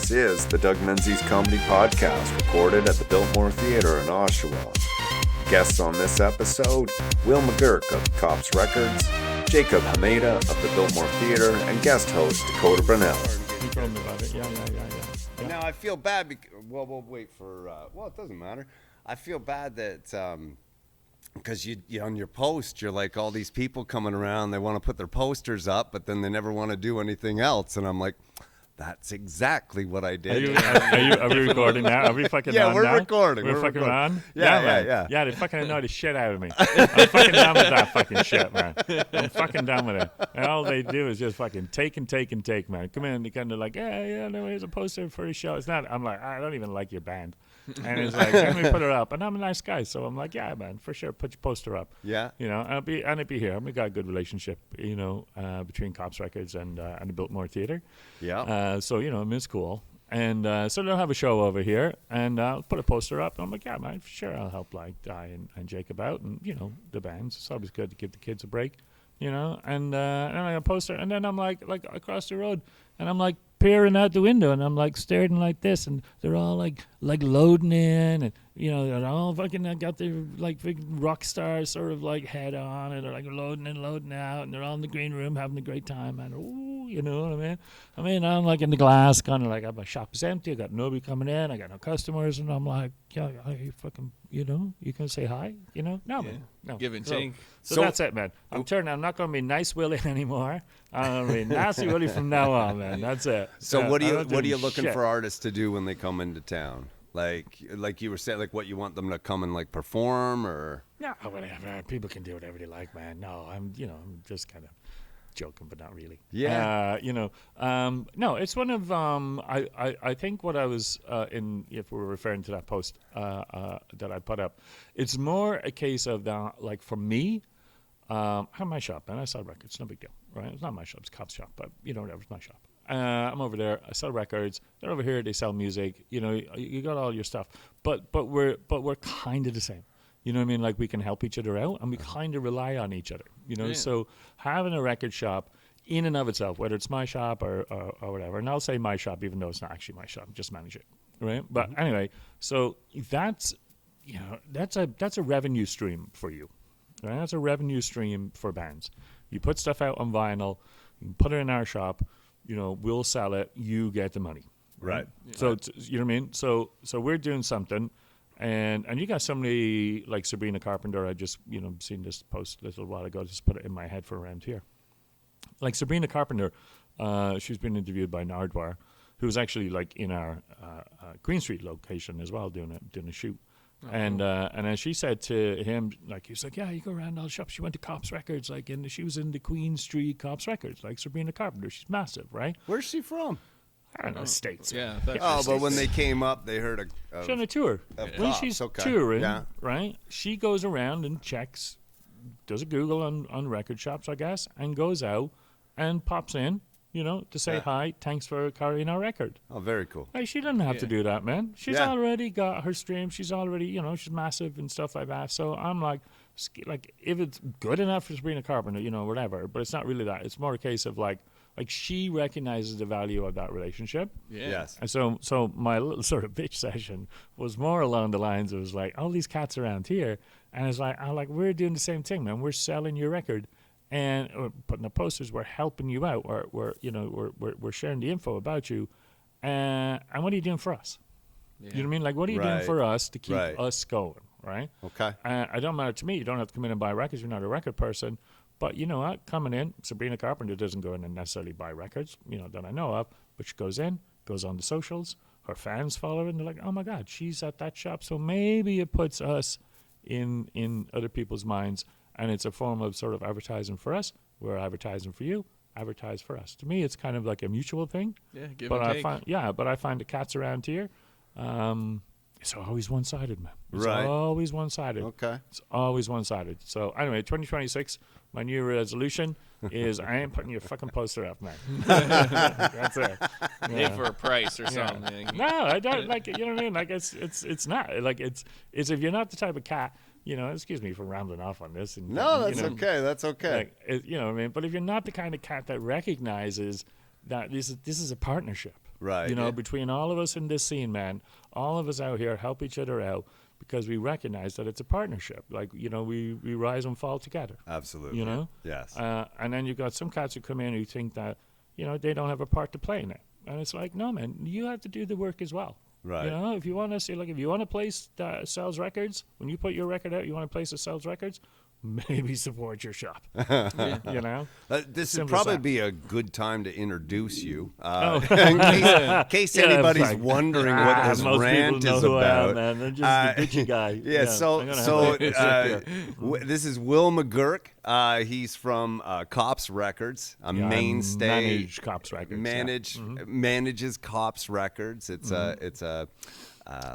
This is the Doug Menzies Comedy Podcast, recorded at the Biltmore Theatre in Oshawa. Guests on this episode, Will McGuirk of KOPS Records, Jacob Hamayda of the Biltmore Theatre, and guest host Dakota Brownell. You told me about it. Yeah. Now, I feel bad we'll wait for, it doesn't matter. I feel bad that, because you on your post, you're like, all these people coming around, they want to put their posters up, but then they never want to do anything else. And I'm like, that's exactly what I did. Are we recording now? Are we fucking on now? Yeah, we're recording. We're fucking recording. on? Yeah. Yeah, they fucking annoy the shit out of me. I'm fucking done with that fucking shit, man. I'm fucking done with it. And all they do is just fucking take, man. Come in and they kind of like, no, here's a poster for a show. It's not, I'm like, I don't even like your band. And it's like, let me put it up. And I'm a nice guy, so I'm like, yeah, man, for sure, put your poster up. Yeah. You know, I'll be here. We got a good relationship, you know, between KOPS Records and the Biltmore Theatre. Yeah. So, you know, it's cool. And so they'll have a show over here, and I'll put a poster up. And I'm like, yeah, man, sure, I'll help like Di and Jacob out, and, you know, the bands. It's always good to give the kids a break, you know. And I got a poster, and then I'm like across the road, and I'm like peering out the window, and I'm like staring like this, and they're all like loading in, and, you know, they're all fucking got their like big rock star sort of like head on, and they're like loading in, loading out, and they're all in the green room having a great time, and ooh, you know what I mean? I'm like in the glass, kind of like, my shop is empty, I got nobody coming in, I got no customers, and I'm like, yeah, you fucking, you know, you can say hi, you know? No, man, no. Give and take. So that's it, man. I'm not going to be nice Willie anymore. I'm going to be nasty Willie from now on, man. That's it. So what are you looking for artists to do when they come into town? Like you were saying, like what you want them to come and like perform, or? No, whatever. People can do whatever they like, man. No, I'm just kind of joking, but not really. Yeah. No, it's one of I think what I was if we're referring to that post that I put up, it's more a case of that, like for me, I have my shop, and I sell records, no big deal, right? It's not my shop, it's KOPS shop, but you know, whatever, it's my shop. I'm over there, I sell records. They're over here, they sell music. You know, you got all your stuff, but we're kind of the same. You know what I mean? Like, we can help each other out, and we kind of rely on each other. You know, so having a record shop in and of itself, whether it's my shop or whatever, and I'll say my shop even though it's not actually my shop, just manage it, right? But anyway, so that's a revenue stream for you. Right? That's a revenue stream for bands. You put stuff out on vinyl, you can put it in our shop. You know, we'll sell it. You get the money. Right. So you know what I mean. So we're doing something, and you got somebody like Sabrina Carpenter. I just seen this post a little while ago. Just put it in my head for around here. Like Sabrina Carpenter, she's been interviewed by Nardwar, who's actually like in our Queen Street location as well, doing a shoot. Oh. And as she said to him, like, he was like, yeah, you go around all the shops. She went to KOPS Records, like, and she was in the Queen Street KOPS Records, like Sabrina Carpenter. She's massive, right? Where's she from? I don't know, States. Yeah. But when they came up, they heard she's on a tour. When she's touring, right, she goes around and checks, does a Google on record shops, I guess, and goes out and pops in, you know, to say hi, thanks for carrying our record. Oh, very cool. Like, she doesn't have to do that, man. She's already got her stream. She's already, you know, she's massive and stuff like that. So I'm like, if it's good enough for Sabrina Carpenter, you know, whatever. But it's not really that. It's more a case of like she recognizes the value of that relationship. Yeah. Yes. And so my little sort of bitch session was more along the lines of, like, all these cats around here, and it's like, we're doing the same thing, man. We're selling your record. And we're putting the posters, we're helping you out, we're sharing the info about you, and what are you doing for us? Yeah. You know what I mean? Like, what are you doing for us to keep us going, right? Okay. It don't matter to me. You don't have to come in and buy records. You're not a record person. But you know what? Coming in, Sabrina Carpenter doesn't go in and necessarily buy records, you know, that I know of, but she goes in, goes on the socials, her fans follow her, and they're like, oh my God, she's at that shop. So maybe it puts us in other people's minds. And it's a form of sort of advertising for us. We're advertising for you. Advertise for us. To me, it's kind of like a mutual thing. Yeah, give and take. But I find the cats around here, it's always one-sided, man. It's always one-sided. Okay. It's always one-sided. So anyway, 2026, my new resolution is I ain't putting your fucking poster up, man. That's it. Pay for a price or something. No, I don't like it. You know what I mean? Like, it's not like it's if you're not the type of cat. You know, excuse me for rambling off on this. And, no, that's okay. That's okay. Like, you know what I mean? But if you're not the kind of cat that recognizes that this is a partnership, Right. You know, between all of us in this scene, man, all of us out here help each other out because we recognize that it's a partnership. Like, you know, we rise and fall together. Absolutely. You know? Yes. And then you've got some cats who come in who think that, you know, they don't have a part to play in it. And it's like, no, man, you have to do the work as well. Right. You know, if you want to say, like, if you want a place that sells records, when you put your record out, you want a place that sells records, maybe support your shop. You know? This would Simple as probably that. be a good time to introduce you. Oh. In case Yeah, anybody's fuck. wondering what this most rant people know is who about. I am, man. I'm just the bitchy guy. Yeah, I'm gonna have a sip here. this is Will McGuirk. He's from KOPS Records, a Yeah, I mainstay. manage KOPS Records, yeah. Manages KOPS Records. It's a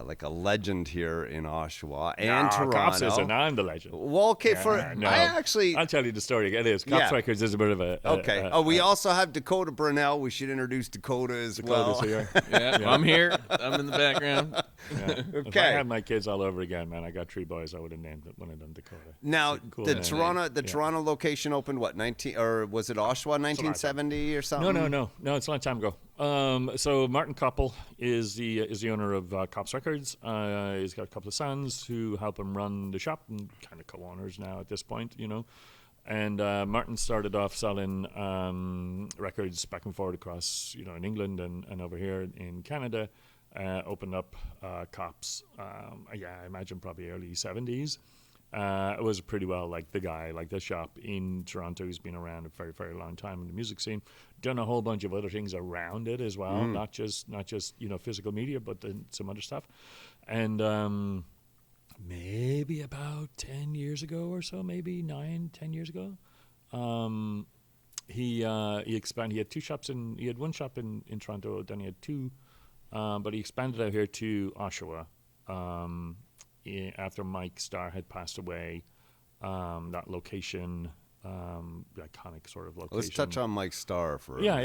like a legend here in Oshawa and Toronto. KOPS isn't. I'm the legend. Well, okay, No. I actually. I'll tell you the story. It is. KOPS Yeah. Records is a bit of a... Okay. We also have Dakota Brownell. We should introduce Dakota as well. Dakota's here. Yeah, I'm here. I'm in the background. Yeah. If I Okay. had my kids all over again, man, I got 3 boys, I would have named one of them Dakota. Now, Cool the name. Toronto location opened what 19 or was it Oshawa 1970 or something? No. It's a long time ago. So Martin Koppel is the owner of KOPS Records. He's got a couple of sons who help him run the shop and kind of co-owners now at this point, you know. And Martin started off selling records back and forth across, you know, in England and over here in Canada. Opened up KOPS, I imagine probably early 70s. It was pretty well like the guy, like the shop in Toronto. He's been around a very, very long time in the music scene. Done a whole bunch of other things around it as well, not just you know physical media, but then some other stuff. And maybe about 10 years ago or so, maybe 9-10 years ago, he expanded. He had 2 shops he had 1 shop in Toronto, then he had 2, but he expanded out here to Oshawa. After Mike Starr had passed away, that location, the iconic sort of location. Let's touch on Mike Starr for Yeah.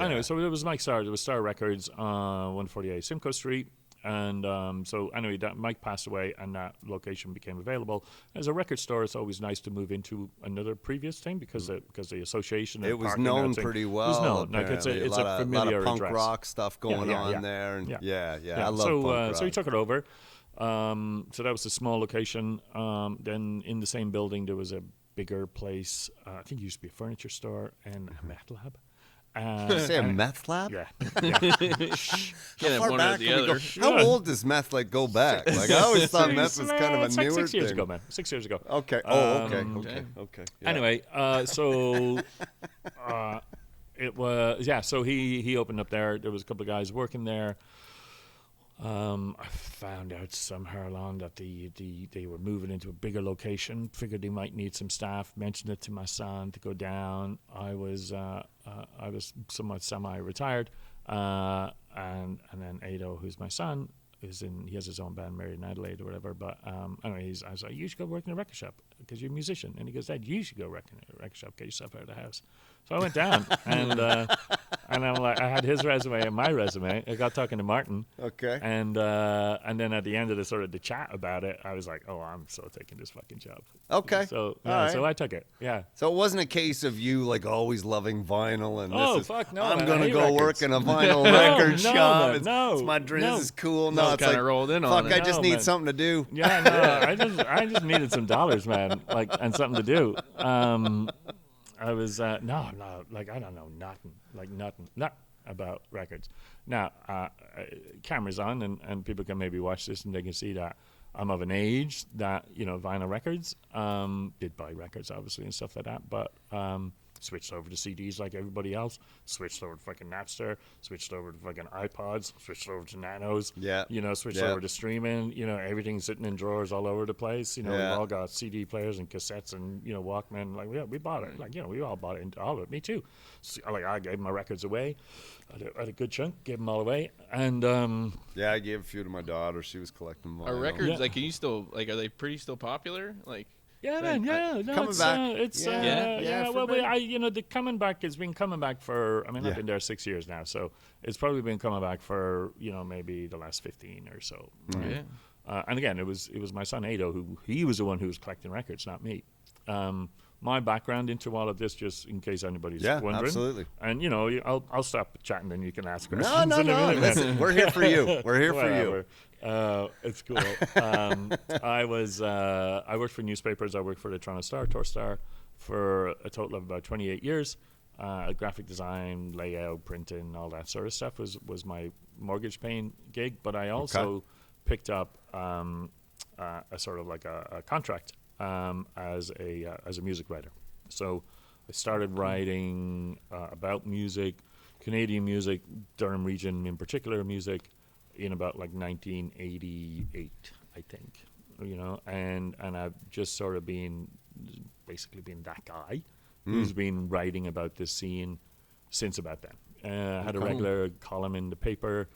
Anyway, so it was Mike Starr. It was Starr Records, 148 Simcoe Street. And so anyway, that Mike passed away and that location became available. As a record store, it's always nice to move into another previous thing because the association. It and was parking known and everything pretty well. was known. Like it's apparently. a familiar lot of punk address. rock stuff going on there. And Yeah. I love punk rock. So he took it over. So that was a small location. Then in the same building, there was a bigger place. I think it used to be a furniture store and a meth lab. Did you say a meth lab? Yeah. Can't have one or the can we go? other. How old does meth go back? Like I always thought meth was kind of a it's like newer 6 years thing. ago, man. 6 years ago. Okay. Okay. Yeah. Anyway, so it was So he opened up there. There was a couple of guys working there. I found out somehow along that they were moving into a bigger location. Figured they might need some staff. Mentioned it to my son to go down. I was somewhat semi-retired, and then Ado, who's my son, he has his own band, Married in Adelaide or whatever. But anyway, I was like, you should go work in a record shop because you're a musician. And he goes, Dad, you should go work in a record shop, get yourself out of the house. So I went down and I'm like, I had his resume and my resume. I got talking to Martin. Okay. And then at the end of the chat about it, I was like, oh, I'm so taking this fucking job. Okay. So All right. so I took it. Yeah. So it wasn't a case of you like always loving vinyl and Oh, this is, fuck no, I'm man, I gonna hate go records. work in a vinyl No, record no, shop. man, It's no, my dream. no. This is cool. No, No, it's kinda like rolled in on fuck. it. I just No, need man. something to do. Yeah, no, I just needed some dollars, man, and something to do. I was no, like I don't know nothing about records. Now, cameras on, and people can maybe watch this and they can see that I'm of an age that vinyl records. Did buy records obviously and stuff like that, but switched over to CDs like everybody else. Switched over to fucking Napster. Switched over to fucking iPods. Switched over to Nanos. Yeah. Switched Yeah. over to streaming. Everything's sitting in drawers all over the place. Yeah. We've all got CD players and cassettes and Walkman. Like we bought it. Like we all bought it. All of it. Me too. So, like I gave my records away. I had a good chunk. Gave them all away. And Yeah, I gave a few to my daughter. She was collecting vinyl. Are records Yeah. like? Can you still like? Are they pretty still popular? Like. yeah, man. Yeah, no, coming it's back. it's Yeah, for Well, me. the coming back has been coming back for. I mean, Yeah. I've been there 6 years now, so it's probably been coming back for maybe the last 15 or so. Right? Yeah. And again, it was my son Ado he was the one who was collecting records, not me. my background into all of this, just in case anybody's wondering. Absolutely. And, I'll stop chatting and you can ask questions. No. in a minute. Listen, we're here for you. We're here for you. It's cool. I worked for newspapers. I worked for the Toronto Star, Tor Star, for a total of about 28 years. Graphic design, layout, printing, all that sort of stuff was my mortgage paying gig. But I also picked up a sort of like a contract as a music writer. So I started writing about music, Canadian music, Durham region in particular music, in about like 1988, I think. And I've just sort of basically been that guy who's been writing about this scene since about then. I had a regular column in the paper.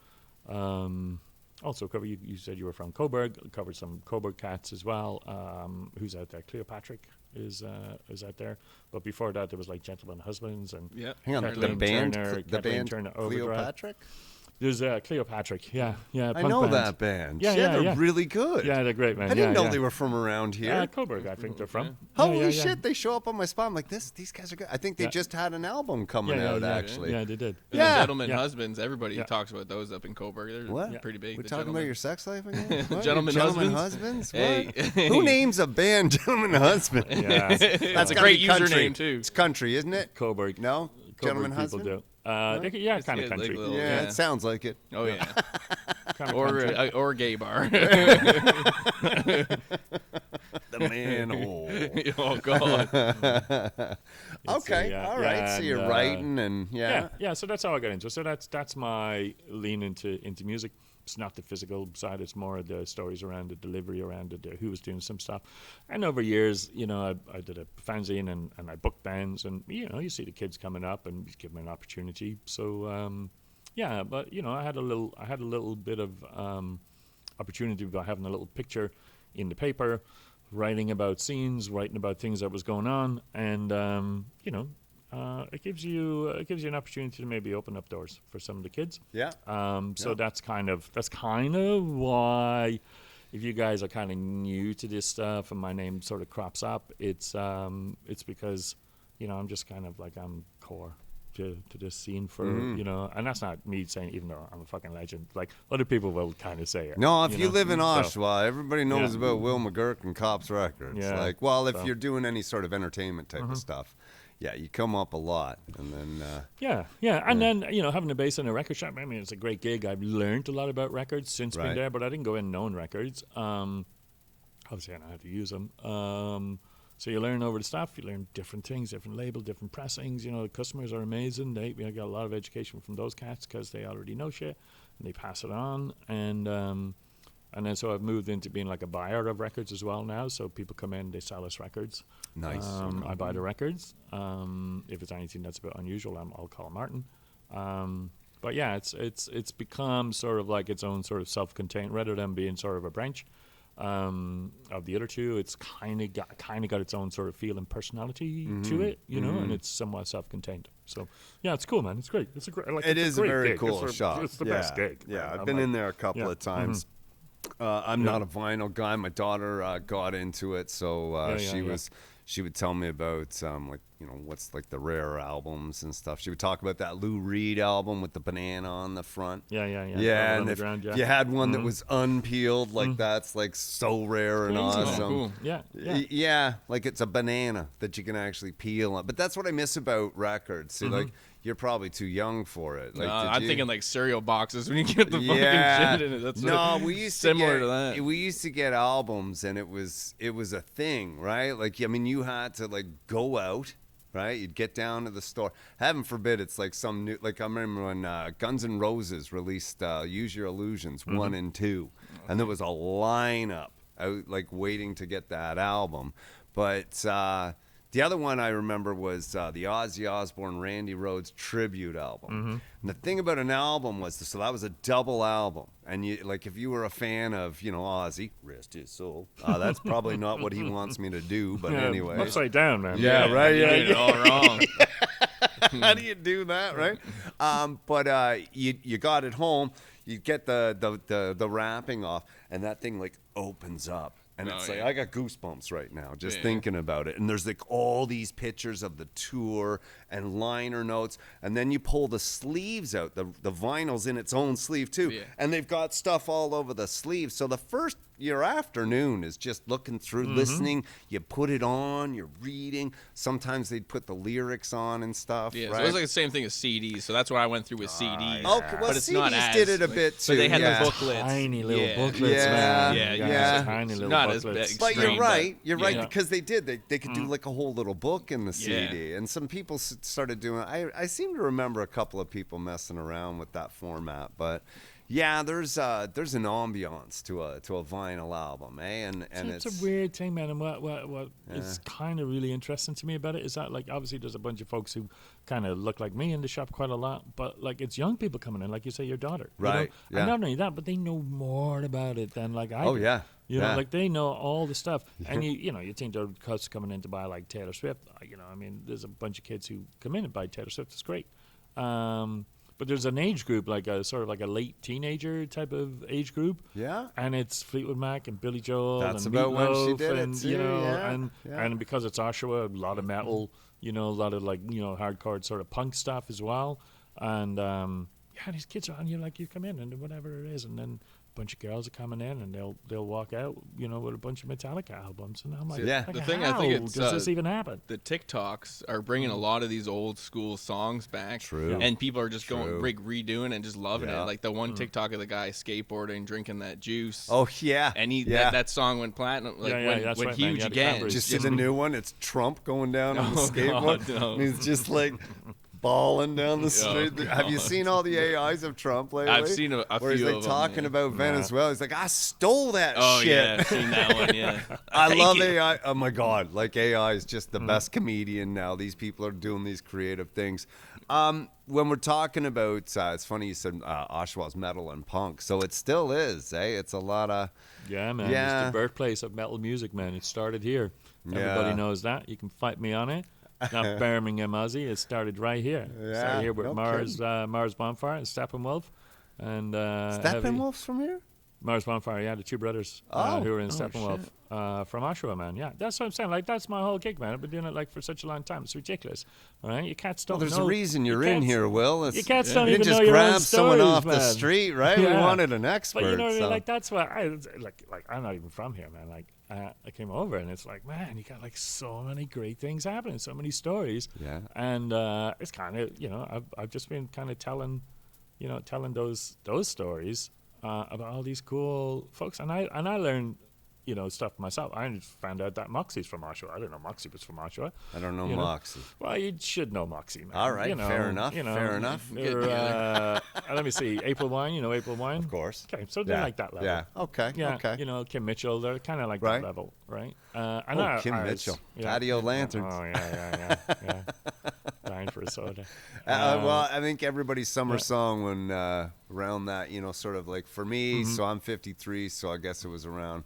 Also you said you were from Coburg. Covered some Coburg cats as well. Who's out there? Cleopatra is out there. But before that, there was like Gentlemen Husbands and Hang on, Kathleen the band Turner, Overdrive. Cleopatra? There's Cleopatra. Yeah. I know punk band. that band. Yeah, Shit, they're yeah. really good. Yeah, they're great, man. I didn't know they were from around here. Coburg, I think they're from. Holy shit, they show up on my spot. I'm like, these guys are good. I think they just had an album coming out, actually. Yeah, they did. And Yeah. the Gentlemen Husbands, everybody talks about those up in Coburg. They're What? pretty big. We're the talking about Gentlemen. your sex life again? What? Gentlemen Husbands? Hey. What? Who names a band Gentlemen Husband? Yeah. That's a gotta great be country. username, too. It's country, isn't it? Coburg. No? Coburg Gentlemen people Husband? do. Kind of It's country. like little- Yeah, Yeah. it sounds like it. Oh, yeah. Kinda country. or a gay bar. The manhole. Oh, God. Okay, all right. So and, you're writing and yeah. So that's how I got into it. So that's my lean into music. It's not the physical side. It's more of the stories around the delivery, around who was doing some stuff. And over years, I did a fanzine and I booked bands, and you see the kids coming up and give them an opportunity. So but I had a little bit of opportunity by having a little picture in the paper, writing about scenes, writing about things that was going on, and it gives you an opportunity to maybe open up doors for some of the kids. Yeah. So that's kind of why, if you guys are kind of new to this stuff and my name sort of crops up, it's because I'm just kind of like I'm core to this scene for and that's not me saying, even though I'm a fucking legend, like other people will kind of say it. No, if you live in So- Oshawa, everybody knows about Will McGuirk and KOPS Records. Yeah. Like, well, if So- you're doing any sort of entertainment type of stuff, yeah, you come up a lot, and then and then having a base in a record shop, I mean, it's a great gig. I've learned a lot about records since being Right. there, but I didn't go in knowing records. Obviously I know how to use them. So you learn over the stuff, you learn different things, different label, different pressings. The customers are amazing. I got a lot of education from those cats because they already know shit and they pass it on. And then so I've moved into being like a buyer of records as well now. So people come in, they sell us records. Nice. I buy the records. If it's anything that's a bit unusual, I'll call Martin. But yeah, it's become sort of like its own sort of self-contained, rather than being sort of a branch of the other two. It's kind of got its own sort of feel and personality to it, and it's somewhat self-contained. So yeah, it's cool, man. It's great. It's a great. It is a great very gig. cool it's shop. It's the best gig. Yeah, man. I've I'm been like- in there a couple yeah. of times. I'm not a vinyl guy. My daughter got into it, so she would tell me about what's like the rare albums and stuff. She would talk about that Lou Reed album with the banana on the front. Yeah. Yeah, and if Underground, you had one that was unpeeled, like that's like so rare and Crazy, man. awesome. Cool. Yeah. Yeah, like it's a banana that you can actually peel. But that's what I miss about records. See, like you're probably too young for it. Like, I'm you? thinking like cereal boxes when you get the Yeah. fucking shit in it. That's No, we used to similar get, to that. We used to get albums, and it was a thing, right? Like, I mean, you had to like go out, right? You'd get down to the store. Heaven forbid, it's like some new. Like I remember when Guns N' Roses released "Use Your Illusions" 1 and 2, and there was a lineup out like waiting to get that album. But the other one I remember was the Ozzy Osbourne Randy Rhoads tribute album. And the thing about an album was, so that was a double album. And you, like, if you were a fan of, Ozzy, rest his soul. That's probably not what he wants me to do, but anyway. Upside down, man. Yeah, right. You Yeah, did it all wrong. How do you do that, right? But you got it home. You get the wrapping off, and that thing like opens up. And Oh, it's yeah. like, I got goosebumps right now just Yeah. thinking about it. And there's like all these pictures of the tour and liner notes. And then you pull the sleeves out. The vinyl's in its own sleeve too. Yeah. And they've got stuff all over the sleeves. So the first your afternoon is just looking through, listening. You put it on, you're reading. Sometimes they'd put the lyrics on and stuff. Yeah, right? so it was like the same thing as CDs. So that's what I went through with CDs. Okay, well, but it's not CDs as, did it a like- bit too. But they had yeah. the booklets. Tiny little Yeah. booklets, Yeah. man. Yeah, yeah. Tiny little Not as booklets. big. But you're Extreme, right. but- You're right Yeah. because they did. They could do like a whole little book in the CD, Yeah. and some people started doing. I seem to remember a couple of people messing around with that format, but yeah, there's an ambiance to a vinyl album, eh? And it's a weird thing, man. And what is kind of really interesting to me about it is that, like, obviously there's a bunch of folks who kind of look like me in the shop quite a lot, but like it's young people coming in, like you say, your daughter, you know? Right, yeah. And not only that, but they know more about it than like I. Oh, do. yeah, You know, yeah. like they know all the stuff, and you know, you think they're customers coming in to buy like Taylor Swift. You know, I mean, there's a bunch of kids who come in and buy Taylor Swift. It's great. But there's an age group, like a sort of like a late teenager type of age group. Yeah. And it's Fleetwood Mac and Billy Joel That's and about when she Meatloaf did it and too, you know yeah, yeah. and because it's Oshawa, a lot of metal, you know, a lot of like, you know, hardcore sort of punk stuff as well. And yeah, these kids are on you, like you come in and whatever it is, and then a bunch of girls are coming in and they'll walk out, you know, with a bunch of Metallica albums, and I'm like, Yeah. like, The thing, I how think it's, does this even happen? The TikToks are bringing a lot of these old school songs back. True. And people are just True. going redoing and just loving Yeah. it. Like the one TikTok of the guy skateboarding, drinking that juice. Oh yeah. And yeah. that song went platinum. Like Yeah, went, that's went right, man. huge Yeah, the again. Cranberries. Just see the new one. It's Trump going down on the Oh, skateboard. God, no. And he's just like balling down the Oh, street. Have you God. seen all the AIs of Trump lately? I've seen a where he's few like of them, talking yeah. about Venezuela. He's like, I stole that Oh shit. yeah, I've seen that one. Yeah. I Thank love you. AI. Oh my God, like AI is just the best comedian now. These people are doing these creative things. When we're talking about, it's funny you said Oshawa's metal and punk. So it still is, eh? It's a lot of. Yeah, man. Yeah. It's the birthplace of metal music, man. It started here. Yeah. Everybody knows that. You can fight me on it. Not Birmingham, Aussie. It started right here. Yeah, Started here with no Mars Bonfire and Steppenwolf. And Heavy. Steppenwolf's from here? Mars Bonfire, yeah, the two brothers Oh. who were in Oh, Steppenwolf from Oshawa, man. Yeah, that's what I'm saying. Like, that's my whole gig, man. I've been doing it like for such a long time. It's ridiculous. All right, you cats don't Well, there's know. a reason you you're in cats- here, Will. It's, You cats we don't didn't even just know your own grab someone stories, off the man. street, right? We Yeah. wanted an expert. But you know what I mean? so. Like, that's why like I'm not even from here, man. Like I came over and it's like, man, you got like so many great things happening, so many stories. Yeah. And it's kind of, you know, I've just been kind of telling those stories about all these cool folks, and I learned, you know, stuff myself. I just found out that Moxie's from Oshawa. I didn't know Moxie was from Oshawa. I don't know you know. Moxie. Well, you should know Moxie, man. All right, You know, fair enough, You know, fair enough. they're, let me see, April Wine. You know April Wine? Of course. Okay, so they're Yeah. like that level. Yeah. Okay. Yeah, Okay. you know, Kim Mitchell, they're kind of like Right. that level, right? Kim Mitchell. Patio Lanterns. Oh, yeah. Dying for a soda. Well, I think everybody's summer song when around that, you know, sort of like for me, so I'm 53, so I guess it was around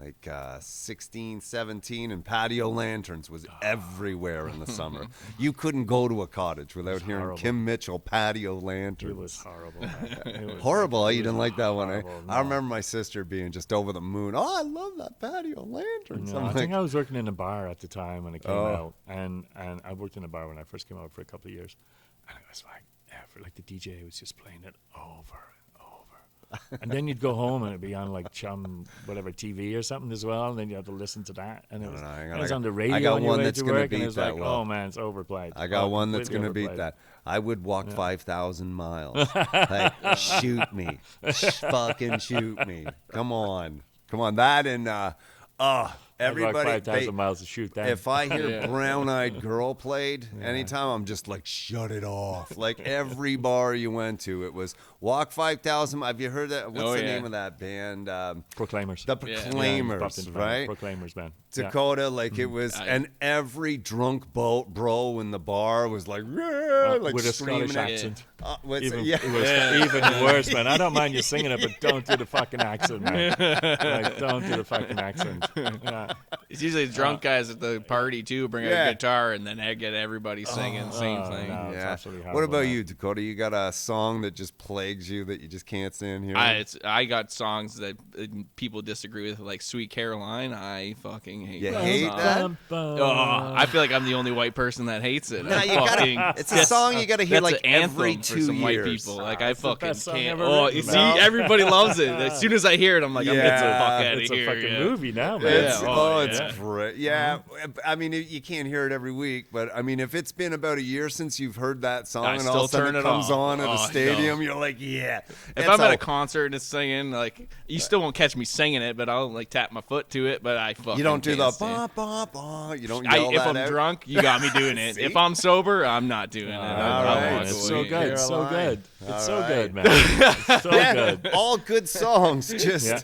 like 16, 17, and Patio Lanterns was everywhere in the summer. You couldn't go to a cottage without hearing horrible. Kim Mitchell, Patio Lanterns. It was horrible. Man. It was Horrible, it you was didn't like that one, eh? horrible, I no. remember my sister being just over the moon. Oh, I love that Patio Lanterns. No, I'm I think like, I was working in a bar at the time when it came Oh. out, and I worked in a bar when I first came out for a couple of years, and it was like, for like the DJ was just playing it over and over, and then you'd go home and it'd be on like Chum whatever TV or something as well, and then you had to listen to that, and it was, no, hang on, it was I on the got- radio I got on your one way that's to gonna work, and beat it was that, like, Will. oh man, it's overplayed. I got Oh, one that's completely going to beat overplayed. that. I would walk 5,000 miles. Like, shoot me. Fucking shoot me. Come on. That and, I'd walk everybody. 5,000 miles to shoot that. If I hear Yeah. Brown Eyed Girl played, anytime I'm just like, shut it off. Like every bar you went to, it was walk 5,000. Have you heard that? What's Oh, the yeah. name of that band? Proclaimers. The Yeah. Proclaimers, Popped into right? Proclaimers, man. Yeah. Dakota, like it was, and every drunk bro in the bar was like, like with a screaming Scottish it. accent. What's Even, it? Yeah. it was even worse, man. I don't mind you singing it, but don't do the fucking accent, man. Like, don't do the fucking accent. Yeah. It's usually the drunk guys at the party too bring out Yeah. a guitar and then get everybody singing the same thing. no. it's Yeah. absolutely What horrible, about man. you, Dakota? You got a song that just plays plagues you that you just can't stand hearing? I got songs that people disagree with, like Sweet Caroline. I fucking hate You that hate song. that? Oh, I feel like I'm the only white person that hates it. No, I you gotta. fucking- It's a song you gotta hear that's like an anthem every for 2 some white years. people. Like I fucking best song can't. ever Oh, written, you see, man. everybody loves it. As soon as I hear it, I'm like, I'm getting the fuck out of It's here. a fucking yeah. movie now, man. It's, oh, it's yeah. great. Yeah, I mean, you can't hear it every week, but I mean, if it's been about a year since you've heard that song I and still all of a sudden turn it it comes on. on at Oh, a stadium, no. you're like, yeah. If I'm at a concert and it's singing, like, you still won't catch me singing it, but I'll like tap my foot to it. But I fucking you don't do can't the stand- ba ba ba. You don't yell if that I'm out. drunk, you got me doing it. See? If I'm sober, I'm not doing it. All I'll right. walk It's away. so good, so Caroline. good. All It's so right. good, man. It's so Yeah, good. all good songs, just Yeah.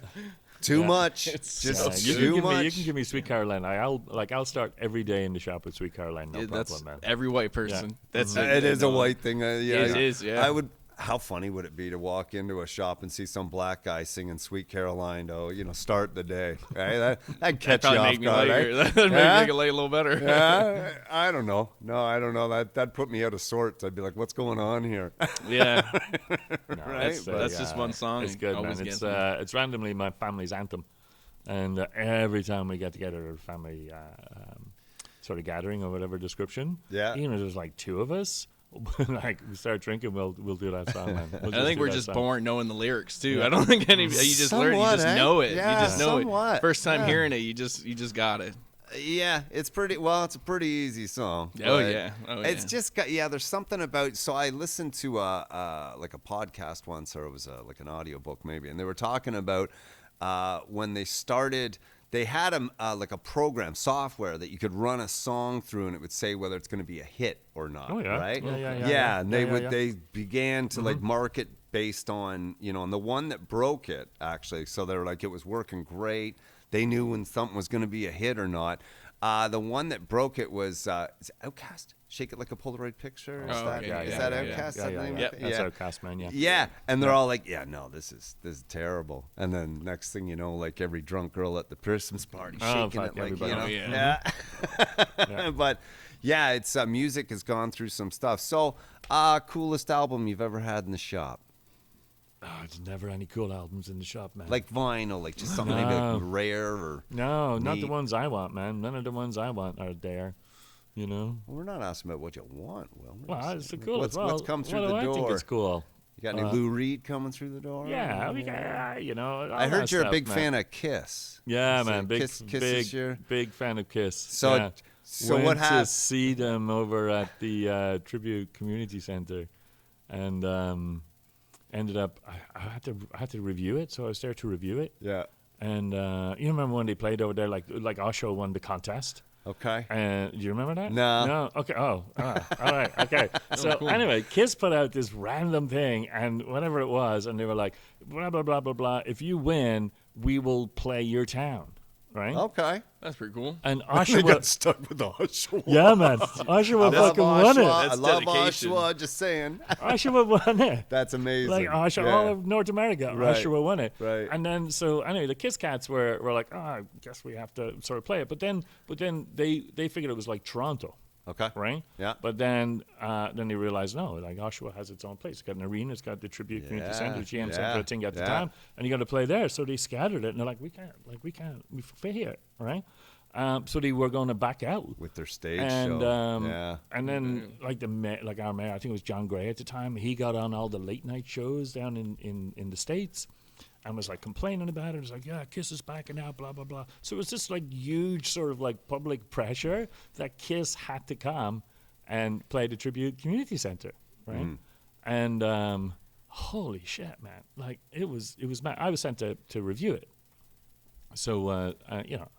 too Yeah. much. It's Just so You too can much. you can give me Sweet Caroline. I'll start every day in the shop with Sweet Caroline. No Yeah, that's problem, man. every white person. Yeah. That's It is a white thing. Yeah, It is, yeah. I would. How funny would it be to walk into a shop and see some black guy singing "Sweet Caroline" to, start the day? Right? That'd catch you Probably off make me guard. later. Eh? That'd Yeah? make it lay a little better. Yeah, I don't know. No, I don't know. That'd put me out of sorts. I'd be like, "What's going on here?" Yeah. Right? That's just one song. It's good, man. Always It's gets me. it's randomly my family's anthem, and every time we get together, a family sort of gathering or whatever description. Yeah. There's like 2 of us. Like we start drinking, we'll do that song, man. We'll I think do we're that just song. born knowing the lyrics too. Yeah. I don't think you just learn. You Somewhat, just eh? know it. Yeah, you just know somewhat. it. First time Yeah. hearing it, you just got it. Yeah, it's pretty. Well, it's a pretty easy song. Oh, but yeah. Oh, It's yeah. just got. Yeah, there's something about. So I listened to like a podcast once, or it was like an audiobook maybe, and they were talking about when they started. They had like a program software that you could run a song through, and it would say whether it's going to be a hit or not. Oh, yeah. Right. Yeah, and they yeah, would. yeah. They began to like market based on and the one that broke it actually. So they were like, it was working great. They knew when something was going to be a hit or not. The one that broke it was is it Outcast. Shake It Like a Polaroid Picture. Is Oh, that, okay, is yeah, that yeah, Outcast? Yeah, that yeah, name? yeah. Yeah. That's Outcast, man. Yeah. Yeah, and they're all like, "Yeah, no, this is terrible." And then next thing you know, like every drunk girl at the Christmas party Oh, shaking fuck, it like everybody. Oh, yeah. But yeah, it's music has gone through some stuff. So, coolest album you've ever had in the shop, Oh, there's never any cool albums in the shop, man. like vinyl, like just something maybe like rare or. no, not the neat. ones I want, man. None of the ones I want are there. We're not asking about what you want, Will. We're Well, just it's saying, cool what's, as well. What's come through What the do I door? think is cool? You got any Lou Reed coming through the door? Yeah, we got, all I heard that you're a stuff, big man. fan of Kiss. Yeah, So man, big, Kiss is big, your- big fan of Kiss. So- yeah. so Went what to hap- see them over at the Tribute Community Center, and ended up I had to review it, so I was there to review it. Yeah. And you remember when they played over there, like Oshawa won the contest. Okay. Do you remember that? No. No. Okay. Oh. All right. Okay. So anyway, Kiss put out this random thing, and whatever it was, and they were like, blah blah blah blah blah. If you win, we will play your town, right? Okay. That's pretty cool. And I got Oshawa. stuck with Oshawa. Yeah, man. Oshawa I love fucking won it. Oshawa. I That's love dedication. Oshawa. Just saying. Oshawa won it. That's amazing. Like Oshawa, Yeah. all of North America, Right. Oshawa won it. Right. And then so anyway, the Kiss Cats were like, oh, I guess we have to sort of play it. But then they figured it was like Toronto, Okay. right? Yeah. But then they realized no, like Oshawa has its own place. It's got an arena, it's got the Tribute Community Yeah, Center, GM yeah, Center thing at the yeah. time, and you got to play there. So they scattered it, and they're like, we can't fit here, right? So they were going to back out. With their stage And show. Yeah. and then like our mayor, I think it was John Gray at the time. He got on all the late night shows down in the States, and was like complaining about it. It was like, yeah, Kiss is backing out, blah blah blah. So it was just like huge sort of like public pressure that Kiss had to come and play the Tribute Community Center, right? And holy shit, man! Like it was mad. I was sent to review it. So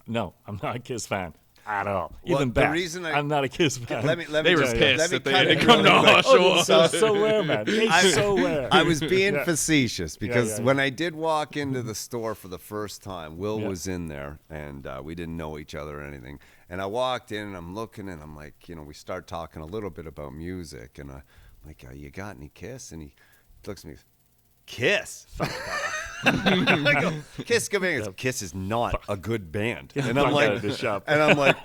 no, I'm not a Kiss fan at all. Well, Even the better, reason I'm not a Kiss fan. Let me They were just- pissed let me that they cut had it to come really to quick. Oshawa. so where, man? They so where? I was being Yeah. facetious because yeah. when I did walk into the store for the first time, Will Yeah. was in there and we didn't know each other or anything. And I walked in and I'm looking and I'm like, we start talking a little bit about music and I'm like, you got any Kiss? And he looks at me, Kiss? I go, Kiss good band. Kiss is not a good band. And I'm Fuck like, out of the shop. and I'm like,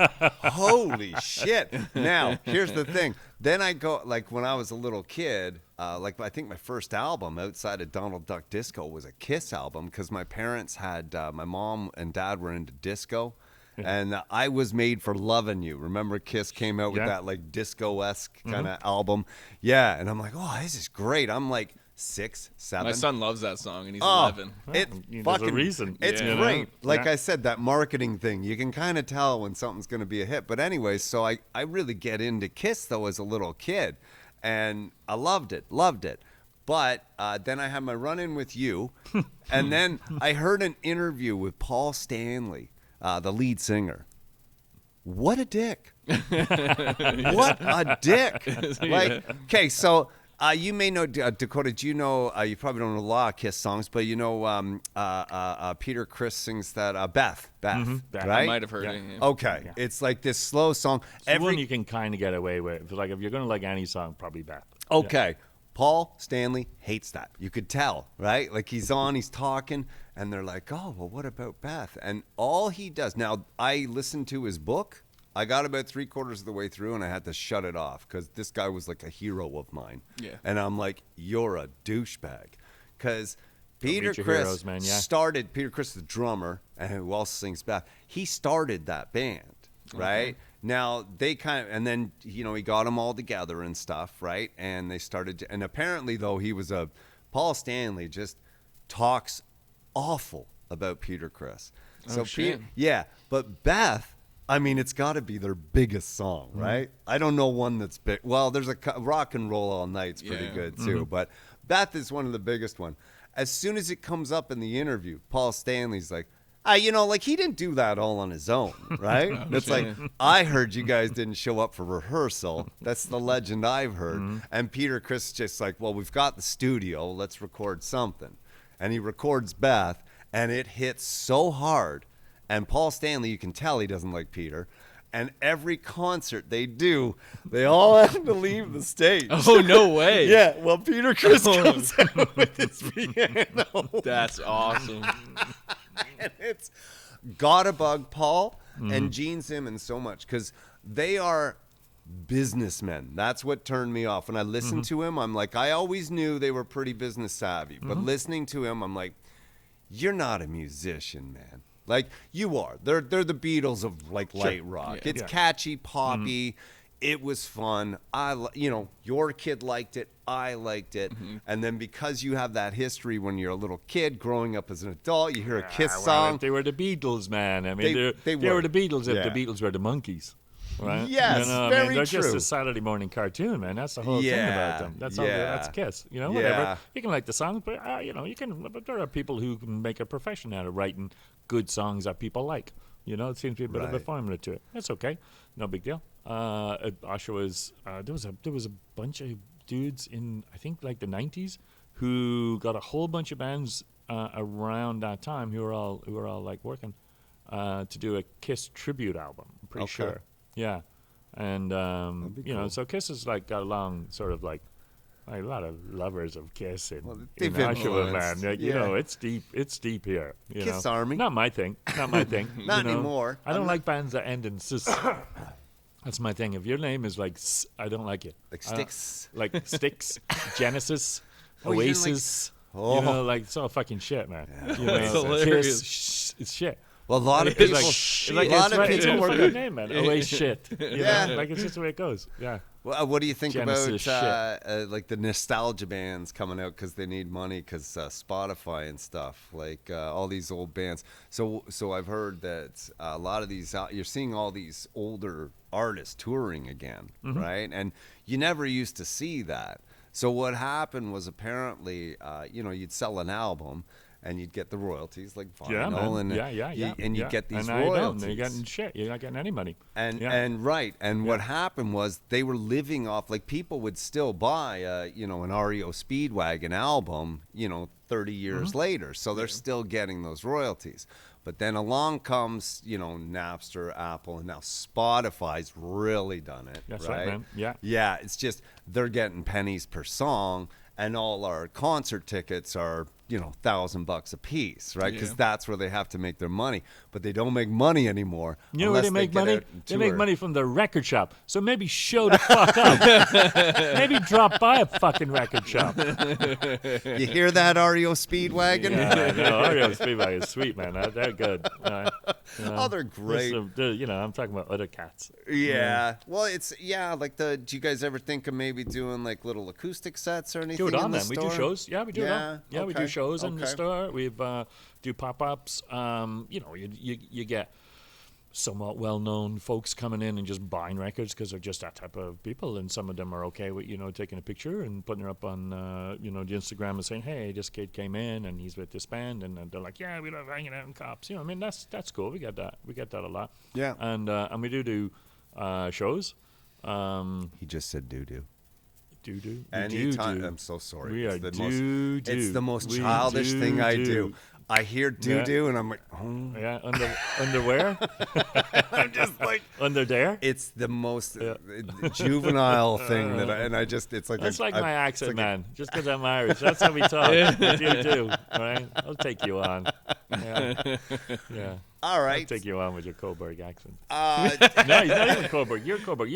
holy shit. Now, here's the thing. Then I go, like when I was a little kid, like I think my first album outside of Donald Duck Disco was a Kiss album because my parents had, my mom and dad were into disco. And I Was Made for Loving You. Remember Kiss came out with that like disco-esque kind of album? Yeah. And I'm like, oh, this is great. I'm like 6, 7. My son loves that song, and he's 11. It's There's fucking a reason. It's Yeah. great. Like Yeah. I said, that marketing thing, you can kind of tell when something's going to be a hit. But anyway, so I really get into Kiss, though, as a little kid. And I loved it. But then I had my run-in with you. And then I heard an interview with Paul Stanley, the lead singer. What a dick. What a dick. Like, okay, so you may know, Dakota, do you know, you probably don't know a lot of Kiss songs, but you know Peter Criss sings that, Beth, Beth. right? I might have heard it. Yeah. Okay, it's like this slow song. It's one you can kind of get away with. Like, if you're going to like any song, probably Beth. Okay. Paul Stanley hates that. You could tell, right? Like he's talking, and they're like, oh, well, what about Beth? And all he does, now I listened to his book. I got about 3/4 of the way through, and I had to shut it off because this guy was like a hero of mine. Yeah. And I'm like, you're a douchebag. Because Peter meet your Criss heroes, man, yeah. started, Peter Criss, the drummer, and who also sings Beth, he started that band, right? Now, they kind of, and then, you know, he got them all together and stuff, right? And they started, and apparently, though, Paul Stanley just talks awful about Peter Criss. So, shit. yeah, but Beth, I mean, it's got to be their biggest song, right? I don't know one that's big. Well, there's Rock and Roll All Night's pretty good, too, but Beth is one of the biggest one. As soon as it comes up in the interview, Paul Stanley's like, you know, like he didn't do that all on his own, right? It's like, I heard you guys didn't show up for rehearsal. That's the legend I've heard. And Peter Criss just like, well, we've got the studio. Let's record something. And he records Beth, and it hits so hard. And Paul Stanley, you can tell he doesn't like Peter. And every concert they do, they all have to leave the stage. Oh, no way. Yeah, well, Peter Criss comes out with his piano. That's awesome. And it's gotta bug Paul and Gene Simmons so much because they are businessmen. That's what turned me off. When I listened to him, I'm like, I always knew they were pretty business savvy, but listening to him, I'm like, you're not a musician, man. Like you are. They're the Beatles of like light rock. Yeah. It's catchy, poppy. It was fun. Your kid liked it. I liked it. And then because you have that history when you're a little kid, growing up as an adult, you hear a Kiss song. They were the Beatles, man. I mean, they were the Beatles if the Beatles were the Monkeys. Right? Yes, very they're true. just a Saturday morning cartoon, man. That's the whole thing about them. That's all. That's Kiss. You know, whatever. Yeah. You can like the songs, but you can. But there are people who can make a profession out of writing good songs that people like. You know, it seems to be a bit of a formula to it. That's okay. No big deal. At Oshawa's, there was a bunch of dudes in I think like the 90s who got a whole bunch of bands around that time who were all like working to do a Kiss tribute album. I'm pretty sure. Yeah, and so Kiss has like got a long sort of like a lot of lovers of Kiss in Oshawa, man. Like, you know, it's deep. It's deep here. You Kiss know? Army. Not my thing. Not my thing. Not you know? anymore. I don't like bands that end in sis. That's my thing. If your name is like, I don't like it. Like Styx. Like Styx, Genesis, Oh, you didn't Oasis. like- You know, like it's all fucking shit, man. You know, It's hilarious. Kiss, it's shit. Well, a lot of It's people. like, a lot of it's a people. working name, man. Always shit. You Yeah. know? Like it's just the way it goes. Yeah. Well, what do you think Genesis about like the nostalgia bands coming out because they need money because Spotify and stuff, like all these old bands. So I've heard that a lot of these you're seeing all these older artists touring again, right? And you never used to see that. So what happened was apparently, you'd sell an album. And you'd get the royalties like vinyl, and you get these and royalties. You're getting shit. You're not getting any money. And what happened was they were living off, like people would still buy an REO Speedwagon album 30 years later, so they're still getting those royalties. But then along comes Napster, Apple, and now Spotify's really done it. That's right, man. It's just they're getting pennies per song, and all our concert tickets are $1,000 a piece, right? Because Yeah. that's where they have to make their money. But they don't make money anymore. You know where they unless make get money? out and They make tour. money from the record shop. So maybe show the fuck up. Maybe drop by a fucking record shop. You hear that, REO Speedwagon? Yeah, no, REO Speedway is sweet, man. They're good. Oh, they're great. I'm talking about other cats. Yeah. Well, like do you guys ever think of maybe doing like little acoustic sets or anything Do it on in the them. We store? do shows. Yeah, we do it on. Yeah, we do okay, shows in the okay. store. We've do pop-ups. You get somewhat well-known folks coming in and just buying records because they're just that type of people, and some of them are okay with taking a picture and putting it up on the Instagram and saying, hey, this kid came in and he's with this band, and they're like, yeah, we love hanging out in Cops. I mean, that's cool. We get that a lot. Yeah. And we do shows. He just said doo-doo. Do. Anytime. I'm so sorry. We it's are the do-do. It's the most We childish thing I do. do. I hear doo-doo and I'm like, oh. Yeah, underwear? I'm just like, Under there? it's the most juvenile thing it's like That's like my accent, like man. Just because I'm Irish. That's how we talk. Do. All right? I'll take you on. Yeah. all right. I'll take you on with your Coburg accent. Uh, No, he's not even Coburg. You're Coburg.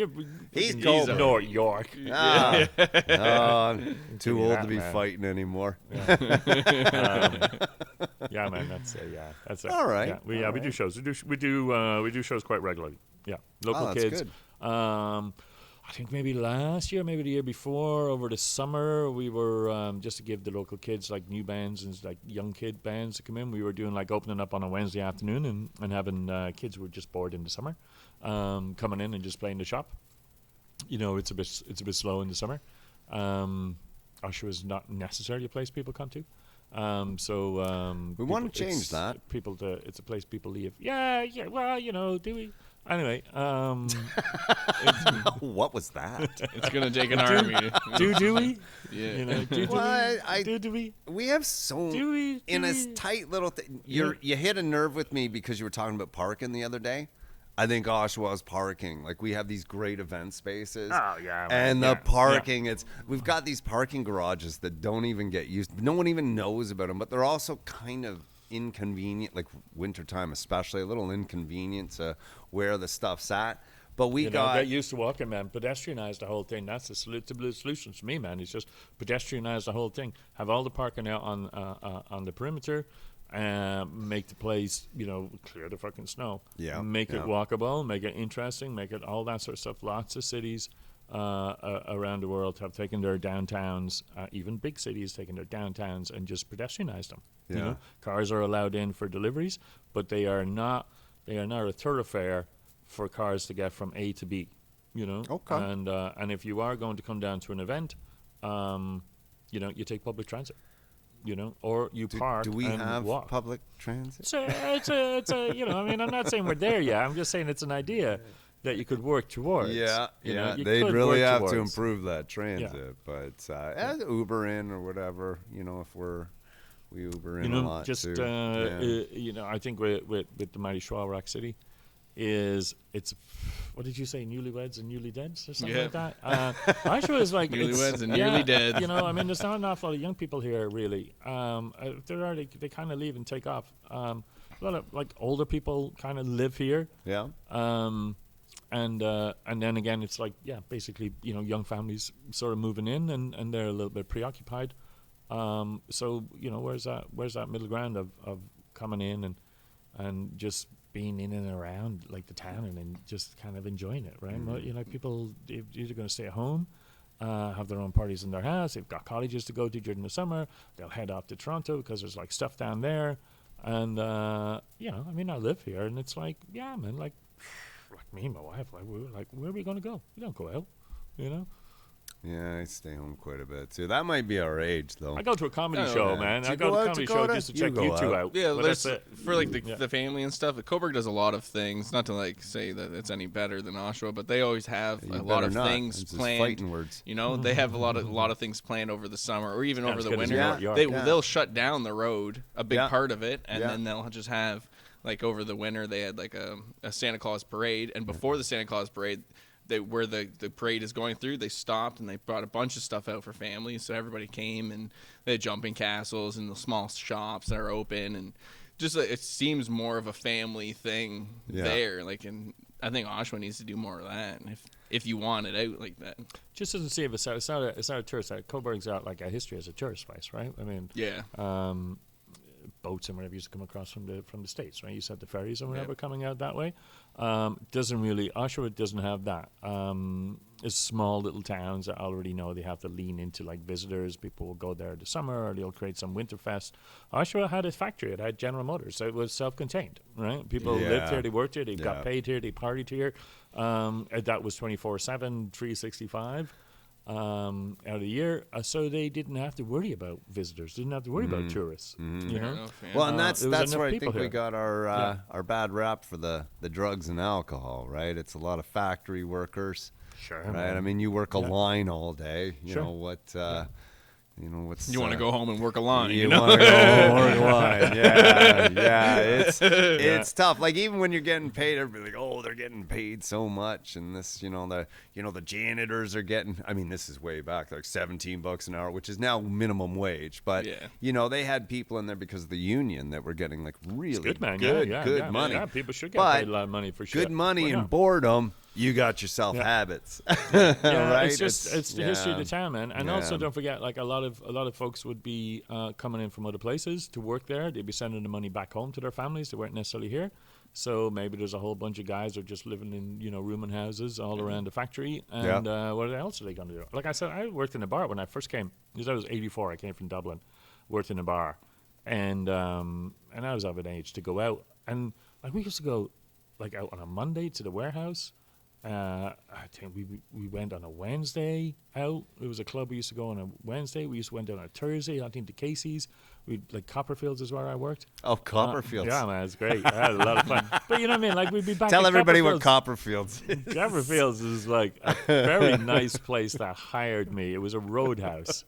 He's freaking Coburg. North York. I'm too old to that, be man. fighting anymore. Yeah, man. That's it. All right. Yeah, we do shows. We do shows quite regularly. Yeah, local that's kids. good. I think maybe last year, maybe the year before, over the summer, we were just to give the local kids like new bands and like young kid bands to come in. We were doing like opening up on a Wednesday afternoon and having kids who were just bored in the summer coming in and just playing the shop. It's a bit slow in the summer. Oshawa is not necessarily a place people come to. We want to change that. It's a place people leave. Yeah. Well, do we? Anyway, What was that? It's gonna take an army. do we? Yeah. Do we? We have so Do we? in Do a we? tight little thing. You hit a nerve with me because you were talking about parking the other day. I think Oshawa's parking. Like, we have these great event spaces. Oh, yeah, man. And the Yeah. parking, we've got these parking garages that don't even get used. No one even knows about them, but they're also kind of inconvenient, like wintertime especially, a little inconvenient to where the stuff's at. But we get used to walking, man. Pedestrianize the whole thing. That's the solution for me, man. It's just pedestrianize the whole thing. Have all the parking out on the perimeter. Make the place, clear the fucking snow. Yeah, Make it yeah. walkable, make it interesting, make it all that sort of stuff. Lots of cities around the world have taken their downtowns, even big cities taking their downtowns and just pedestrianized them. Yeah. Cars are allowed in for deliveries, but they are not a thoroughfare for cars to get from A to B. Okay. And if you are going to come down to an event, you take public transit. Or you park. Do we and have walk. public transit? It's a I'm not saying we're there yet. I'm just saying it's an idea that you could work towards. Yeah, You they'd could really work have to towards. improve that transit. But Uber in or whatever, if we Uber in a lot just too. I think with the mighty Schwa Rock City, it's what did you say, newlyweds and newly deads or something like that? Oshawa is like Newlyweds and newly dead. There's not an awful lot of young people here really. They kind of leave and take off. A lot of like older people kind of live here. Yeah. And then again, it's like basically young families sort of moving in and they're a little bit preoccupied. So where's that middle ground of coming in and just being in and around like the town and then just kind of enjoying it, right? Well, people they're either going to stay at home, have their own parties in their house. They've got colleges to go to during the summer. They'll head off to Toronto because there's like stuff down there. And I live here, and it's like, yeah, man, like me and my wife, like we were like, where are we going to go? We don't go out, Yeah, I stay home quite a bit too. That might be our age, though. I go to a comedy Oh, show, yeah. man. Do I you go go to a out, comedy Dakota? show just to You check go you two out. out. Yeah, But there's that's it. for like the family and stuff. Coburg does a lot of things. Not to like say that it's any better than Oshawa, but they always have You a lot better of not. things It's just planned. fighting words. They have a lot of things planned over the summer or even Yeah, over it's the good as winter. New York. They'll shut down the road, a big Yeah. part of it, and Yeah. then they'll just have like over the winter they had like a Santa Claus parade, and before the Santa Claus parade, where the parade is going through, they stopped and they brought a bunch of stuff out for families. So everybody came, and they had jumping castles and the small shops that are open, and just it seems more of a family thing there. Like, and I think Oshawa needs to do more of that. And if you want it out like that, just doesn't see if it's not a tourist. Coburg's got like a history as a tourist place, right? I mean, boats and whatever used to come across from the States, right? You said the ferries and whatever coming out that way. Oshawa doesn't have that. It's small little towns that already know they have to lean into like visitors. People will go there in the summer, or they'll create some Winterfest. Oshawa had a factory. It had General Motors, so it was self-contained, right? People lived here, they worked here, they got paid here, they partied here. That was 24/7, 365. Out of the year, so they didn't have to worry about visitors, didn't have to worry about tourists. You know, well, and that's where I think here. we got our bad rap for the drugs and alcohol, right? It's a lot of factory workers, right? Man. I mean, you work a line all day. You know what? You know what's you want to go home and work a line. You know? want to go home and work a line. Yeah. It's tough. Like even when you're getting paid, everybody's like, oh, they're getting paid so much, and this, the janitors are getting. I mean, this is way back, like $17 an hour, which is now minimum wage. But they had people in there because of the union that were getting like really good, man. Good money. Yeah, people should get paid a lot of money for sure. Good money and boredom. You got yourself habits, right? It's the history of the town, man. And also, don't forget, like a lot of folks would be coming in from other places to work there. They'd be sending the money back home to their families. They weren't necessarily here, so maybe there's a whole bunch of guys who are just living in rooming houses all around the factory. And what else are they going to do? Like I said, I worked in a bar when I first came. Because I was 84. I came from Dublin, worked in a bar, and I was of an age to go out. And like we used to go like out on a Monday to the warehouse. I think we went on a Wednesday out. It was a club we used to go on a Wednesday. We used to went down on a Thursday. I think to Casey's. Like Copperfields is where I worked. Oh, Copperfields. Yeah, man, it's great. I had a lot of fun. But you know what I mean? Like we'd be back. Tell at everybody what Copperfields is. Copperfields is like a very nice place that hired me. It was a roadhouse.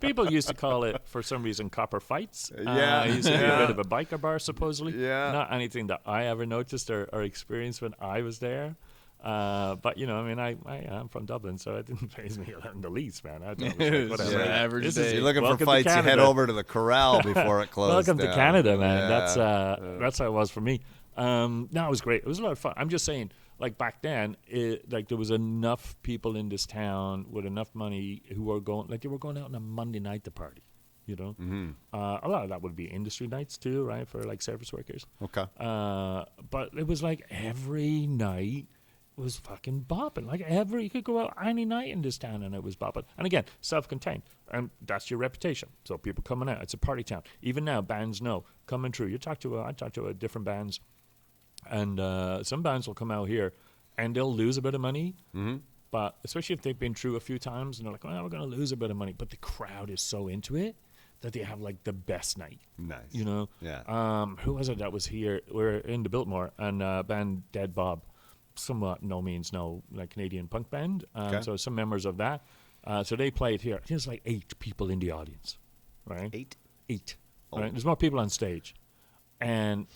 People used to call it for some reason Copper Fights. It used to be a bit of a biker bar supposedly. Yeah. Not anything that I ever noticed or experienced when I was there. But I'm from Dublin, so it didn't faze me in the least, man. I thought it was like, whatever. Average day. You're looking for fights, you head over to the corral before it closes. Welcome to Canada, man. That's how it was for me. No, it was great. It was a lot of fun. I'm just saying, like back then, there was enough people in this town with enough money who were going, like they were going out on a Monday night to party. A lot of that would be industry nights too, right, for like service workers. Okay. But it was like every night was fucking bopping. Like you could go out any night in this town and it was bopping. And again, self-contained, and that's your reputation. So people coming out, it's a party town. Even now, bands know coming through. I talk to different bands, and some bands will come out here, and they'll lose a bit of money. Mm-hmm. But especially if they've been through a few times, and they're like, "Well, we're going to lose a bit of money," but the crowd is so into it that they have like the best night. Nice. Yeah. Who was it that was here? We're in the Biltmore, and band Dead Bob. Somewhat like Canadian punk band. So some members of that. So they played here. There's like 8 people in the audience, right? 8. Oh. Right? There's more people on stage, and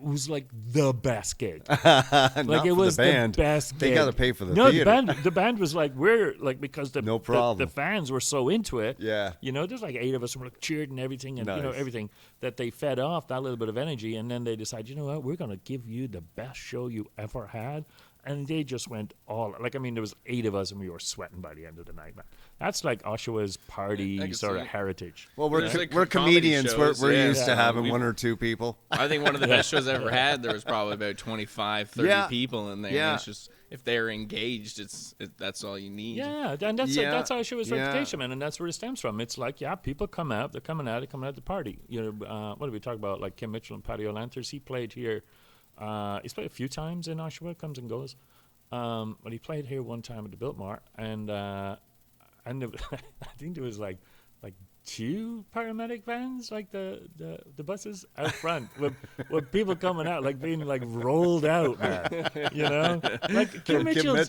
it was like the best gig. Like it was the best gig. They got to pay for the theater. The band was like, we're like, because no problem. The fans were so into it. Yeah. There's like 8 of us who were like cheered and everything, and everything that they fed off that little bit of energy, and then they decided, you know what, we're going to give you the best show you ever had. And they just went all, like, I mean, there was 8 of us, and we were sweating by the end of the night, man. That's like Oshawa's party sort of heritage. Well, we're comedians. We're used to having 1 or 2 people. I think one of the best shows I ever had, there was probably about 25, 30 people in there. Yeah. And it's just, if they're engaged, that's all you need. Yeah, and that's Oshawa's reputation, man, and that's where it stems from. It's like, people come out, they're coming out to party. What did we talk about? Like Kim Mitchell and Paddy O'Lanthers, he played here. He's played a few times in Oshawa, comes and goes. But he played here one time at the Biltmore, and I think there was like two paramedic vans, like the buses out front, with people coming out, like being like rolled out, man. You know, like Kim Mitchell's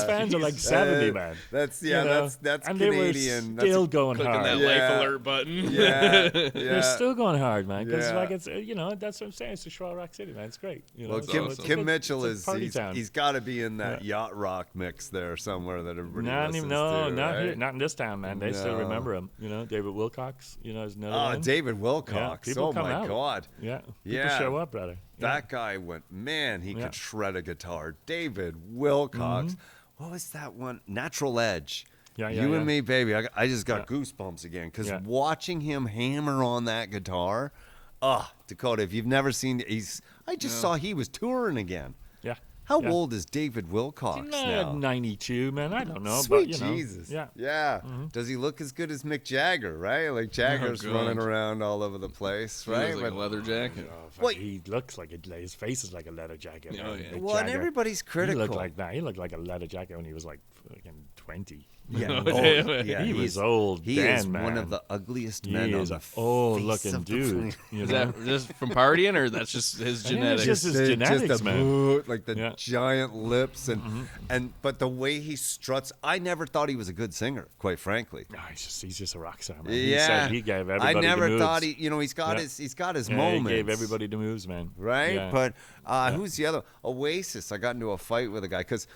fans are like 70, man. That's you know? that's and Canadian. They were still that's going Clicking hard. that Yeah. life alert button. yeah, They're still going hard, man. Because Yeah. like it's you know, that's what I'm saying. It's a Shaw Rock City, man. It's great. You know, Well, so Kim, it's a Kim good- Mitchell it's a party town. he's got to be in that yacht rock mix there somewhere that everybody Not listens even to, not right? here, not in this town, man. They still No. remember him. You know, David Wilcox. You know, is another Oh, one. David Wilcox. people Oh come my out. God. Yeah, people Yeah. show up, brother. Yeah. That guy went, man, he Yeah. could shred a guitar. David Wilcox. Mm-hmm. What was that one? Natural Edge. Yeah, You yeah. and me, baby. I just got Yeah. goosebumps again because Yeah. watching him hammer on that guitar. Dakota, if you've never seen, I just saw he was touring again. Yeah. How Yeah. old is David Wilcox now? 92, man. I don't know. Sweet but, you know, Jesus. Yeah. Yeah. Does he look as good as Mick Jagger, right? Like Jagger's God. running around all over the place, He right? was like a leather jacket. What- He looks like his face is like a leather jacket. Oh, man. yeah. Mick Well, and Jagger. everybody's critical. He looked like that. He looked like a leather jacket when he was like fucking 20. Yeah. Oh, yeah. He was he's- old He then, is one man. of the ugliest He men on is the an old face looking of the dude. planet. You Is know? that just from partying, or that's just his think it's genetics? just his genetics, a man. boot, like the Yeah. giant lips and but the way he struts, I never thought he was a good singer, quite frankly. No, he's just a rock star, man. Yeah, He gave I everybody never the moves. thought he's got Yeah. he's got his Yeah, moments. He gave everybody the moves, man. right? Yeah. But who's the other? Oasis. I got into a fight with a guy because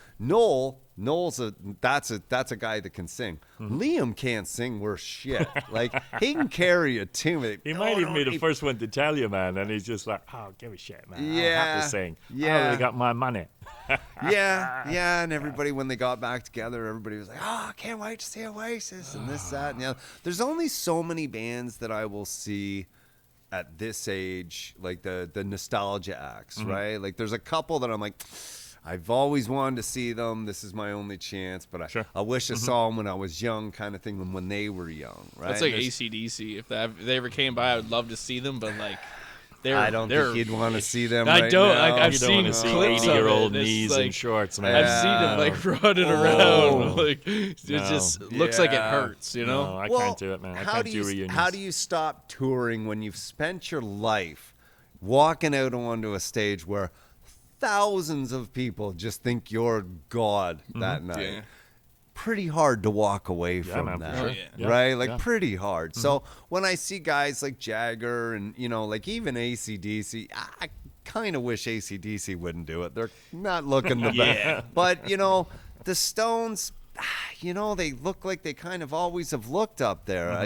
Noel's that's a guy that can sing. Mm-hmm. Liam can't sing worth shit. Like he can carry a tune. He might even be the first one to tell you, man, and he's just like, "Oh, give a shit, man. I have Yeah, to sing. I yeah. already got my money." Yeah, and everybody when they got back together, everybody was like, "Oh, I can't wait to see Oasis," and this, that, and the other. There's only so many bands that I will see at this age, like the nostalgia acts, Mm-hmm. right? Like there's a couple that I'm like, I've always wanted to see them. This is my only chance, but Sure. I wish I saw them when I was young, kind of thing, than when they were young, right? That's like There's- AC/DC. If they ever came by, I would love to see them, but like, I don't think you'd want to see them. I right don't. now. Like, I've You don't seen want to see clips of 80-year-old it, and it's knees like, and shorts, man. I've seen them like running Oh. around. Like it No. just looks like it Yeah. hurts, you know. No, I Well, can't do it, man. I can't do reunions. How do you stop touring when you've spent your life walking out onto a stage where thousands of people just think you're God that night? Yeah. Pretty hard to walk away Yeah, from man, for that, sure. Yeah. Yeah, right? Like yeah. pretty hard. So when I see guys like Jagger and like even AC/DC, I kind of wish AC/DC wouldn't do it. They're not looking the Yeah. best. But the Stones, they look like they kind of always have looked up there.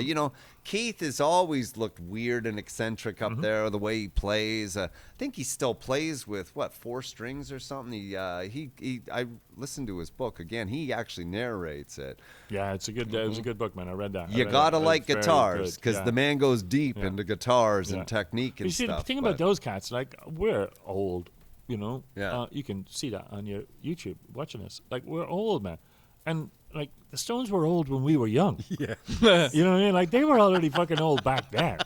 Keith has always looked weird and eccentric up there, the way he plays. I think he still plays with 4 strings or something. I listened to his book again. He actually narrates it. Yeah, it was a good book, man. I read that. I You read gotta it. It like was very guitars good. because Yeah. the man goes deep Yeah. into guitars Yeah. and technique and You see, stuff. the thing but- about those cats, like we're old, Yeah. You can see that on your YouTube watching us. Like we're old, man, and like the Stones were old when we were young. Yeah. You know what I mean? Like they were already fucking old back then.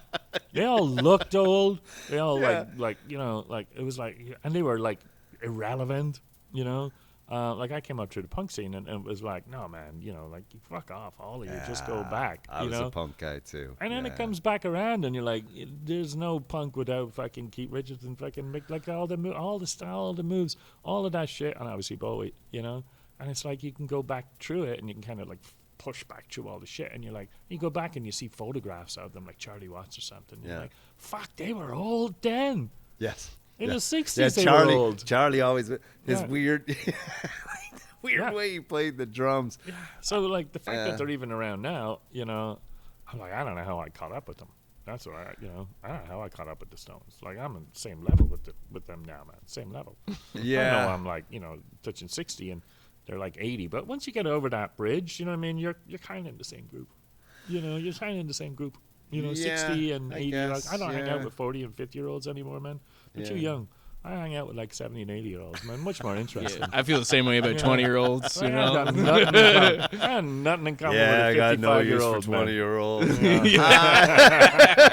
They all looked old. They all Yeah. like it was like, and they were like irrelevant. Like I came up through the punk scene and it was like, no man, like you fuck off, all of you, just go back. I was a punk guy too. And then Yeah. it comes back around, and you're like, "There's no punk without fucking Keith Richards and fucking Mick, like all the style, all the moves, all of that shit." And obviously Bowie, And it's like you can go back through it, and you can kind of like push back through all the shit, and you're like, you go back and you see photographs of them, like Charlie Watts or something. You're Yeah. like, "Fuck, they were old then." Yes. In Yeah. the 60s, Yeah, they Charlie, were old. Charlie always his Yeah. weird Yeah. way he played the drums. So like the fact that they're even around now, I'm like, I don't know how I caught up with them. That's what I don't know how I caught up with the Stones. Like I'm on the same level with them now, man. Same level. Yeah. I know I'm like touching 60 and they're like 80, but once you get over that bridge, you know what I mean. You're kind of in the same group. You're kind of in the same group. Yeah, 60 and I 80. guess, Like, I don't hang out yeah. with 40 and 50-year-olds anymore, man. They're too Yeah. young. I hang out with like 70 and 80-year-olds. I'm much more interesting. Yeah, I feel the same way about 20-year-olds. You I know, got nothing in common Yeah, I with a got no use for 55-year-old. 20-year-olds.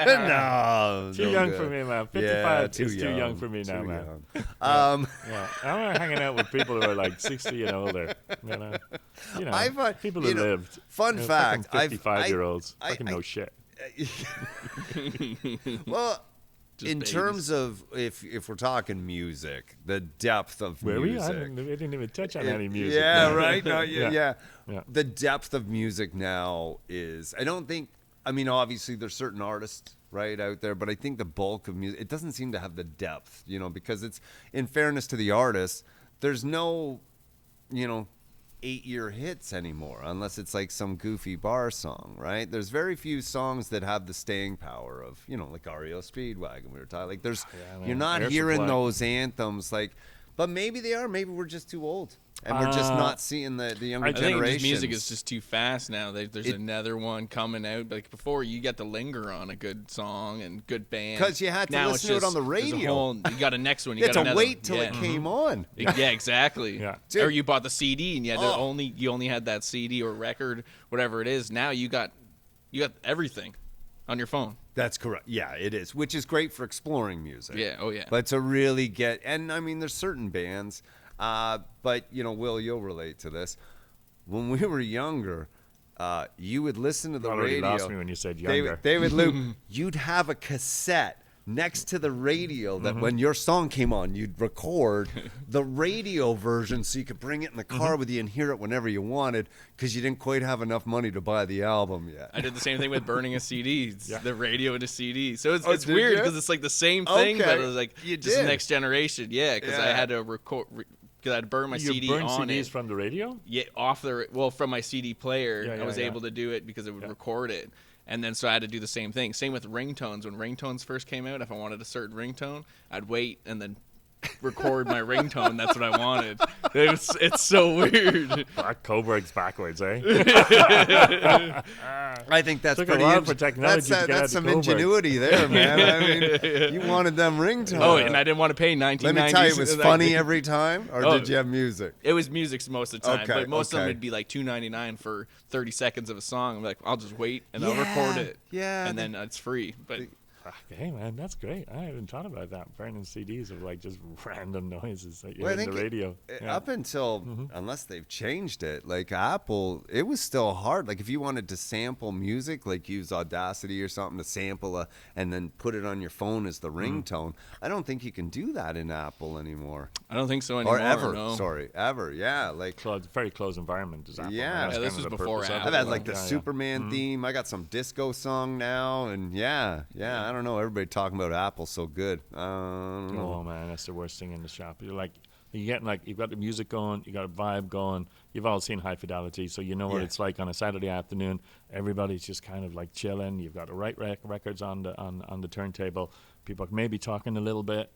No, Too no young good. for me, man. 55 Yeah, is too young for me now, too man. young. Yeah, I'm hanging out with people who are like 60 and older. You know, I've, people you who know, lived. fun fact, 55-year-olds I- fucking know shit. Well, Just in babies. terms of if we're talking music, the depth of Where we? I music. didn't even touch on any music. Yeah, man. right. No, yeah. Yeah. The depth of music now is. I don't think. I mean, obviously, there's certain artists right out there, but I think the bulk of music, it doesn't seem to have the depth. Because it's, in fairness to the artists, there's no, 8-year hits anymore, unless it's like some goofy bar song, right? There's very few songs that have the staying power of, like REO Speedwagon. We were talking, like, there's, man. you're not Air hearing Supply. those anthems, like, but maybe they are. Maybe we're just too old, and we're just not seeing the younger I think generations. just music is just too fast now. There's another one coming out. Like before, you got to linger on a good song and good band. 'Cause you had to Now listen to it's it on the just- there's a radio. whole- you got a next one. You You had got to another wait one. till Yeah. it came on. Yeah, exactly. Yeah. Dude. Or you bought the CD and you had to Oh. you only had that CD or record, whatever it is. Now you got everything on your phone. That's correct. Yeah, it is, which is great for exploring music. Yeah. Oh yeah. But to really get, and I mean, there's certain bands, but Will, you'll relate to this. When we were younger, you would listen to the Already radio. lost me when you said younger. They would loop. You'd have a cassette next to the radio that when your song came on, you'd record the radio version so you could bring it in the car with you and hear it whenever you wanted, because you didn't quite have enough money to buy the album yet. I did the same thing with burning a CD, Yeah. the radio into CD. So it's did weird you? because it's like the same thing, but Okay. it was like You just the did. next generation. Yeah, because I Yeah. had to record because I had to burn my You CD burn on CDs it. from the radio? Yeah, from my CD player, Yeah, I yeah, was yeah. able to do it because it would record it. And then so I had to do the same thing. Same with ringtones. When ringtones first came out, if I wanted a certain ringtone, I'd wait and then record my ringtone. That's what I wanted. It's so weird. Black Coburg's backwards, eh? I think that's Took a pretty. while for technology to get out That's of some Coburg. ingenuity there, man. I mean, you wanted them ringtones. Oh, and I didn't want to pay $19.90. Let me tell you, it was funny every time, or Oh. did you have music? It was music most of the time, Okay, but most of them okay. would be like $2.99 for 30 seconds of a song. I'm like, I'll just wait and I'll record it. yeah. And then it's free. But Hey, man, that's great. I haven't thought about that. Burning CDs of like just random noises that you Well, I hear in think the radio. Yeah. Up until, unless they've changed it, like Apple, it was still hard. Like if you wanted to sample music, like use Audacity or something to sample and then put it on your phone as the ringtone, I don't think you can do that in Apple anymore. I don't think so anymore. Or ever. No. Sorry, ever. Yeah. Like Very close environment. Is Apple, Yeah. man. That's Yeah, this kind of was the before purpose of Apple. I've it. had like the Yeah, yeah. Superman theme. I got some disco song now, and yeah, I don't know. Everybody talking about Apple so good. I don't know. Oh man, that's the worst thing in the shop. You're like, you're getting like, you've got the music going, you got a vibe going. You've all seen High Fidelity, so you know what Yeah. it's like on a Saturday afternoon. Everybody's just kind of like chilling. You've got the right records on the turntable. People are maybe talking a little bit,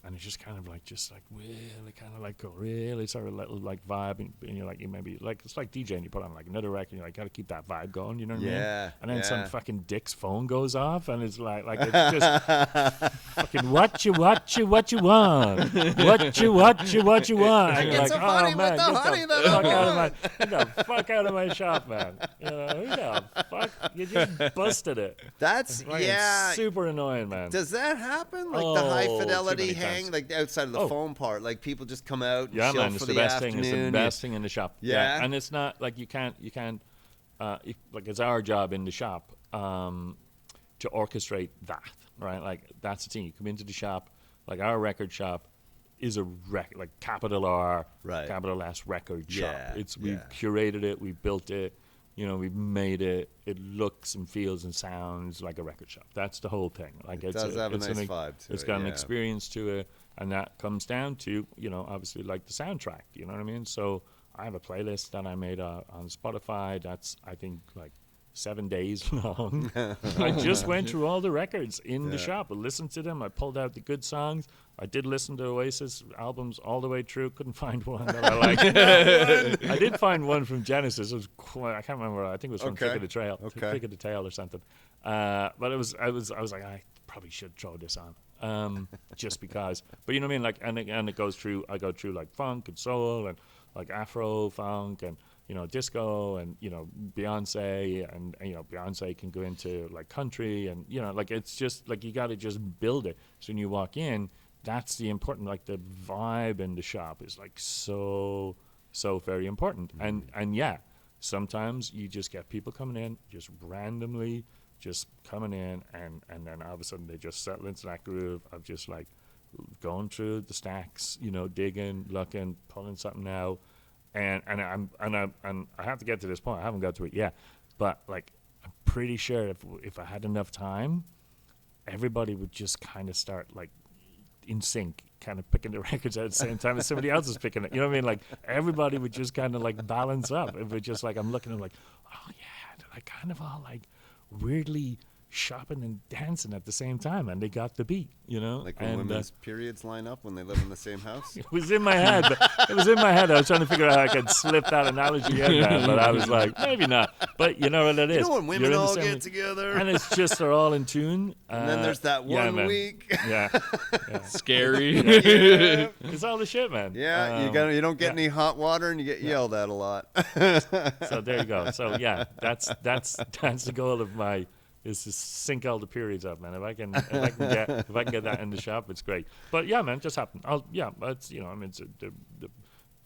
and it's just kind of like really kind of like go really sort of little like vibe, and you're like, you maybe like, it's like DJing. You put on like another record, and you're like, gotta keep that vibe going. You know what I mean? Yeah, And then some yeah. fucking dick's phone goes off, and it's like it's just fucking what you want, what you want, and you're Get like, some oh honey man, with the honey get that the I fuck out of want." get the fuck out of my shop, man. Who the fuck? You just busted it. That's Fucking super annoying, man. Does that happen? Like the high Oh, too fidelity many hang, times. like outside of the Oh. phone part, like people just come out and Yeah, chill man, for it's the the best afternoon. thing. It's the best thing in the shop. Yeah. And it's not like you can't, like it's our job in the shop to orchestrate that, right? Like that's the thing. You come into the shop, like our record shop is a like capital R, Right. capital S record shop. Yeah, We've curated it, we built it, we've made it. It looks and feels and sounds like a record shop. That's the whole thing. Like It it's does have a it's nice an, vibe to It's it, got an yeah. experience to it, and that comes down to obviously like the soundtrack. You know what I mean? So I have a playlist that I made on Spotify. That's I think like 7 days long. I just went through all the records in the shop. I listened to them. I pulled out the good songs. I did listen to Oasis albums all the way through. Couldn't find one that I liked. I did find one from Genesis. It was I can't remember. I think it was from Okay. Trick of the Trail. Okay. Trick of the Tail or something. But I was like, I probably should throw this on. just because. But you know what I mean? Like, and it goes through. I go through like funk and soul and like Afro funk and disco and Beyonce and Beyonce can go into like country and like it's just like you got to just build it. So when you walk in, that's the important, like the vibe in the shop is like so very important. And yeah, sometimes you just get people coming in just randomly, just coming in and then all of a sudden they just settle into that groove of just like going through the stacks, digging, looking, pulling something out. And I have to get to this point. I haven't got to it yet, but like I'm pretty sure if I had enough time, everybody would just kind of start like in sync, kind of picking the records at the same time as somebody else is picking it. You know what I mean? Like everybody would just kind of like balance up. If it's just like I'm looking at like, oh yeah, they're like kind of all like weirdly shopping and dancing at the same time, and they got the beat, Like when women's periods line up when they live in the same house. It was in my head. It was in my head. I was trying to figure out how I could slip that analogy in there, but I was like, maybe not. But you know what it is. When women all get together, and it's just they're all in tune. And then there's that one week. Yeah. Scary. Yeah. It's all the shit, man. Yeah, you don't get any hot water, and you get yelled at a lot. So there you go. So yeah, that's the goal of my. Is to sync all the periods up, man. If I can get that in the shop, it's great. But yeah, man, it just happened. It's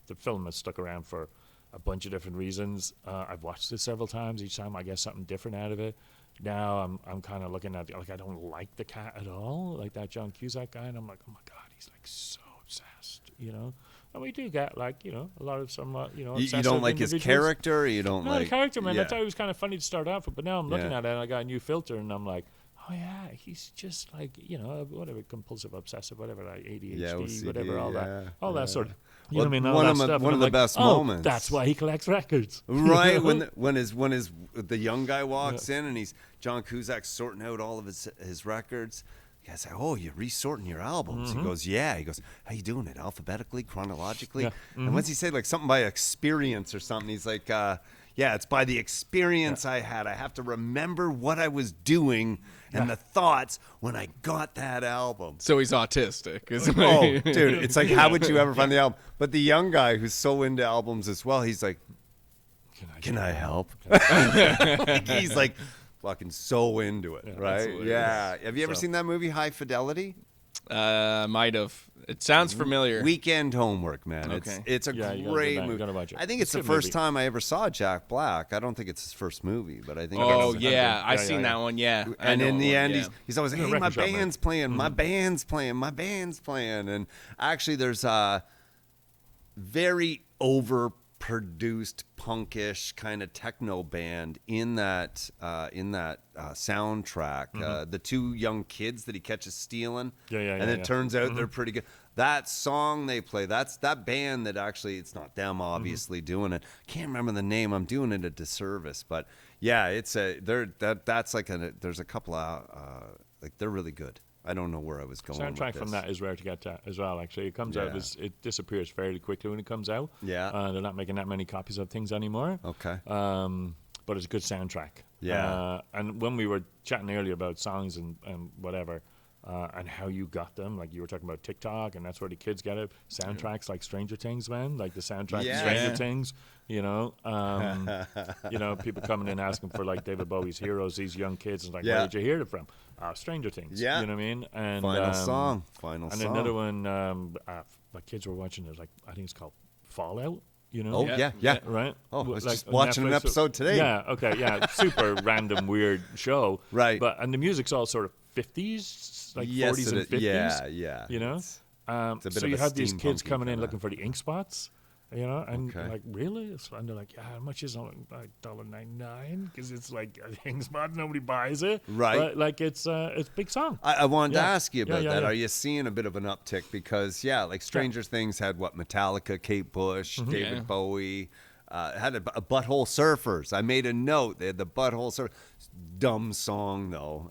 the film has stuck around for a bunch of different reasons. I've watched it several times. Each time I get something different out of it. Now I'm kind of looking at like I don't like the cat at all, like that John Cusack guy, and I'm like, oh my god, he's like so obsessed, And we do get like a lot of some you don't like his character, or you don't no, like the character, man. Yeah. I thought it was kind of funny to start off with, but now I'm looking at it and I got a new filter and I'm like, oh yeah, he's just like whatever, compulsive obsessive, whatever, like ADHD, OCD, whatever, all that sort of. You know what I mean? One of the best moments. That's why he collects records, right? when the young guy walks in and he's John Cusack sorting out all of his records. I say, oh, you're resorting your albums. He goes, yeah. He goes, how you doing it? Alphabetically, chronologically? Yeah. And once he said like something by experience or something, he's like, yeah, it's by the experience I had. I have to remember what I was doing and the thoughts when I got that album. So he's autistic, isn't Oh, dude, it's like, how would you ever find the album? But the young guy who's so into albums as well, he's like, can I help? Like, he's like, fucking so into it, right? Yeah. Have you ever seen that movie High Fidelity? Might have. It sounds familiar. Weekend homework, man. Okay. It's a great movie. I think it's the first time I ever saw Jack Black. I don't think it's his first movie, but I think. Oh yeah, I've seen that one. Yeah. And in the end, he's always like, "Hey, my band's playing. My band's playing. My band's playing." And actually, there's a very overproduced punkish kind of techno band in that soundtrack. The two young kids that he catches stealing, and it turns out they're pretty good. That song they play, that's that band that actually, it's not them obviously doing it. Can't remember the name. I'm doing it a disservice, but yeah, that's like there's a couple of like they're really good. I don't know where I was going. Soundtrack with from that is rare to get to as well. Actually, it comes out, it disappears fairly quickly when it comes out. Yeah, they're not making that many copies of things anymore. Okay, but it's a good soundtrack. Yeah, and when we were chatting earlier about songs and whatever, and how you got them, like you were talking about TikTok, and that's where the kids get it. Soundtracks like Stranger Things, man, like the soundtrack to Stranger Things. People coming in asking for like David Bowie's Heroes. These young kids, and like, where did you hear it from? Stranger Things. Yeah, you know what I mean. And final song. And another one, my kids were watching. It like I think it's called Fallout. Oh yeah. Right. Oh, I was like just watching Netflix, an episode today. Yeah. Okay. Yeah. Super random, weird show. Right. And the music's all sort of 50s, like 40s and 50s. Yeah. It's a bit so you have these kids coming in looking for the ink spots. And like, really? And they're like, yeah, how much is it? Like $1.99? Because it's like a ink spot, nobody buys it. Right. But like it's a big song. I wanted to ask you about that. Are you seeing a bit of an uptick? Because like Stranger Things had Metallica, Kate Bush, David Bowie, had a Butthole Surfers. I made a note. They had the Butthole Surfers. Dumb song though.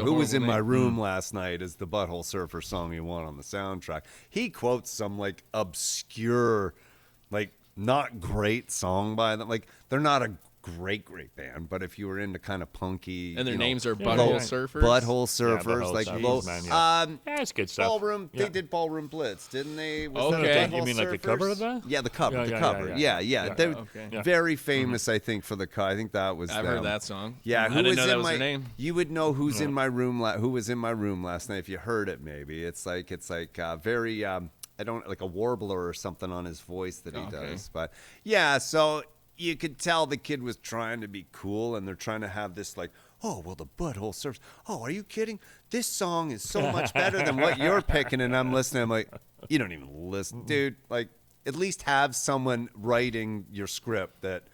Who Was in My Room Last Night is the Butthole Surfer song he won on the soundtrack. He quotes some like obscure, like not great song by them. Like they're not a great band. But if you were into kind of punky, And their names are Yeah, Butthole yeah. Surfers. Butthole Surfers, Butthole like Surfers, low, man, yeah. It's good stuff. Ballroom. Yeah. They did Ballroom Blitz, didn't they? Was Okay. that You Butthole mean like the cover of Surfers? that? Yeah, the cover. Yeah, the yeah, cover. yeah, Yeah. They're Okay. Yeah. very famous, I think, for the cover. I think that was. I've them. heard that song. Yeah, I didn't know that was their name. You would know who's in my room. Who was in my room last night if you heard it? Maybe it's like very. I don't like a warbler or something on his voice that he does, but yeah. So you could tell the kid was trying to be cool, and they're trying to have this like, oh well, the Butthole Surfers. Oh, are you kidding? This song is so much better than what you're picking, and I'm listening. I'm like, you don't even listen, dude. Like, at least have someone writing your script that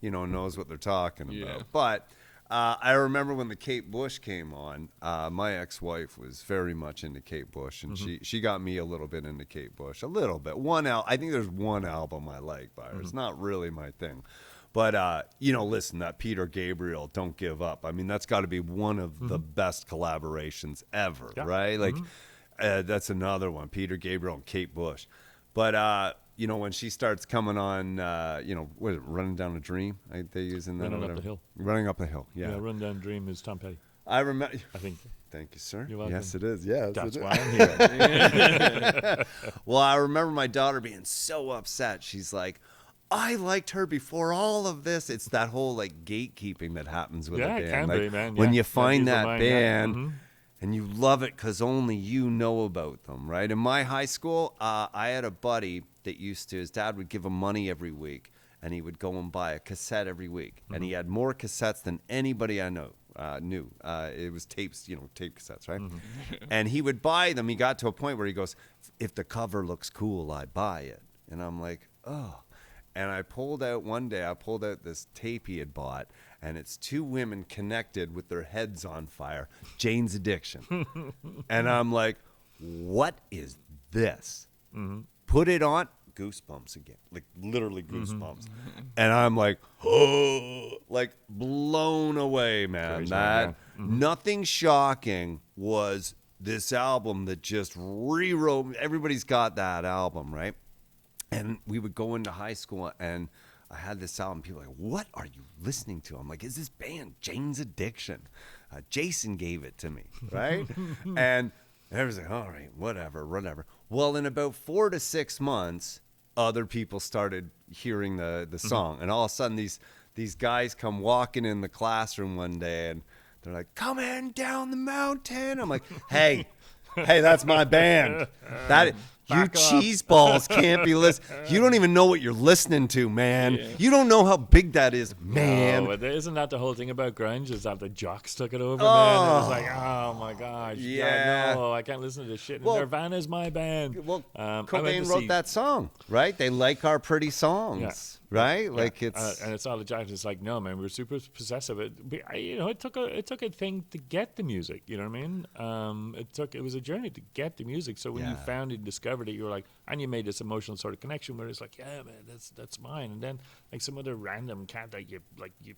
knows what they're talking about. Yeah. But I remember when the Kate Bush came on, my ex-wife was very much into Kate Bush, and she got me a little bit into Kate Bush, a little bit. I think there's one album I like by her. It's not really my thing. But, listen, that Peter Gabriel, Don't Give Up. I mean, that's got to be one of the best collaborations ever, right? Like, that's another one, Peter Gabriel and Kate Bush. But, when she starts coming on, what is it, Running Down a Dream? They using that. Running Up the Hill. Running Up the Hill, yeah. Run Down Dream is Tom Petty, I remember. I think. Thank you, sir. You're welcome. Yes, it is. Yes, That's it is. why I'm here. Well, I remember my daughter being so upset. She's like, I liked her before all of this. It's that whole like gatekeeping that happens with a Yeah, band. it can Like, be, man. When Yeah. you find People that mind that. band Mhm. and you love it because only you know about them, right? In my high school, I had a buddy that used to, his dad would give him money every week, and he would go and buy a cassette every week. And he had more cassettes than anybody I knew. It was tapes, tape cassettes, right? And he would buy them. He got to a point where he goes, if the cover looks cool, I buy it. And I'm like, oh. And I pulled out this tape he had bought, and it's two women connected with their heads on fire, Jane's Addiction. And I'm like, what is this? Put it on, goosebumps again, like literally goosebumps. And I'm like, oh, like blown away, man. Crazy, That yeah. nothing shocking was this album that just rewrote. Everybody's got that album, right? And we would go into high school, and I had this album. People were like, what are you listening to? I'm like, is this band Jane's Addiction? Jason gave it to me, right? And everyone's like, all right, whatever. Well, in about 4 to 6 months, other people started hearing the song. And all of a sudden, these guys come walking in the classroom one day, and they're like, coming down the mountain. I'm like, hey, that's my band. You cheese balls can't be listening. You don't even know what you're listening to, man. Yeah. You don't know how big that is, man. No, isn't that the whole thing about grunge? Is that the jocks took it over, man? It was like, oh my gosh, Yeah. God, no, I can't listen to this shit. Well- Nirvana's my band. Well, I went Cobain to wrote see- that song, right? They like our pretty songs, right? Like it's and it's all the jocks. It's like, no, man, we're super possessive. It took a thing to get the music. You know what I mean? It was a journey to get the music. So when you Yeah. found it, discovered it, you were like, and you made this emotional sort of connection where it's like, yeah, man, that's mine. And then like some other random cat that you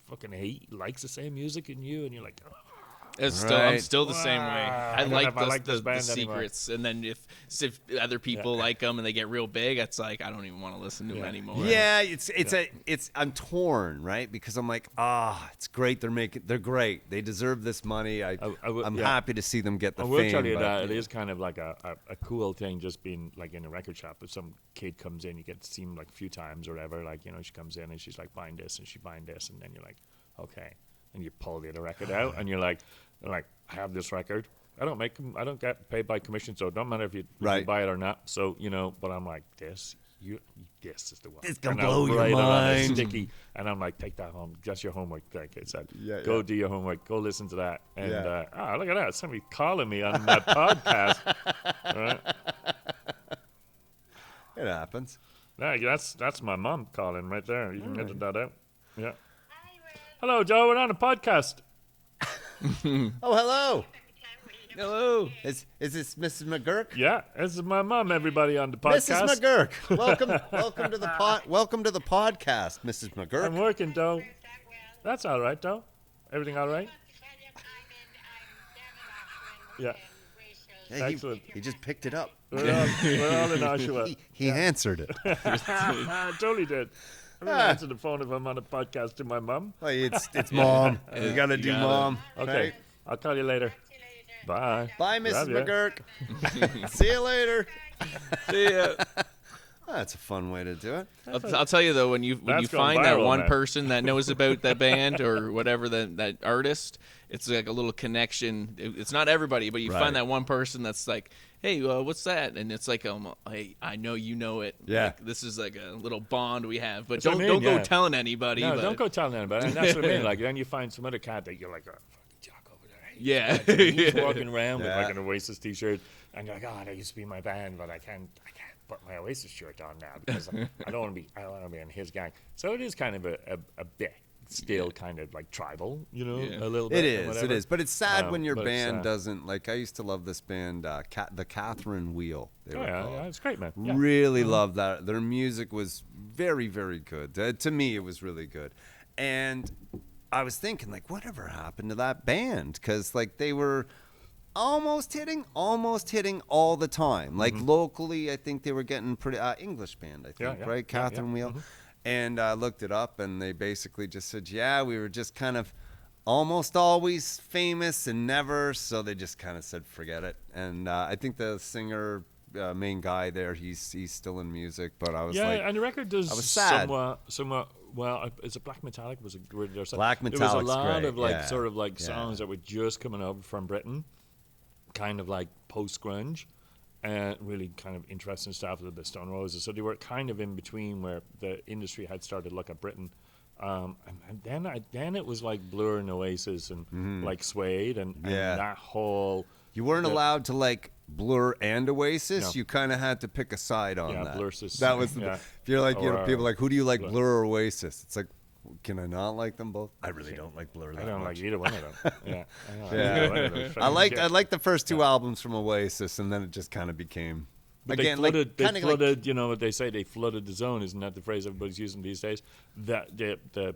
fucking hate likes the same music in you, and you're like, oh. I'm still the same way. Wow. I I don't know like if I like the this band anymore. secrets, and then if other people like them and they get real big, it's like I don't even want to listen to them anymore. yeah, I'm torn, right? Because I'm like, it's great. They're great. They deserve this money. I'm happy to see them get the I will fame. tell you but- that it is kind of like a cool thing just being like in a record shop. If some kid comes in, you get to see him like a few times or whatever. Like, she comes in and she's like buying this and she's buying this, and then you're like, okay. And you pull the other record out and you're like, I have this record. I don't get paid by commission, so it don't matter if you buy it or not. So, but I'm like, this is the one. It's gonna And I'll blow your write it on a mind. sticky, and I'm like, take that home. That's your homework. Like I said, Yeah, go yeah. do your homework. Go listen to that. And Yeah. look at that. Somebody calling me on that podcast. All right. It happens. Yeah, that's my mom calling right there. You can edit that out. Yeah. Hello, Joe. We're on a podcast. Oh, hello. Hello. Is this Mrs. McGuirk? Yeah, this is my mom. Everybody on the podcast. Mrs. McGuirk, welcome to the podcast, Mrs. I'm McGuirk. working, Joe. That's all right, Joe. Everything all right? Yeah. Yeah, Excellent. he just picked it up. We're all in Oshawa. He answered it. Totally did. I don't answer the phone if I'm on a podcast to my mum. Well, it's mom. You got to do gotta. mom. Okay, right? I'll call you later. Bye. Bye, Mrs. Love ya. McGuirk. See you later. See ya. Oh, that's a fun way to do it. I'll tell you though, when you That's gone find that viral, one man. person that knows about that band or whatever that artist, it's like a little connection. It's not everybody, but you Right. find that one person that's like, hey, what's that? And it's like, hey, I know you know it. Yeah. Like, this is like a little bond we have, but That's what I don't mean, go yeah. telling anybody. No, but don't go telling anybody. And that's what I mean. Like, then you find some other cat that you're like, oh, fucking jock over there. Hey, Yeah. he's walking around with Yeah. like an Oasis t-shirt, and you're like, oh, that used to be my band, but I can't put my Oasis shirt on now because I don't want to be in his gang. So it is kind of a bit still kind of like tribal, you know, Yeah. a little bit. It and is. whatever. It is. But it's sad when your but it's, band doesn't like. I used to love this band, the Catherine Wheel. They Oh were yeah, called. yeah, it's great, man. Yeah. Really loved that. Their music was very, very good. To me, it was really good. And I was thinking, like, whatever happened to that band? Because like they were almost hitting all the time. Like locally, I think they were getting pretty English band. I think Yeah, yeah, right, yeah, Catherine yeah. Wheel. And I looked it up, and they basically just said, yeah, we were just kind of almost always famous and never. So they just kind of said, forget it. And I think the singer, main guy there, he's still in music. But I was Yeah, like, and the record does I was sad. somewhat. Well, is it Black Metallic? Was it Black There was a Metallic's lot great, of like yeah, sort of like yeah. songs that were just coming over from Britain, kind of like post grunge, and really kind of interesting stuff with the Stone Roses. So they were kind of in between where the industry had started to look at Britain. And then it was like Blur and Oasis and like Suede and Yeah. that whole. you weren't allowed to like Blur and Oasis. No. You kind of had to pick a side on Yeah, that. Blur's is- That was the. yeah. If you're like, Or, people like, who do you like, Blur. Blur or Oasis? It's like, can I not like them both? I really don't like Blur that I don't much. like either one of them. Yeah, I know, Yeah. either one of those I like things. the first two albums from Oasis, and then it just kind of became But again they flooded, like kind of flooded you know what they say, they flooded the zone. Isn't that the phrase everybody's using these days? That the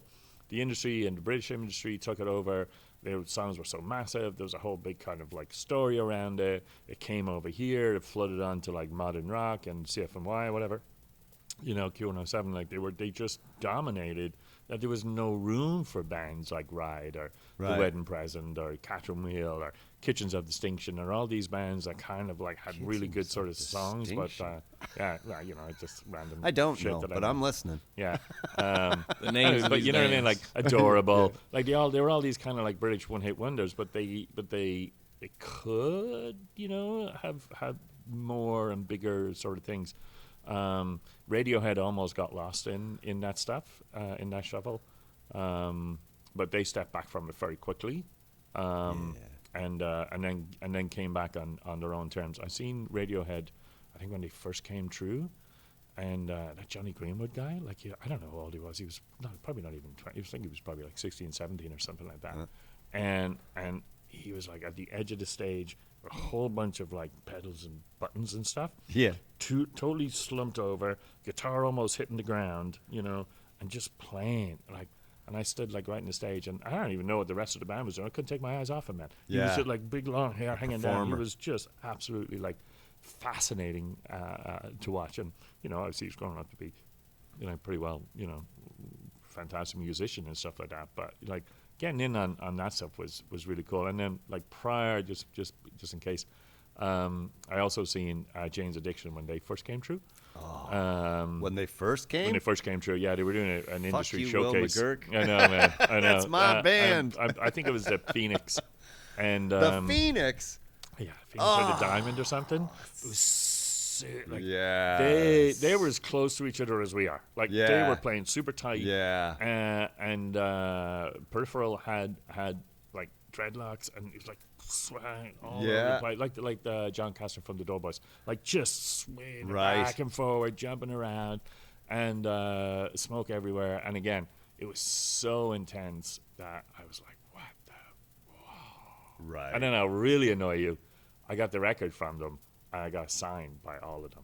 industry and the British industry took it over. Their songs were so massive. There was a whole big kind of like story around it. It came over here. It flooded onto like modern rock and CFMY, whatever. You know, Q107, like they just dominated. That there was no room for bands like Ride or Right. The Wedding Present or Catherine Wheel or Kitchens of Distinction or all these bands that kind of like had really good sort of songs. But yeah, well, you know, it's just random. I don't shit know, that I but know. I'm listening. Yeah. The names of But these you know what I mean, like bands. adorable. Like they were all these kind of like British one-hit wonders, but they could, you know, have more and bigger sort of things. Radiohead almost got lost in that stuff, in that shuffle, but they stepped back from it very quickly, and then came back on their own terms. I seen Radiohead, I think when they first came through. And that Johnny Greenwood guy, like, I don't know how old he was. He was probably not even 20. I think he was probably like 16, 17 or something like that. And he was like at the edge of the stage, a whole bunch of like pedals and buttons and stuff. Yeah. Totally slumped over, guitar almost hitting the ground, you know, and just playing like. And I stood like right in the stage, and I don't even know what the rest of the band was doing. I couldn't take my eyes off him, man. He was Yeah. just like big long hair hanging down. He Performer. was just absolutely like fascinating to watch. And you know, obviously he's grown up to be, you know, pretty well, you know, fantastic musician and stuff like that. But like getting in on that stuff was really cool. And then like prior, just in case, I also seen Jane's Addiction when they first came through. When they first came, When they first came through, yeah, they were doing an industry you, Will showcase. McGuirk. I know, man. I know. That's my band. I think it was the Phoenix, and the Phoenix. yeah, Phoenix or the Diamond or something. It was sick. Like, Yeah. they were as close to each other as we are. Like they Yeah. were playing super tight. Yeah. And Peripheral had like dreadlocks, and it was like swaying all over Yeah. the place, like the John Castor from the Doughboys, like just swaying Right. back and forward, jumping around, and smoke everywhere. And again, it was so intense that I was like, what the. Right. And then I'll really annoy you. I got the record from them. And I got signed by all of them.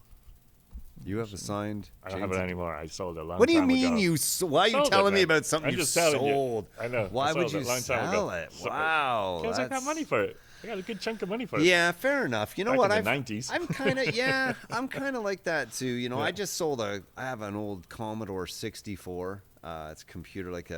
You have a signed. I don't have it anymore. I sold it a long What do you time mean ago. why are you Sold it, telling me man. about something I'm you just telling you. sold? I know. Why I would sold you it a long time sell ago. it? So- Wow. Because I got money for it. I got a good chunk of money for it. Yeah, fair enough. You know Back what? in the 90s. I'm kind of I'm kind of like that too. You know, I just sold I have an old Commodore 64. It's a computer like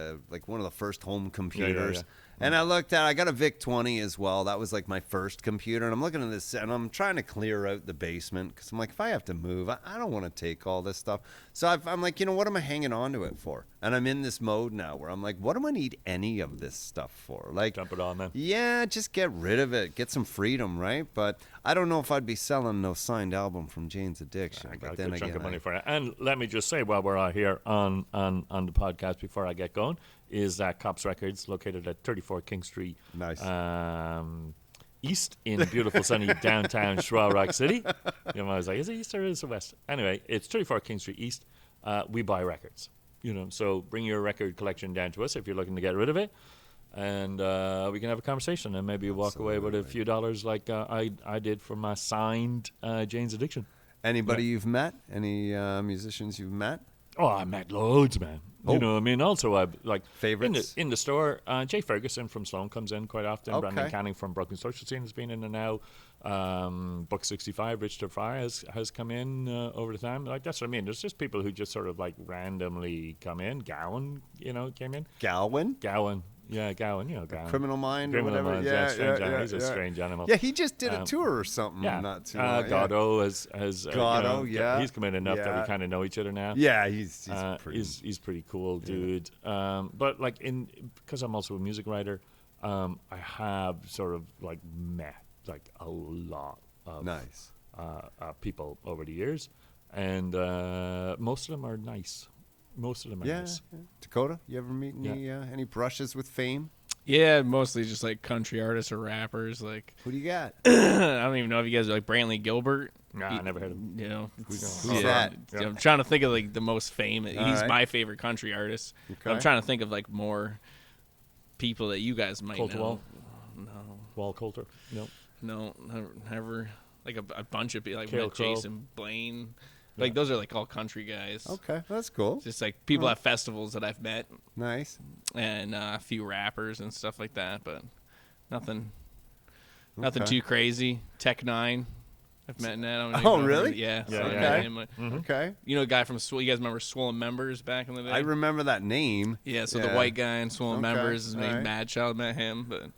one of the first home computers. Yeah. And I got a VIC-20 as well. That was like my first computer. And I'm looking at this, and I'm trying to clear out the basement because I'm like, if I have to move, I don't want to take all this stuff. So I'm like, you know, what am I hanging on to it for? And I'm in this mode now where I'm like, what do I need any of this stuff for? Like, Dump it on, man. yeah, just get rid of it, get some freedom, right? But I don't know if I'd be selling no signed album from Jane's Addiction. I But got a then good chunk again, of money for it. And let me just say, while we're out here on the podcast, before I get going, is that KOPS Records, located at 34 King Street, Nice. East in beautiful sunny downtown Oshawa Rock City. You know, I was like, is it east or is it west? Anyway, it's 34 King Street East. We buy records. You know, so bring your record collection down to us if you're looking to get rid of it, and we can have a conversation and maybe walk away with a few dollars like I did for my signed Jane's Addiction. Anybody you've met? Any musicians you've met? Oh, I met loads, man. You know, I mean, also I like Favorites? in the store. Jay Ferguson from Sloan comes in quite often. Okay. Brandon Canning from Broken Social Scene has been in and now. Buck 65, Richard Fry has come in over the time. Like that's what I mean. There's just people who just sort of like randomly come in. Gowan, you know, came in. Galwin? Gowan, yeah, Gowan. You know, Gowan. Criminal Mind Criminal or whatever? Minds, yeah, strange animal. He's a strange animal. Yeah, he just did a tour or something. Yeah, Not too long. Gatto has Gatto, yeah. he's come in enough that we kind of know each other now. Yeah, he's pretty. He's pretty cool, dude. But like because I'm also a music writer, I have sort of like met like a lot of Nice. people over the years, and most of them are nice. Most of them are nice. Yeah. Dakota, you ever meet any brushes with fame? Yeah, mostly just like country artists or rappers. Like, Who do you got? I don't even know if you guys are like Brantley Gilbert. Nah, I never heard of him. You know, Who's that? I'm trying to think of like the most famous. All He's right. my favorite country artist. Okay. I'm trying to think of like more people that you guys might Coulter know. Wall? No, Wall Coulter. Nope. no, never. Like a bunch of people, like Cale met Crowe. Jason Blaine. Like those are like all country guys. Okay, that's cool. Just like people at festivals that I've met, Nice. and a few rappers and stuff like that, but nothing Okay. too crazy. Tech Nine, I've met Ned. I don't even Oh, know really? Yeah. Yeah, so yeah, I yeah. met him, like- Okay. You know, a guy from you guys remember Swollen Members back in the day? I remember that name. Yeah, so Yeah. the white guy in Swollen Okay, Members is named alright. Mad Child. Met him, but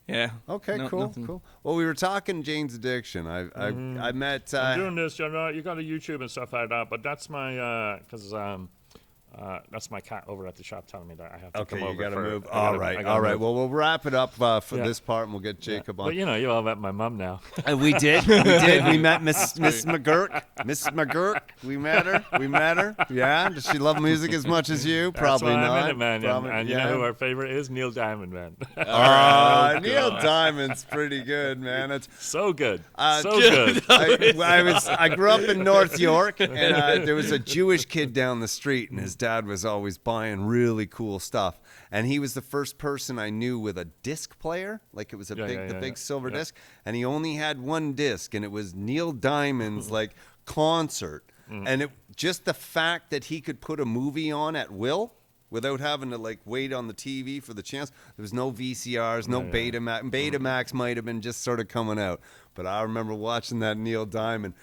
yeah. Okay, No- cool, nothing. cool. Well, we were talking Jane's Addiction. I met. I'm doing this, you know. You got a YouTube and stuff like that, but that's my because that's my cat over at the shop telling me that I have to Okay, come over. you got to for- move. I gotta- All I right, gotta all right. move. Well, we'll wrap it up for Yeah. this part, and we'll get Jacob on. But you know, you all met my mum now. We did. We met Miss McGuirk. Miss McGuirk. We met her. Yeah. Does she love music as much as you? Probably That's why not. I'm in it, man. Probably- And you know who our favorite is? Neil Diamond, man. Neil Diamond's pretty good, man. It's So good. Uh, So good. I grew up in North York, and there was a Jewish kid down the street, and his dad was always buying really cool stuff. And he was the first person I knew with a disc player, like it was the big silver disc, and he only had one disc, and it was Neil Diamond's like concert. And it just the fact that he could put a movie on at will without having to like wait on the TV for the chance. There was no VCRs, no Betamax. Betamax might have been just sort of coming out, but I remember watching that Neil Diamond,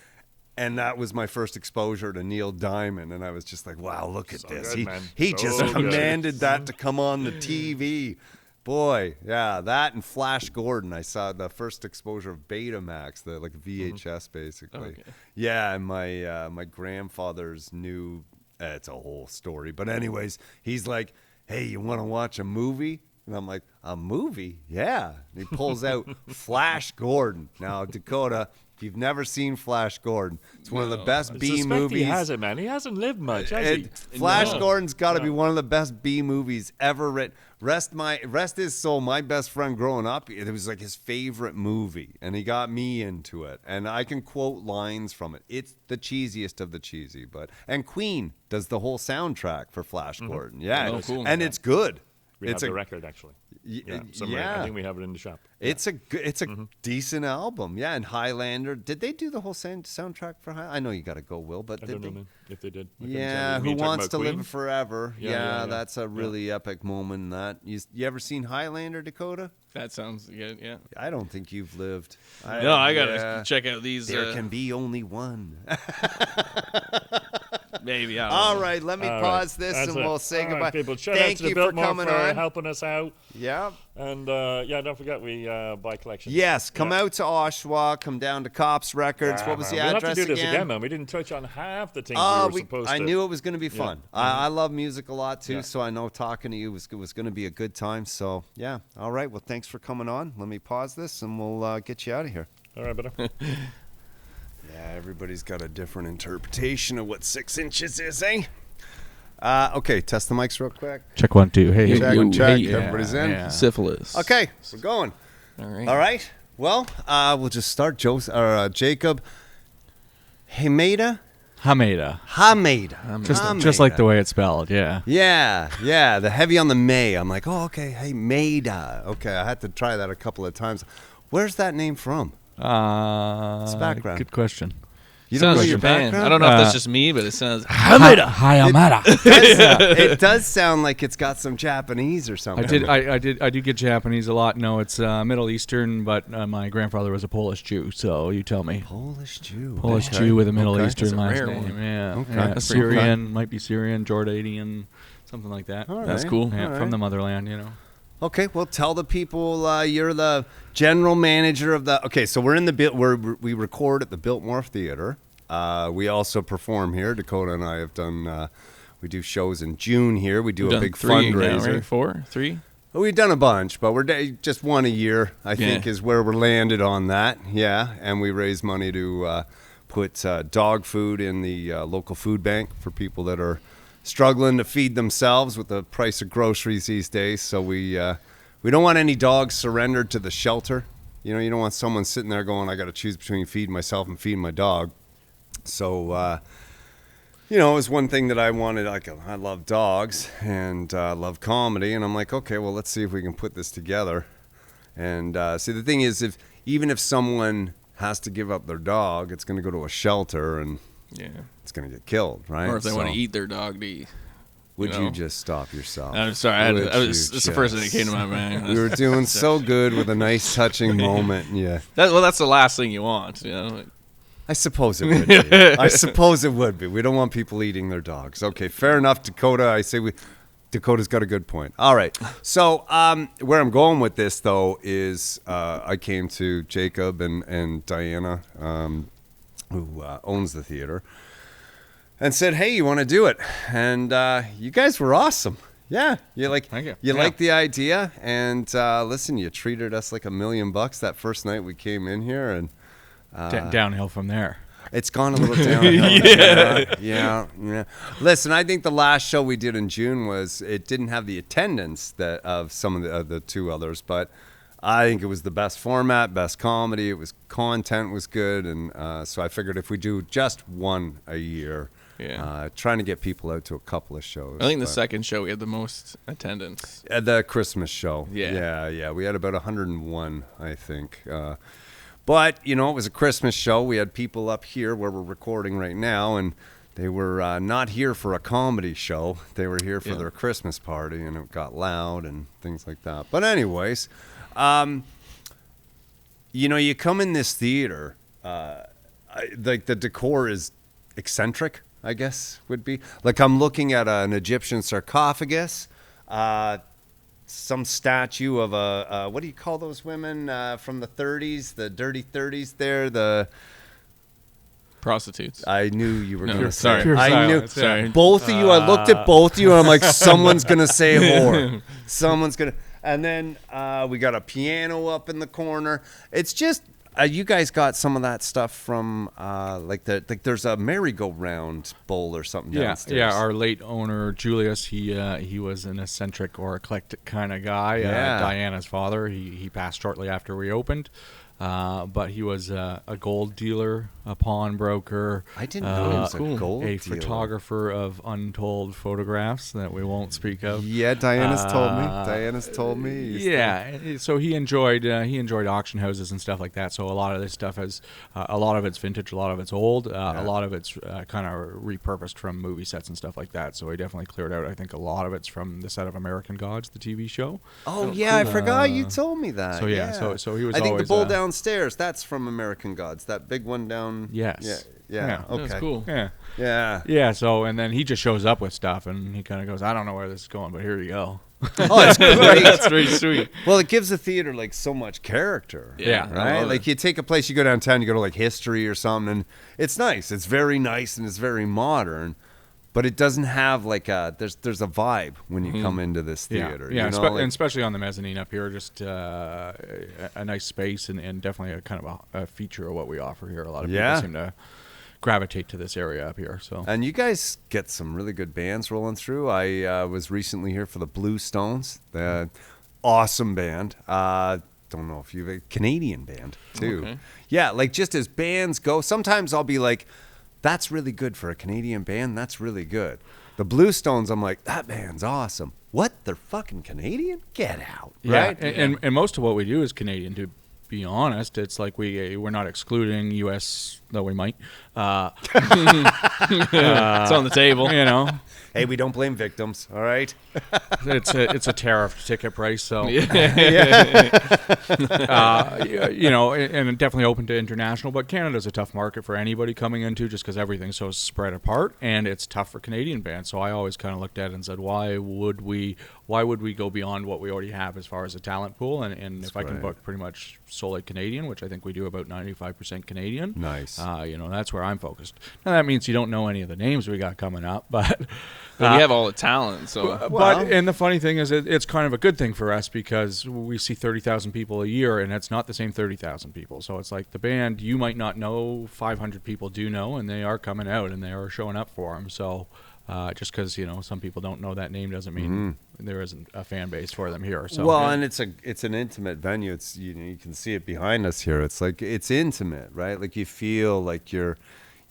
and that was my first exposure to Neil Diamond, and I was just like, wow, look at So this. good, man. He So just good. commanded that to come on the TV. Boy, yeah, that and Flash Gordon. I saw the first exposure of Betamax, the like VHS basically. Okay. Yeah, and my grandfather's new. It's a whole story, but anyways, he's like, "Hey, you want to watch a movie?" And I'm like, "A movie? Yeah." And he pulls out Flash Gordon. Now, Dakota, if you've never seen Flash Gordon, it's one of the best I B suspect movies. He has it, man. He hasn't lived much, has he? Flash No. Gordon's got to be one of the best B movies ever written. Rest his soul. My best friend growing up, it was like his favorite movie, and he got me into it. And I can quote lines from it. It's the cheesiest of the cheesy, and Queen does the whole soundtrack for Flash Gordon. Yeah, Oh, cool. and it's good. We have the record actually. Yeah, somewhere. I think we have it in the shop. It's a decent album. Yeah, and Highlander. Did they do the whole soundtrack for Highlander? I know you got to go, Will, but I don't know, man, if they did. I couldn't Yeah, tell you. Who You talking Wants about to Queen? Live Forever? Yeah, That's a really epic moment in that. You ever seen Highlander, Dakota? That sounds good. Yeah. I don't think you've lived. No, I gotta check out these. There can be only one. Maybe. I don't All know. right, let me All pause right. this That's and it. we'll say All goodbye. right, people. Shout Thank out to the you for Biltmore coming for on. helping us out. Yeah. And don't forget, we buy collections. Yes, come out to Oshawa. Come down to KOPS Records. What was the We'll address have to do this again? again, man. We didn't touch on half the things we were supposed to. I knew it was going to be fun. I love music a lot too, Yeah. so I know talking to you was going to be a good time. So yeah, all right. Well, thanks for coming on. Let me pause this, and we'll get you out of here. All right, brother. Yeah, everybody's got a different interpretation of what 6 inches is, eh? Okay, test the mics real quick. Check 1, 2. Hey, Check. hey, Everybody's in. yeah. Syphilis. Okay, we're going. All right. All right. Well, we'll just start. Jacob. Hamayda. Just like the way it's spelled. Yeah. Yeah. The heavy on the May. I'm like, oh, okay. Hamayda. Okay, I had to try that a couple of times. Where's that name from? It's background. Good question. You don't Sounds know like your Japan. background? I don't know if that's just me, but it sounds. Hayamada. It does sound like it's got some Japanese or something. I do get Japanese a lot. No, it's Middle Eastern, but my grandfather was a Polish Jew, so you tell me. Polish Jew. Polish Okay. Jew with a Middle Okay. Eastern That's a last rare name. one. Yeah. Okay. Yeah, That's pretty Syrian, might be Syrian, Jordanian, something like that. All That's right. cool. Yeah, All from the right. motherland, you know. Okay, well, tell the people you're the general manager of the. Okay, so we're in the we record at the Biltmore Theatre. We also perform here. Dakota and I have done. We do shows in June here. We do We've a done big 3 now, fundraiser. right? 4, 3. We've done a bunch, but we're just one a year. I think is where we're landed on that. Yeah, and we raise money to put dog food in the local food bank for people that are struggling to feed themselves with the price of groceries these days. So we don't want any dogs surrendered to the shelter. You know, you don't want someone sitting there going, I got to choose between feeding myself and feeding my dog. So, you know, it was one thing that I wanted. I love dogs and love comedy. And I'm like, okay, well, let's see if we can put this together. And see, the thing is, even if someone has to give up their dog, it's going to go to a shelter and it's going to get killed, right? Or if they want to eat their dog to eat. Would know? you just stop yourself? I'm sorry. It's the first thing that came to my mind. We were doing so good with a nice, touching moment. Yeah. That's the last thing you want, you know? I suppose it would be. I suppose it would be. We don't want people eating their dogs. Okay, fair enough, Dakota. I say Dakota's got a good point. All right. So where I'm going with this, though, is I came to Jacob and Diana, who owns the theater, and said, hey, you want to do it? And you guys were awesome. Yeah. Thank you. You liked the idea. And listen, you treated us like $1 million that first night we came in here. And Downhill from there. it's gone a little downhill. Yeah. Listen, I think the last show we did in June it didn't have the attendance that of some of the two others, but I think it was the best format, best comedy. Content was good, and so I figured if we do just one a year, trying to get people out to a couple of shows. I think the second show we had the most attendance. At the Christmas show. Yeah. We had about 101, I think. But, you know, it was a Christmas show. We had people up here where we're recording right now, and they were not here for a comedy show. They were here for their Christmas party, and it got loud and things like that. But anyways, you know, you come in this theater, like the decor is eccentric, I guess would be. Like I'm looking at an Egyptian sarcophagus, some statue of a what do you call those women from the 30s, the dirty 30s there, the Prostitutes. I knew you were No, going to sorry. say Pure it. I knew silence, yeah. both of you. I looked at both of you and I'm like, someone's going to say whore. Someone's going to. And then we got a piano up in the corner. It's just you guys got some of that stuff from like there's a merry-go-round bowl or something downstairs. Yeah. Our late owner Julius, he was an eccentric or eclectic kind of guy. Yeah. Diana's father, he passed shortly after we opened. but he was a gold dealer, a pawnbroker. I didn't know he was a gold a dealer. photographer of untold photographs that we won't speak of. Yeah, Diana's told me. Diana's told me. Yeah, so he enjoyed auction houses and stuff like that. So a lot of this stuff has a lot of it's vintage, a lot of it's old, a lot of it's kind of repurposed from movie sets and stuff like that. So he definitely cleared out. I think a lot of it's from the set of American Gods, the TV show. Oh yeah, I forgot you told me that. So yeah, so he was. I think the always, bowl downstairs. That's from American Gods. That big one down. Yes. Yeah. Okay. That's cool. Yeah. Yeah. So and then he just shows up with stuff, and he kind of goes, "I don't know where this is going, but here you go." Oh, it's great. That's very sweet. Well, it gives the theater like so much character. Yeah, I Right. love Like it. you take a place, you go downtown, you go to like history or something, and it's nice. It's very nice and it's very modern. But it doesn't have like there's a vibe when you come into this theater. Yeah, you know? and especially on the mezzanine up here, just a nice space and definitely a kind of a feature of what we offer here. A lot of people seem to gravitate to this area up here. So And you guys get some really good bands rolling through. I was recently here for the Blue Stones, the awesome band. Don't know if you've a Canadian band too. Okay. Yeah, like just as bands go, sometimes I'll be like, that's really good for a Canadian band. That's really good. The Blue Stones, I'm like, that band's awesome. What? They're fucking Canadian? Get out, right? And most of what we do is Canadian. To be honest, it's like we're not excluding U.S. though we might. It's on the table. You know, Hey, we don't blame victims, all right? it's a tariff ticket price. So Yeah. you know, and definitely open to international. But Canada's a tough market for anybody coming into, just because everything's so spread apart, and it's tough for Canadian bands. So I always kind of looked at it and said, why would we go beyond what we already have as far as a talent pool? And if I can right. book pretty much solely Canadian, which I think we do about 95% Canadian, Nice. you know, that's where I'm focused. Now that means you don't know any of the names we got coming up, but. But we have all the talent, so But and the funny thing is, it's kind of a good thing for us because we see 30,000 people a year, and it's not the same 30,000 people. So it's like the band you might not know, 500 people do know, and they are coming out and they are showing up for them. So just because some people don't know that name doesn't mean there isn't a fan base for them here. So Well, and it's an intimate venue. It's you can see it behind us here. It's like it's intimate, right? Like you feel like you're.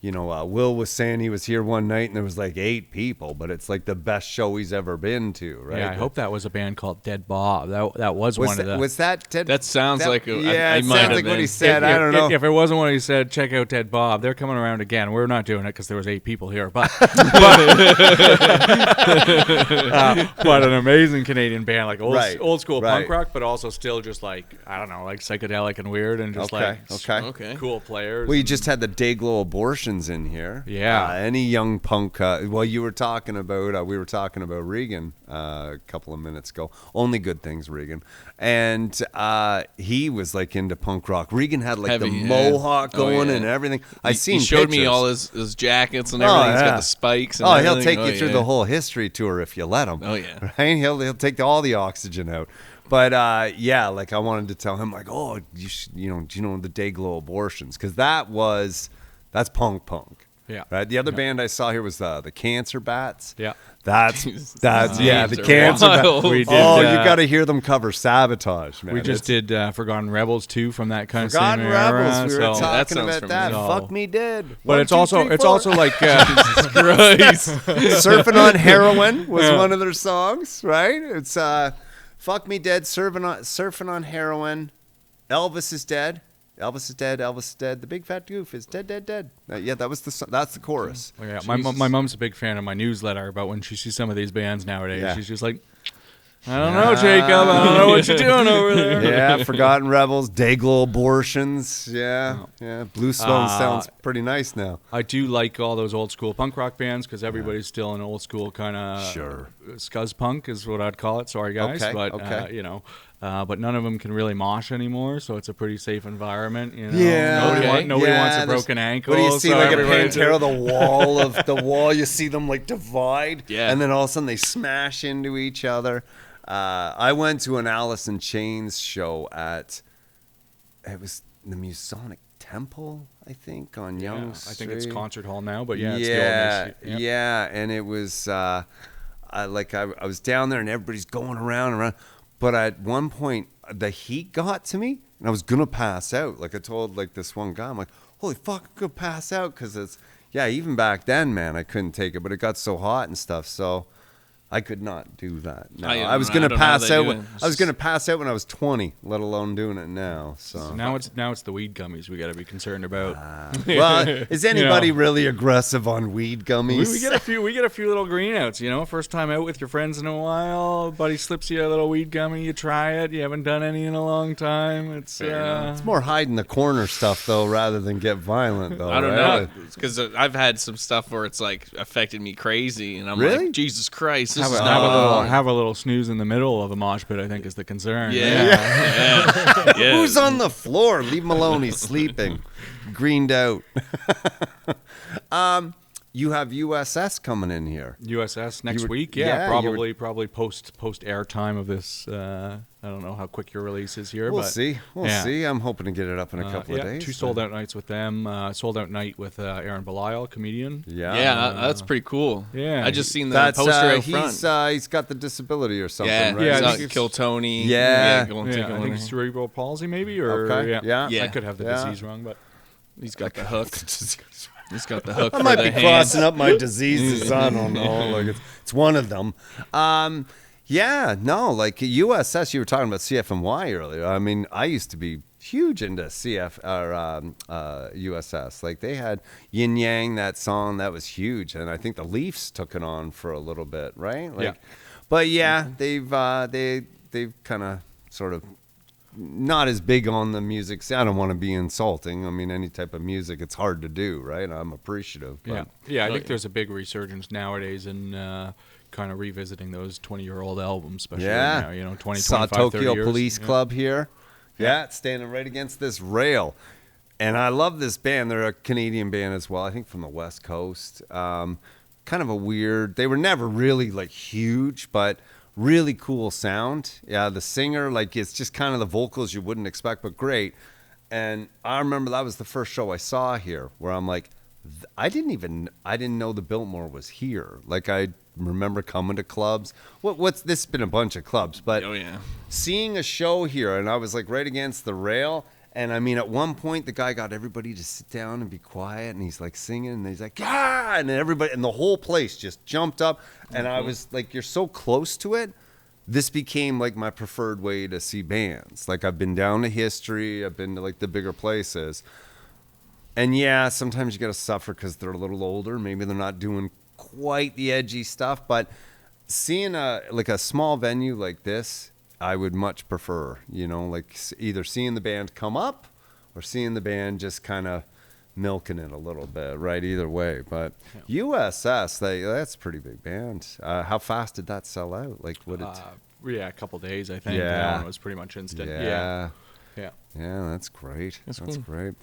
Will was saying he was here one night and there was like 8 people, but it's like the best show he's ever been to, right? Yeah, I hope that was a band called Dead Bob. That was one of the. Was that Ted? that sounds like a, yeah, I it might sounds have like what he been. said. I don't know. If it wasn't what he said, check out Dead Bob. They're coming around again. We're not doing it because there was 8 people here, but but an amazing Canadian band, like old school punk rock, but also still just like I don't know, like psychedelic and weird, and just Okay. cool players. Well, you just had the Dayglow Abortions in here. Yeah. Any young punk. Well, you were talking about. We were talking about Regan a couple of minutes ago. Only good things, Regan. And he was like into punk rock. Regan had like Heavy, the yeah. mohawk Oh, going yeah. and everything. I seen. He showed me pictures. all his jackets and everything. He's got the spikes. And Oh, everything. he'll take you through yeah. the whole history tour if you let him. Oh, yeah. Right? He'll take all the oxygen out. But yeah, like I wanted to tell him, like, oh, do you know the Dayglow Abortions? Because that's punk. Yeah. Right. The other band I saw here was the Cancer Bats. Yeah. That's Jesus. yeah, the Names are Cancer Bats. wild. We did, Oh, you got to hear them cover Sabotage, man. We just did Forgotten Rebels too from that kind Forgotten of same era. Rebels. We were so- that talking sounds about that. familiar. Fuck Me Dead. but 1, it's 2, also 3, it's 4. also like Christ. Surfing on Heroin was one of their songs, right? It's Fuck Me Dead, surfing on Heroin. Elvis is dead. Elvis is dead. Elvis is dead. The Big Fat Goof is dead. Yeah, that's the chorus. Oh, yeah, my mom's a big fan of my newsletter, but when she sees some of these bands nowadays, Yeah. she's just like, I don't know, Jacob. I don't know what you're doing over there. Yeah, Forgotten Rebels, Dayglow Abortions. Yeah. Blue Stone sounds pretty nice now. I do like all those old school punk rock bands because everybody's still an old school kind of Sure. scuzz punk is what I'd call it. Sorry, guys, Okay, but okay. but none of them can really mosh anymore, so it's a pretty safe environment. Yeah. nobody Yeah, wants a there's- broken ankle. What do you see, so like a everybody's- Pantera, the wall, you see them like divide, Yeah. and then all of a sudden they smash into each other. I went to an Alice in Chains show it was the Masonic Temple, I think, on Yeah, Yonge I think it's Street. concert hall now, but yeah, it's yeah, the old Macy. yeah, and it was I was down there and everybody's going around, but at one point the heat got to me, and I was gonna pass out. Like I told like this one guy, I'm like, holy fuck, I'm gonna pass out because it's even back then, man, I couldn't take it, but it got so hot and stuff, so I could not do that. No, I was gonna pass out. I was gonna pass out when I was 20, let alone doing it now. So now it's the weed gummies we got to be concerned about. Well, is anybody really aggressive on weed gummies? We get a few little green outs, first time out with your friends in a while, buddy slips you a little weed gummy, you try it, you haven't done any in a long time. It's more hide in the corner stuff though, rather than get violent though. I don't right? know, because I've had some stuff where it's like affected me crazy, and I'm Really? like, Jesus Christ, this have is a, not have, what a I little, want. have a little snooze in the middle of a mosh pit, I think, is the concern. Yeah. Who's on the floor? Leave him alone. He's sleeping, greened out. You have USS coming in here. USS next You were- week, yeah, probably post air time of this. I don't know how quick your release is here, We'll but see. We'll yeah. see. I'm hoping to get it up in a couple of days. 2 sold out nights with them. Sold out night with Aaron Belial, comedian. Yeah, that's pretty cool. Yeah. I just seen the That's poster out front. he's got the disability or something, Yeah, right? Yeah, I he's think out it's- Kill Tony. Yeah. go and Yeah, take a I think look. it's cerebral palsy, maybe, or Okay, yeah. Yeah. I could have the Yeah. disease wrong, but He's got the hook. He's got the hook. I for might the be hand. crossing up my diseases. I don't know. Like it's one of them. Yeah, no, like USS. You were talking about CFMY earlier. I mean, I used to be huge into CF or USS. Like they had Yin Yang, that song that was huge, and I think the Leafs took it on for a little bit, right? Like, Yeah. But yeah, they've kind of sort of not as big on the music. I don't want to be insulting. I mean, any type of music, it's hard to do, right? I'm appreciative. But yeah. I think there's a big resurgence nowadays in kind of revisiting those 20-year-old albums, especially right now, 20, Saw 25, 30 Tokyo years. Police Yeah. Club here. Yeah, it's standing right against this rail. And I love this band. They're a Canadian band as well, I think from the West Coast. Kind of a weird, they were never really like huge, but really cool sound. Yeah, the singer, like it's just kind of the vocals you wouldn't expect, but great. And I remember that was the first show I saw here where I'm like, I didn't know the Biltmore was here. Like I remember coming to clubs. What's this been a bunch of clubs, but Oh yeah. seeing a show here, and I was like right against the rail. And I mean, at one point, the guy got everybody to sit down and be quiet, and he's like singing, and he's like, ah, and everybody, and the whole place just jumped up. And I was like, you're so close to it. This became like my preferred way to see bands. Like I've been down to History, I've been to like the bigger places. And yeah, sometimes you got to suffer because they're a little older. Maybe they're not doing quite the edgy stuff, but seeing a small venue like this, I would much prefer, like either seeing the band come up or seeing the band just kind of milking it a little bit, right? Either way. But USS, that's a pretty big band. How fast did that sell out? Like, what did A couple days, I think. Yeah. That one was pretty much instant. Yeah. Yeah, that's great. That's cool. great.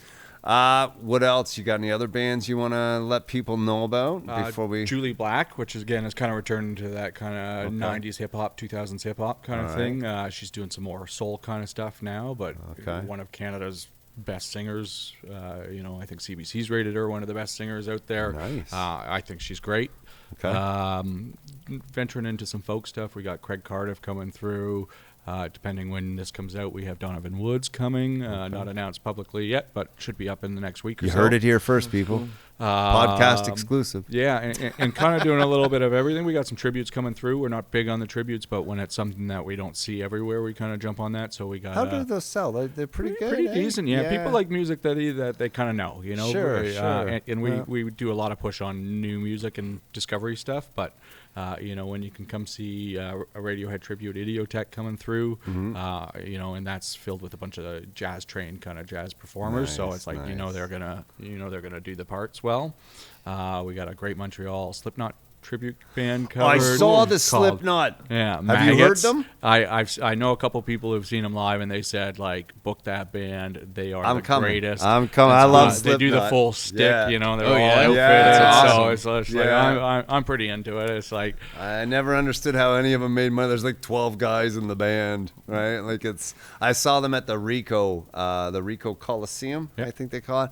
What else? You got any other bands you want to let people know about before we? Julie Black, which is kind of returned to that kind of Okay. 90s hip hop, 2000s hip hop kind of All thing. She's doing some more soul kind of stuff now, but Okay. one of Canada's best singers. I think CBC's rated her one of the best singers out there. Nice. I think she's great. Okay. Venturing into some folk stuff, we got Craig Cardiff coming through. Depending when this comes out, we have Donovan Woods coming. Not announced publicly yet, but should be up in the next week or You so. heard it here first, people. Podcast exclusive. Yeah, and kind of doing a little bit of everything. We got some tributes coming through. We're not big on the tributes, but when it's something that we don't see everywhere, we kind of jump on that. So we got How do those sell? They're pretty good. pretty eh? decent. Yeah, people like music that they kind of know. Sure, We- sure. And Yeah. we do a lot of push on new music and discovery stuff, but. When you can come see a Radiohead tribute, Idiotech coming through, Mm-hmm. and that's filled with a bunch of jazz trained kind of jazz performers. So Nice, it's like nice. they're gonna do the parts well. We got a great Montreal Slipknot tribute band covered. I saw the called- Slipknot. Yeah, Have you heard Maggots. them? I know a couple people who've seen them live, and they said like book that band. They are I'm the coming. greatest. I'm coming. I love They do the Slipknot. full stick. Yeah. They're Oh, all yeah? outfitted. Yeah, that's awesome. So it's like Yeah. I'm pretty into it. It's like I never understood how any of them made money. There's like 12 guys in the band, right? Like I saw them at the Rico Coliseum, Yeah. I think they call it.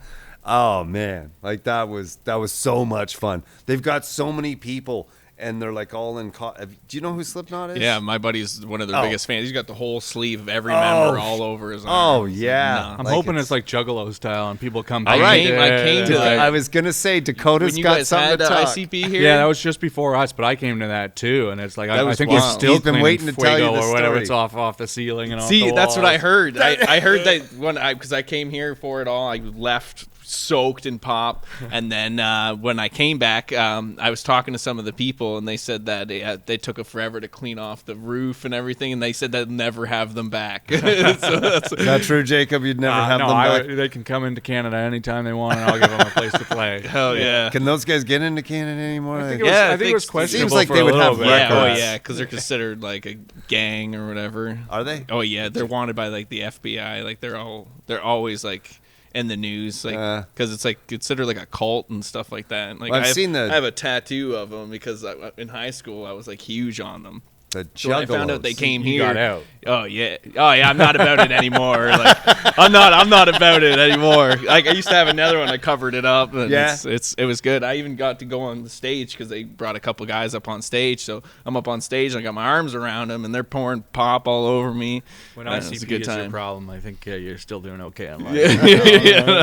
Oh man, like that was so much fun. They've got so many people and they're like all in. Do you know who Slipknot is? Yeah, my buddy's one of their Oh. biggest fans. He's got the whole sleeve of every member all over his arm. Oh It's yeah. nuts. I'm Like, hoping it's like Juggalo style, and people come. I behind came- it. I came to that. I was gonna say Dakota's When you got guys something had to talk. ICP here, Yeah, that was just before us, but I came to that too, and it's like That I was think wild. he's still He's been cleaning waiting to tell you Fuego the or whatever. story. It's off the ceiling and off See, the that's what I walls. heard. I heard that because I came here for it all. I left soaked in pop, and then when I came back, I was talking to some of the people, and they said that they took it forever to clean off the roof and everything, and they said they'd never have them back. So that's, Is that true, Jacob? You'd never have no, them back. they can come into Canada anytime they want, and I'll give them a place to play. hell yeah. Can those guys get into Canada anymore? I think Yeah, it was it questionable seems like for they a would little have bit. Yeah, oh records. yeah, because they're considered like a gang or whatever. Are they? Oh yeah, they're wanted by like the FBI. Like they're always like in the news, like because it's like considered like a cult and stuff like that. And, like Well, I've I seen the- have a tattoo of them because in high school I was like huge on them. The So when I found out they Juggalos. came You here. got out. Oh yeah, I'm not about it anymore. Like I'm not about it anymore. Like I used to have another one. I covered it up. And Yeah. it was good. I even got to go on the stage because they brought a couple guys up on stage. So I'm up on stage and I got my arms around them and they're pouring pop all over me. When It was a ICP good is your time. problem, I think you're still doing okay in life.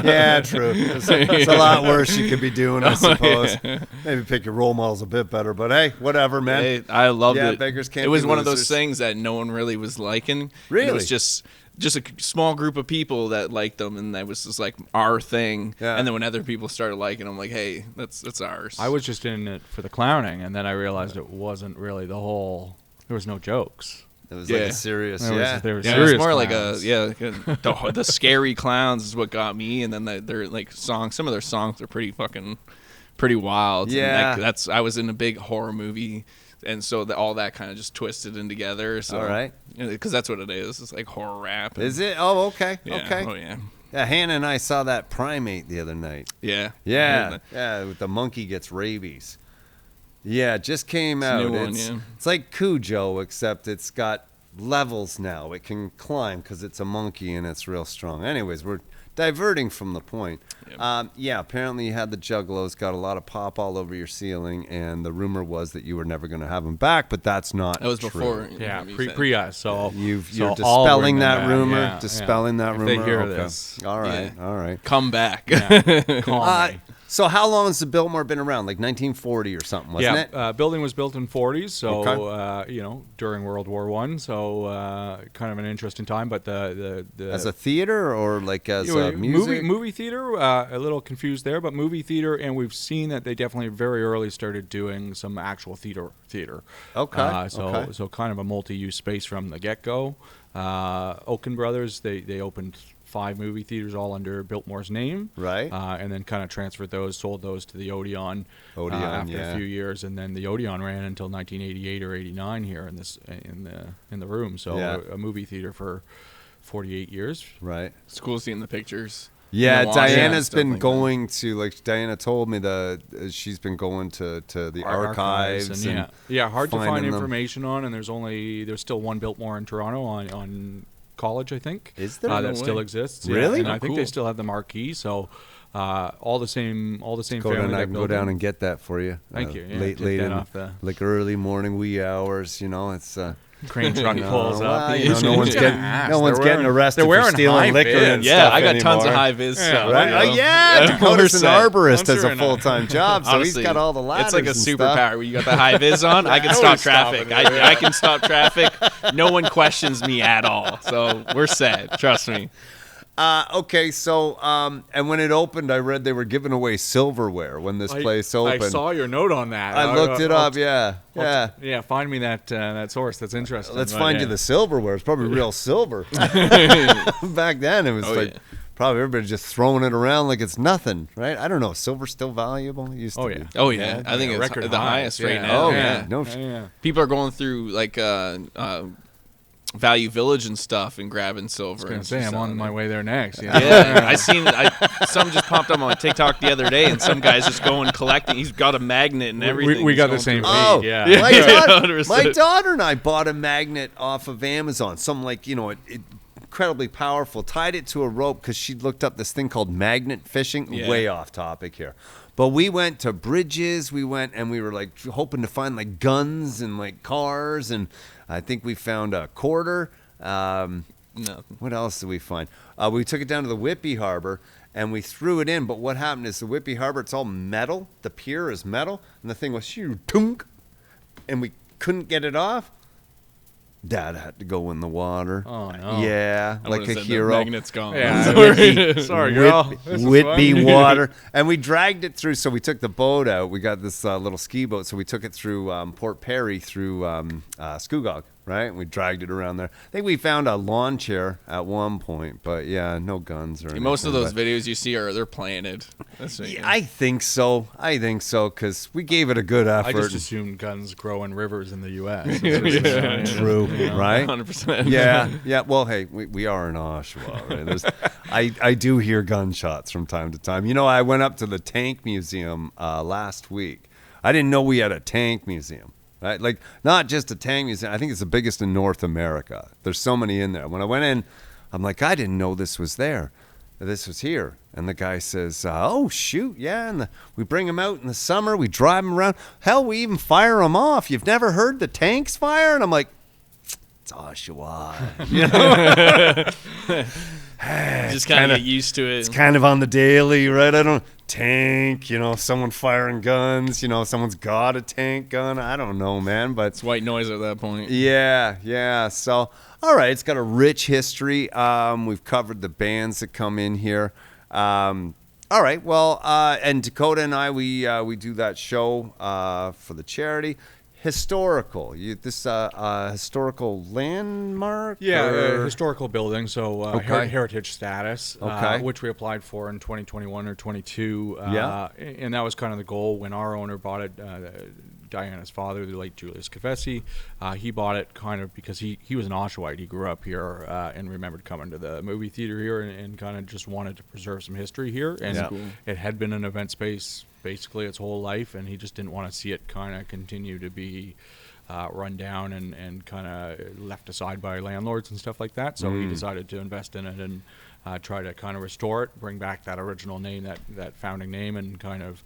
Yeah, true. It's a lot worse you could be doing, I suppose. Maybe pick your role models a bit better, but hey, whatever, man. Hey, I loved Yeah, it. beggars can't It was be one of those losers. things that no one really was liking. Really? It was just a small group of people that liked them, and that was just like our thing. Yeah. And then when other people started liking them, like, hey, that's ours. I was just in it for the clowning, and then I realized it wasn't really the whole. There was no jokes. It was like Yeah. a serious, There was- yeah. there were Yeah, serious it's more clowns. the scary clowns is what got me, and then their like songs. Some of their songs are pretty wild. And Yeah. I was in a big horror movie, and so all that kind of just twisted in together. So, All right. because that's what it is. It's like horror rap. Is it? Oh, okay. Yeah. Okay. Oh yeah. Yeah, Hannah and I saw that Primate the other night. Yeah. Yeah. Yeah, with the monkey gets rabies. Yeah, it just came a out. new one, it's, yeah. it's like Cujo, except it's got levels now. It can climb because it's a monkey and it's real strong. Anyways, we're diverting from the point. Yep. Yeah, apparently you had the Juggalos, got a lot of pop all over your ceiling, and the rumor was that you were never going to have them back, but that's not That was true. before. Yeah, you said. pre us. So You're so I'll dispelling bring them that back. rumor. Yeah, Dispelling yeah. that If rumor. They hear Okay. this. All right. Yeah. All right. Come back. Yeah. Call me. So how long has the Biltmore been around? Like 1940 or something, wasn't it? Building was built in 40s, so Okay. during World War One. So kind of an interesting time. But the As a theater or like as a music? movie theater, a little confused there, but movie theater, and we've seen that they definitely very early started doing some actual theater. Okay. So kind of a multi-use space from the get-go. Oaken Brothers, they opened 5 movie theaters all under Biltmore's name, Right. and then kind of transferred those, sold those to the Odeon, Odeon, after yeah. a few years, and then the Odeon ran until 1988 or 89 here in the room. So Yeah. a movie theater for 48 years. Right. It's cool seeing the pictures. Yeah, And the walls and Diana's stuff been like that. going to, like Diana told me, she's been going to the archives and hard to find finding them. information on, and there's still one Biltmore in Toronto on College, I think. Is there? that No still way. exists? Really? And Oh, I think they cool. still have the marquee. So all the same Go family. down, I that can go built down it. and get that for you. Thank you. Yeah, late take that in, off the- like early morning wee hours. It's crane truck No, pulls well, up. no one's getting getting arrested they're for wearing stealing high liquor vis. and Yeah, stuff I got tons of anymore. high vis stuff. Right? you know. Oh yeah, Dakota's an 100%. arborist Once as you're a in full-time job, so Honestly, he's got all the ladders. It's like a and stuff. superpower. When you got the high vis on, I can stop always traffic. stopping it, I can stop traffic. No one questions me at all. So we're set. Trust me. Okay, so and when it opened, I read they were giving away silverware when this place opened. I saw your note on that. I looked it up. Yeah. Yeah, find me that source. That's interesting. Let's But, find yeah. you the silverware. It's probably real silver. Back then, it was Oh, like yeah. probably everybody just throwing it around like it's nothing, right? I don't know. Silver's still valuable. It used to Oh, be. yeah. Oh yeah, I think Yeah, it's record the high. highest right Yeah. now. Oh, yeah. yeah. No, Yeah. People are going through like Value Village and stuff and grabbing silver. I was gonna and say I'm selling on my it. way there next. Yeah, some just popped up on TikTok the other day, and some guy's just going collecting. He's got a magnet and everything. We got the He's same going feed. through. Oh, Yeah. my, Yeah, daughter, 100%. my daughter and I bought a magnet off of Amazon. Some it incredibly powerful. Tied it to a rope because she looked up this thing called magnet fishing. Yeah. Way off topic here. But we went to bridges. We went and we were like hoping to find like guns and like cars. And I think we found a quarter. Nothing. What else did we find? We took it down to the Whitby Harbor and we threw it in. But what happened is the Whitby Harbor, it's all metal. The pier is metal. And the thing was, tunk, and we couldn't get it off. Dad had to go in the water. Oh, no. Yeah, I like would've a said hero. The magnet's gone. Yeah. Whitby, Sorry, girl. This is Whitby fun. water, and we dragged it through. So we took the boat out. We got this little ski boat, so we took it through Port Perry through Scugog, right? And we dragged it around there. I think we found a lawn chair at one point, but yeah, no guns or anything. Most of those but- videos you see they're planted. That's what Yeah, I think so. Because we gave it a good effort. I just assumed guns grow in rivers in the U.S. True, right? 100%. Yeah. Well, hey, we are in Oshawa, right? I do hear gunshots from time to time. You know, I went up to the tank museum last week. I didn't know we had a tank museum, right? Like, not just a tank museum. I think it's the biggest in North America. There's so many in there. When I went in, I'm like, I didn't know this was there. This was here. And the guy says, oh, shoot, yeah. And we bring them out in the summer. We drive them around. Hell, we even fire them off. You've never heard the tanks fire? And I'm like, it's Oshawa. You know? Just kind of get used to it. It's kind of on the daily, right? I don't tank, someone firing guns, someone's got a tank gun. I don't know, man, but It's white noise at that point. yeah. So, all right, it's got a rich history. We've covered the bands that come in here. All right, well, and Dakota and I, we do that show for the charity. Historical. This historical landmark? Yeah, or- historical building, so Okay. heritage status, Okay. which we applied for in 2021 or 22. Yeah. And that was kind of the goal when our owner bought it. Diana's father, the late Julius Cavesi, he bought it kind of because he was an Oshawite. He grew up here and remembered coming to the movie theater here and kind of just wanted to preserve some history here. And Yeah. it had been an event space basically its whole life, and he just didn't want to see it kind of continue to be run down and kind of left aside by landlords and stuff like that. So he decided to invest in it and try to kind of restore it, bring back that original name, that founding name, and kind of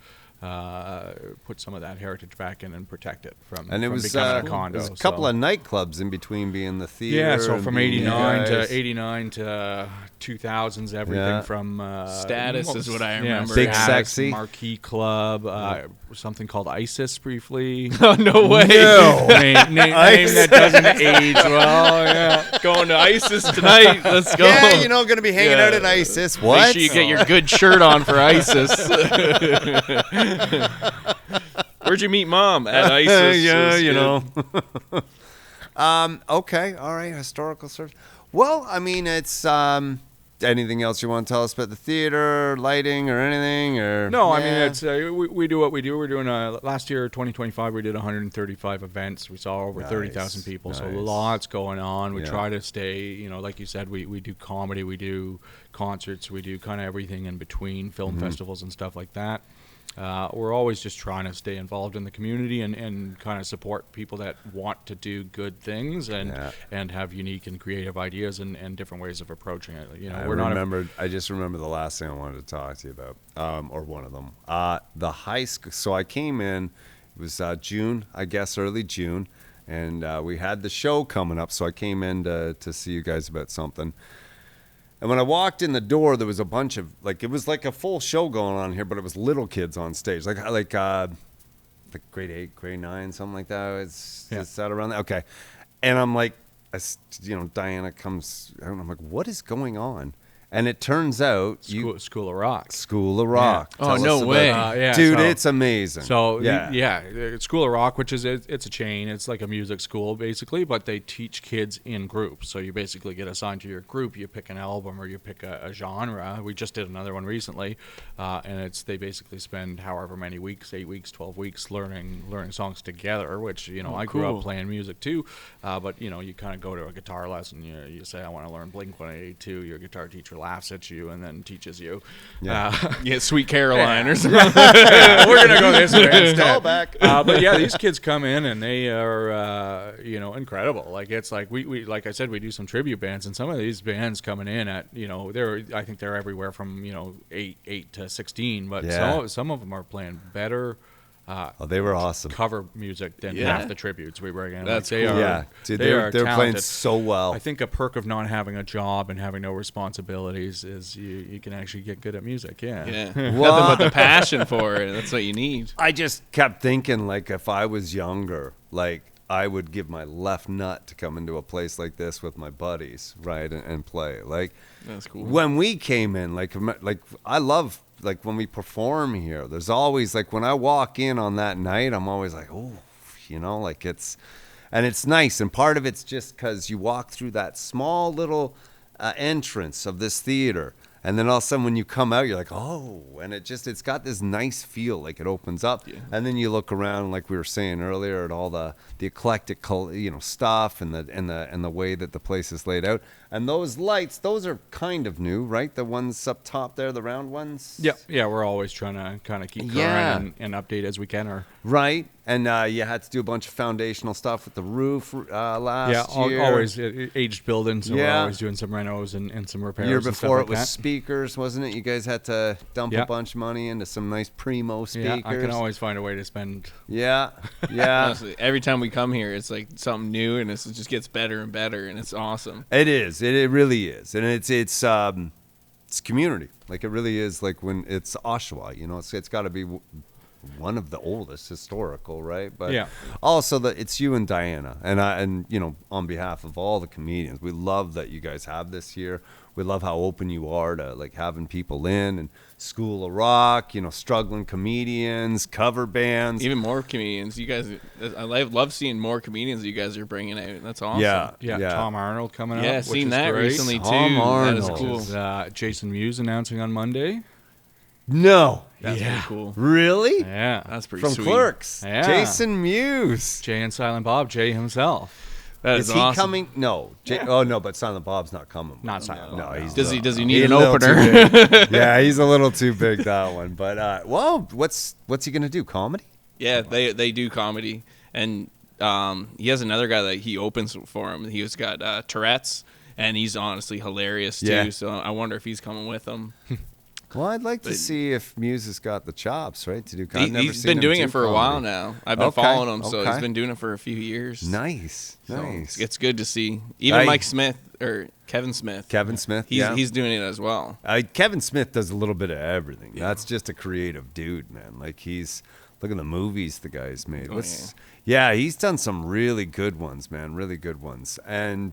put some of that heritage back in and protect it from And becoming a condo. there's a couple of nightclubs in between being the theater. Yeah, so and from being 89 guys. to 89 to 2000s, everything Yeah. from Status is what I remember. Big Status, Sexy. Marquee Club, something called ISIS briefly. Oh, no way. name that doesn't age well. Yeah. Going to ISIS tonight. Let's go. Yeah, going to be hanging out at ISIS. What? Make sure you get your good shirt on for ISIS. Where'd you meet Mom? At ISIS. Yeah, It's good. Okay, all right, historical service. Well, I mean, it's anything else you want to tell us about the theater, lighting, or anything? Or No, I mean, Yeah. it's we do what we do. We're doing last year, 2025, we did 135 events. We saw over 30,000 people, so nice. lots going on. We Yeah. try to stay, like you said, we do comedy, we do concerts, we do kind of everything in between, film Mm-hmm. festivals and stuff like that. We're always just trying to stay involved in the community and kind of support people that want to do good things and Yeah. and have unique and creative ideas and different ways of approaching it. I just remember the last thing I wanted to talk to you about, or one of them. The high school. So I came in. It was June, I guess, early June, and we had the show coming up. So I came in to see you guys about something. And when I walked in the door, there was a bunch of it was like a full show going on here, but it was little kids on stage, like grade 8, grade 9, something like that. Is that around there? Okay. And I'm like, Diana comes out, and I'm like, what is going on? And it turns out School of Rock. School of Rock. Yeah. Oh, Tell us no about way. that. Yeah, Dude, so- it's amazing. So yeah. School of Rock, which is it's a chain. It's like a music school basically, but they teach kids in groups. So you basically get assigned to your group. You pick an album or you pick a genre. We just did another one recently, and they basically spend however many weeks, 8 weeks, 12 weeks, learning songs together. Which I grew cool. up playing music too, but you kind of go to a guitar lesson. You say I want to learn Blink-182. Your guitar teacher laughs at you and then teaches you. Yeah. Yeah, Sweet Caroline or something. We're gonna go this way instead. Call back. But yeah, these kids come in and they are, incredible. Like it's like we like I said, we do some tribute bands, and some of these bands coming in at, I think they're everywhere from 8 to 16, but some of them are playing better. They were awesome. Cover music than Yeah. half the tributes we bring in. That's they cool. are, Yeah, dude, they are they're playing talented. so well. I think a perk of not having a job and having no responsibilities is you can actually get good at music. Yeah. Yeah, Well- nothing but the passion for it. That's what you need. I just kept thinking, like, if I was younger, like, I would give my left nut to come into a place like this with my buddies, right, and play. Like, That's cool. when we came in, like I love, like, when we perform here, there's always, like, when I walk in on that night, I'm always like, oh, like it's nice. And part of it's just because you walk through that small little entrance of this theater. And then all of a sudden when you come out, you're like, oh, and it's got this nice feel, like it opens up. Yeah. And then you look around, like we were saying earlier, at all the eclectic, stuff and the way that the place is laid out. And those lights, those are kind of new, right? The ones up top there, the round ones. Yeah, we're always trying to kind of keep current Yeah. and update as we can. Right. And you had to do a bunch of foundational stuff with the roof last year. Always aged buildings, so we're Yeah. always doing some renos and some repairs. Year and stuff before like it was that. speakers, wasn't it? You guys had to dump Yeah. a bunch of money into some nice primo speakers. Yeah, I can always find a way to spend. Yeah. Honestly, every time we come here, it's like something new, and it just gets better and better, and it's awesome. It is. It really is, and it's community. Like it really is. Like when it's Oshawa, it's got to be one of the oldest historical, right? But Yeah. also it's you and Diana, and on behalf of all the comedians, we love that you guys have this here. We love how open you are to like having people in and School of Rock, struggling comedians, cover bands. Even more comedians. You guys, I love seeing more comedians that you guys are bringing out. That's awesome. Yeah. Tom Arnold coming up. Yeah, which seen is that great. recently too. Tom That is Arnold. cool. Jason Mewes announcing on Monday. No. That's pretty cool. Really? Yeah, That's pretty From sweet. Clerks. Yeah. Jason Mewes. Jay and Silent Bob, Jay himself. That Is is he awesome. coming? No. Oh no, but Silent Bob's not coming. Not Silent No, Bob, no. he's Does he he's need an a little opener? too big. Yeah, he's a little too big, that one. But what's he gonna do? Comedy? Yeah, they do comedy, and he has another guy that he opens for him. He's got Tourette's, and he's honestly hilarious too. Yeah. So I wonder if he's coming with them. Well, I'd like to But- see if Muse has got the chops, right, to do comedy. I've never He's seen been him doing do it for a comedy. while now. I've been Okay, following him, so okay. he's been doing it for a few years. Nice, So nice. it's good to see. Even I- Mike Smith or Kevin Smith. Kevin Smith. He's doing it as well. Kevin Smith does a little bit of everything. That's just a creative dude, man. Like look at the movies the guy's made. Oh, Yeah, he's done some really good ones, man. Really good ones. And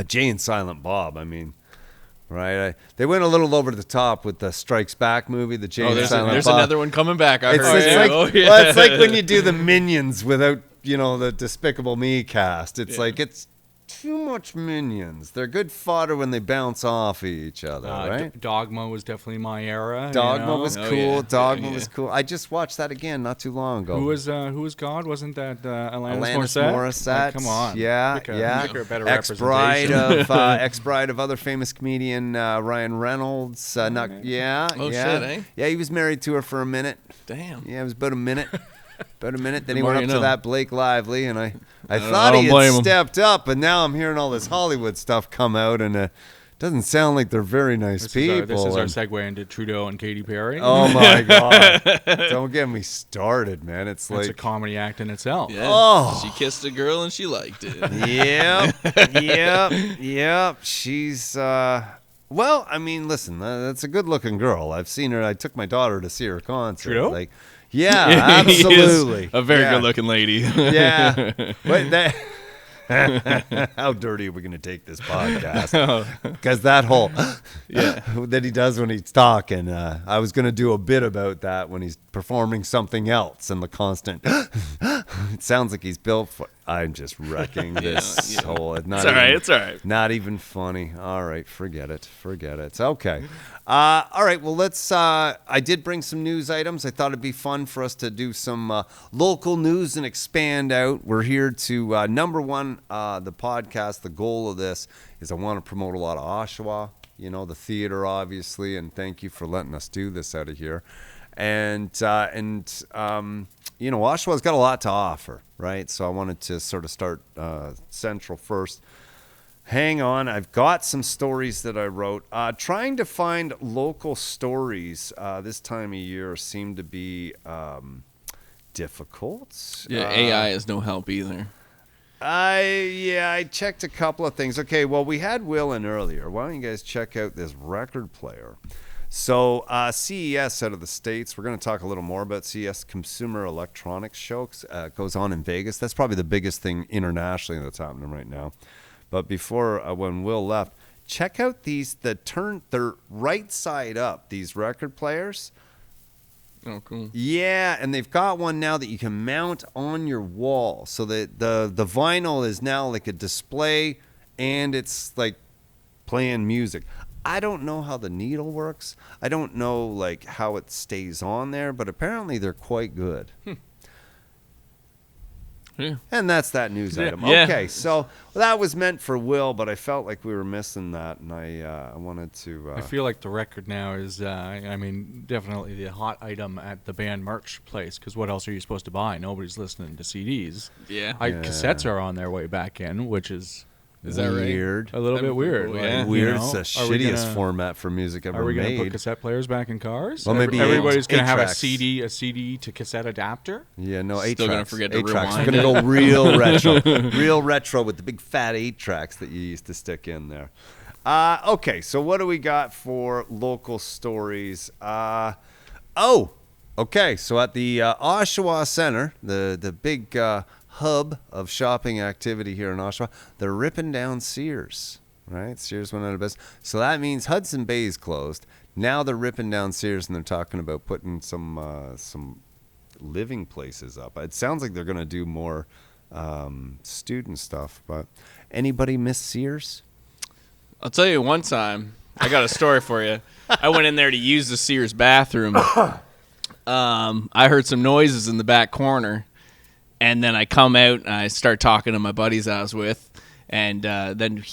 Jay and Silent Bob, I mean, right? They went a little over the top with the Strikes Back movie, the Jay Oh, and there's Silent there's Bob. another one coming back. I It's, heard. it's like, Oh, yeah. well, it's like when you do the Minions without, the Despicable Me cast. It's like it's too much Minions. They're good fodder when they bounce off each other, right? Dogma was definitely my era. Dogma was Oh, cool. yeah. Dogma Yeah, was yeah. cool. I just watched that again not too long ago. Who was God? Wasn't that Alanis Alanis Morissette? Like, come on. Yeah, Make yeah. a better Ex-bride representation. of ex-bride of other famous comedian Ryan Reynolds. Oh, Yeah. shit, eh? Yeah, he was married to her for a minute. Damn. Yeah, it was about a minute. Then The he more went up you to know. that Blake Lively, and I I thought don't he blame had him. stepped up, but now I'm hearing all this Hollywood stuff come out, and it doesn't sound like they're very nice This people. is our and- segue into Trudeau and Katy Perry. Oh my God! Don't get me started, man. It's That's a like, comedy act in itself. Yeah. Oh. She kissed a girl and she liked it. yep. She's well, I mean, listen, that's a good-looking girl. I've seen her. I took my daughter to see her concert. Trudeau? Like, yeah, He is absolutely. a very Yeah. good-looking lady. Yeah. But that. How dirty are we going to take this podcast? Because that whole that he does when he's talking, I was going to do a bit about that when he's performing something else, and the constant. It sounds like he's built for. I'm just wrecking this Yeah. whole. It's It's all right. It's all right. Not even funny. All right, forget it. It's okay. All right, well, let's. I did bring some news items. I thought it'd be fun for us to do some local news and expand out. We're here to number one, the podcast. The goal of this is I want to promote a lot of Oshawa. the theater, obviously, and thank you for letting us do this out of here. And Oshawa's got a lot to offer, right? So I wanted to sort of start Central first. Hang on, I've got some stories that I wrote. Trying to find local stories this time of year seem to be difficult. Yeah, AI is no help either. I checked a couple of things. Okay, well, we had Will in earlier. Why don't you guys check out this record player? So CES out of the States, we're going to talk a little more about CES, Consumer Electronics Show. Goes on in Vegas. That's probably the biggest thing internationally that's happening right now. But before, when Will left, check out they're right side up, these record players. Oh, cool. Yeah, and they've got one now that you can mount on your wall. So that the vinyl is now like a display, and it's like playing music. I don't know how the needle works. I don't know like how it stays on there, but apparently they're quite good. Yeah. And that's that news item. Yeah. Okay, so that was meant for Will, but I felt like we were missing that, and I wanted to... I feel like the record now is, definitely the hot item at the band merch place, because what else are you supposed to buy? Nobody's listening to CDs. Yeah. Cassettes are on their way back in, which is that right? weird. a little bit weird. cool, Like, yeah. Weird. you know, It's the are we shittiest gonna- format for music ever Are we going to made. put cassette players back in cars? Well, maybe everybody's going to have a 8-tracks. CD to cassette adapter. Yeah, no, Still 8 gonna tracks. forget to 8 tracks. We're rewind gonna go real retro, real retro with the big fat 8 tracks that you used to stick in there. Okay, so what do we got for local stories? Okay, so at the Oshawa Center, the big hub of shopping activity here in Oshawa, they're ripping down Sears. Right, Sears went out of business, so that means Hudson Bay is closed. Now they're ripping down Sears, and they're talking about putting some living places up. It sounds like they're going to do more student stuff. But anybody miss Sears? I'll tell you one time. I got a story for you. I went in there to use the Sears bathroom. I heard some noises in the back corner, and then I come out and I start talking to my buddies I was with. And then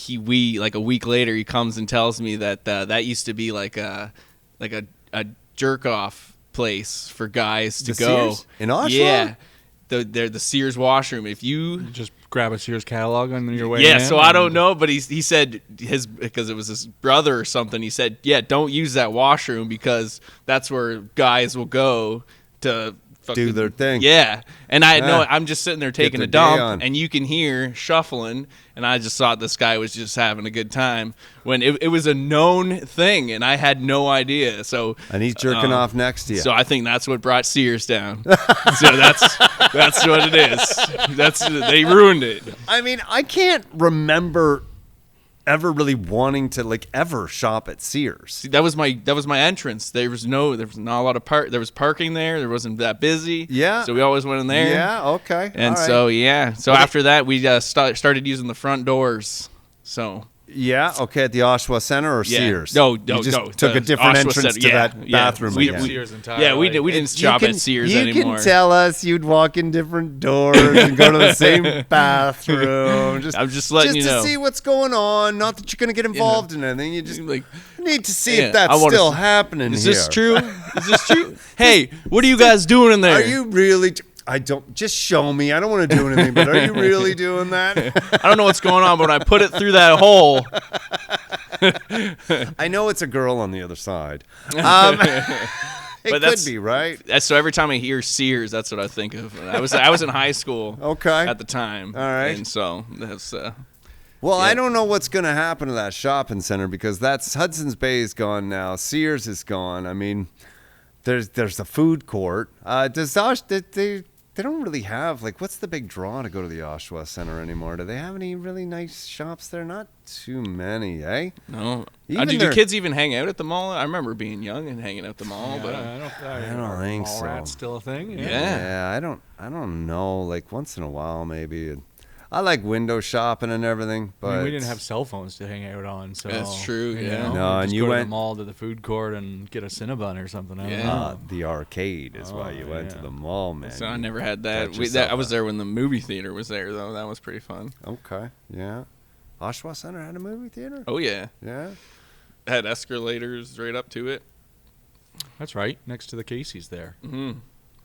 like a week later, he comes and tells me that that used to be like a jerk off place for guys to The go Sears? In Oshawa? Yeah, the Sears washroom. If you Just grab a Sears catalog on your way. yeah, in so I and- don't know, but he said because it was his brother or something. He said, yeah, don't use that washroom because that's where guys will go to Do their thing. Yeah, and I know Yeah. I'm just sitting there taking their a day dump, on. and you can hear shuffling, and I just thought this guy was just having a good time when it was a known thing, and I had no idea. So And he's jerking off next to you. So I think that's what brought Sears down. So that's what it is. They ruined it. I mean, I can't remember ever really wanting to ever shop at Sears. See, that was my entrance. There was not a lot of there was parking there. There wasn't that busy. Yeah. So we always went in there. Yeah, okay. And all right. so yeah. So after that we started using the front doors. So Yeah, okay, at the Oshawa Center or yeah. Sears? No, You just no. took a the different Oshawa entrance Center. to Yeah, that yeah. bathroom We, again. Sears entirely. yeah, we didn't shop at Sears you anymore. can tell us you'd walk in different doors and go to the same bathroom. I'm just letting you to know. see what's going on. Not that you're going to get involved in anything. You just Like, need to see yeah, if that's I wanna still see- happening is here. this true? Is this true? Hey, what are you guys doing in there? Are you really... I don't... Just show me. I don't want to do anything, but are you really doing that? I don't know what's going on, but when I put it through that hole, I know it's a girl on the other side. It But could that's- be, right? so every time I hear Sears, that's what I think of. I was in high school Okay. at the time. All right. And so that's Well, Yeah. I don't know what's going to happen to that shopping center because that's Hudson's Bay is gone now. Sears is gone. I mean, there's a food court. They don't really have what's the big draw to go to the Oshawa Center anymore? Do they have any really nice shops there? Not too many, eh? no. Even Do their- kids even hang out at the mall? I remember being young and hanging out at the mall, but I don't think Mall so. rat's still a thing. Yeah. Yeah. I don't know. Once in a while, maybe. I like window shopping and everything, but I mean, we didn't have cell phones to hang out on, so That's true, you yeah. know, No, just and go you to went- the mall to the food court and get a Cinnabon or something. I don't Yeah. know. the arcade is why you went to yeah. the mall, man. so I never had that. Got yourself I was a- there when the movie theater was there, though. That was pretty fun. Okay, yeah. Oshawa Center had a movie theater? Oh yeah. Yeah. had escalators right up to it. That's right, next to the Casey's there. Mm-hmm.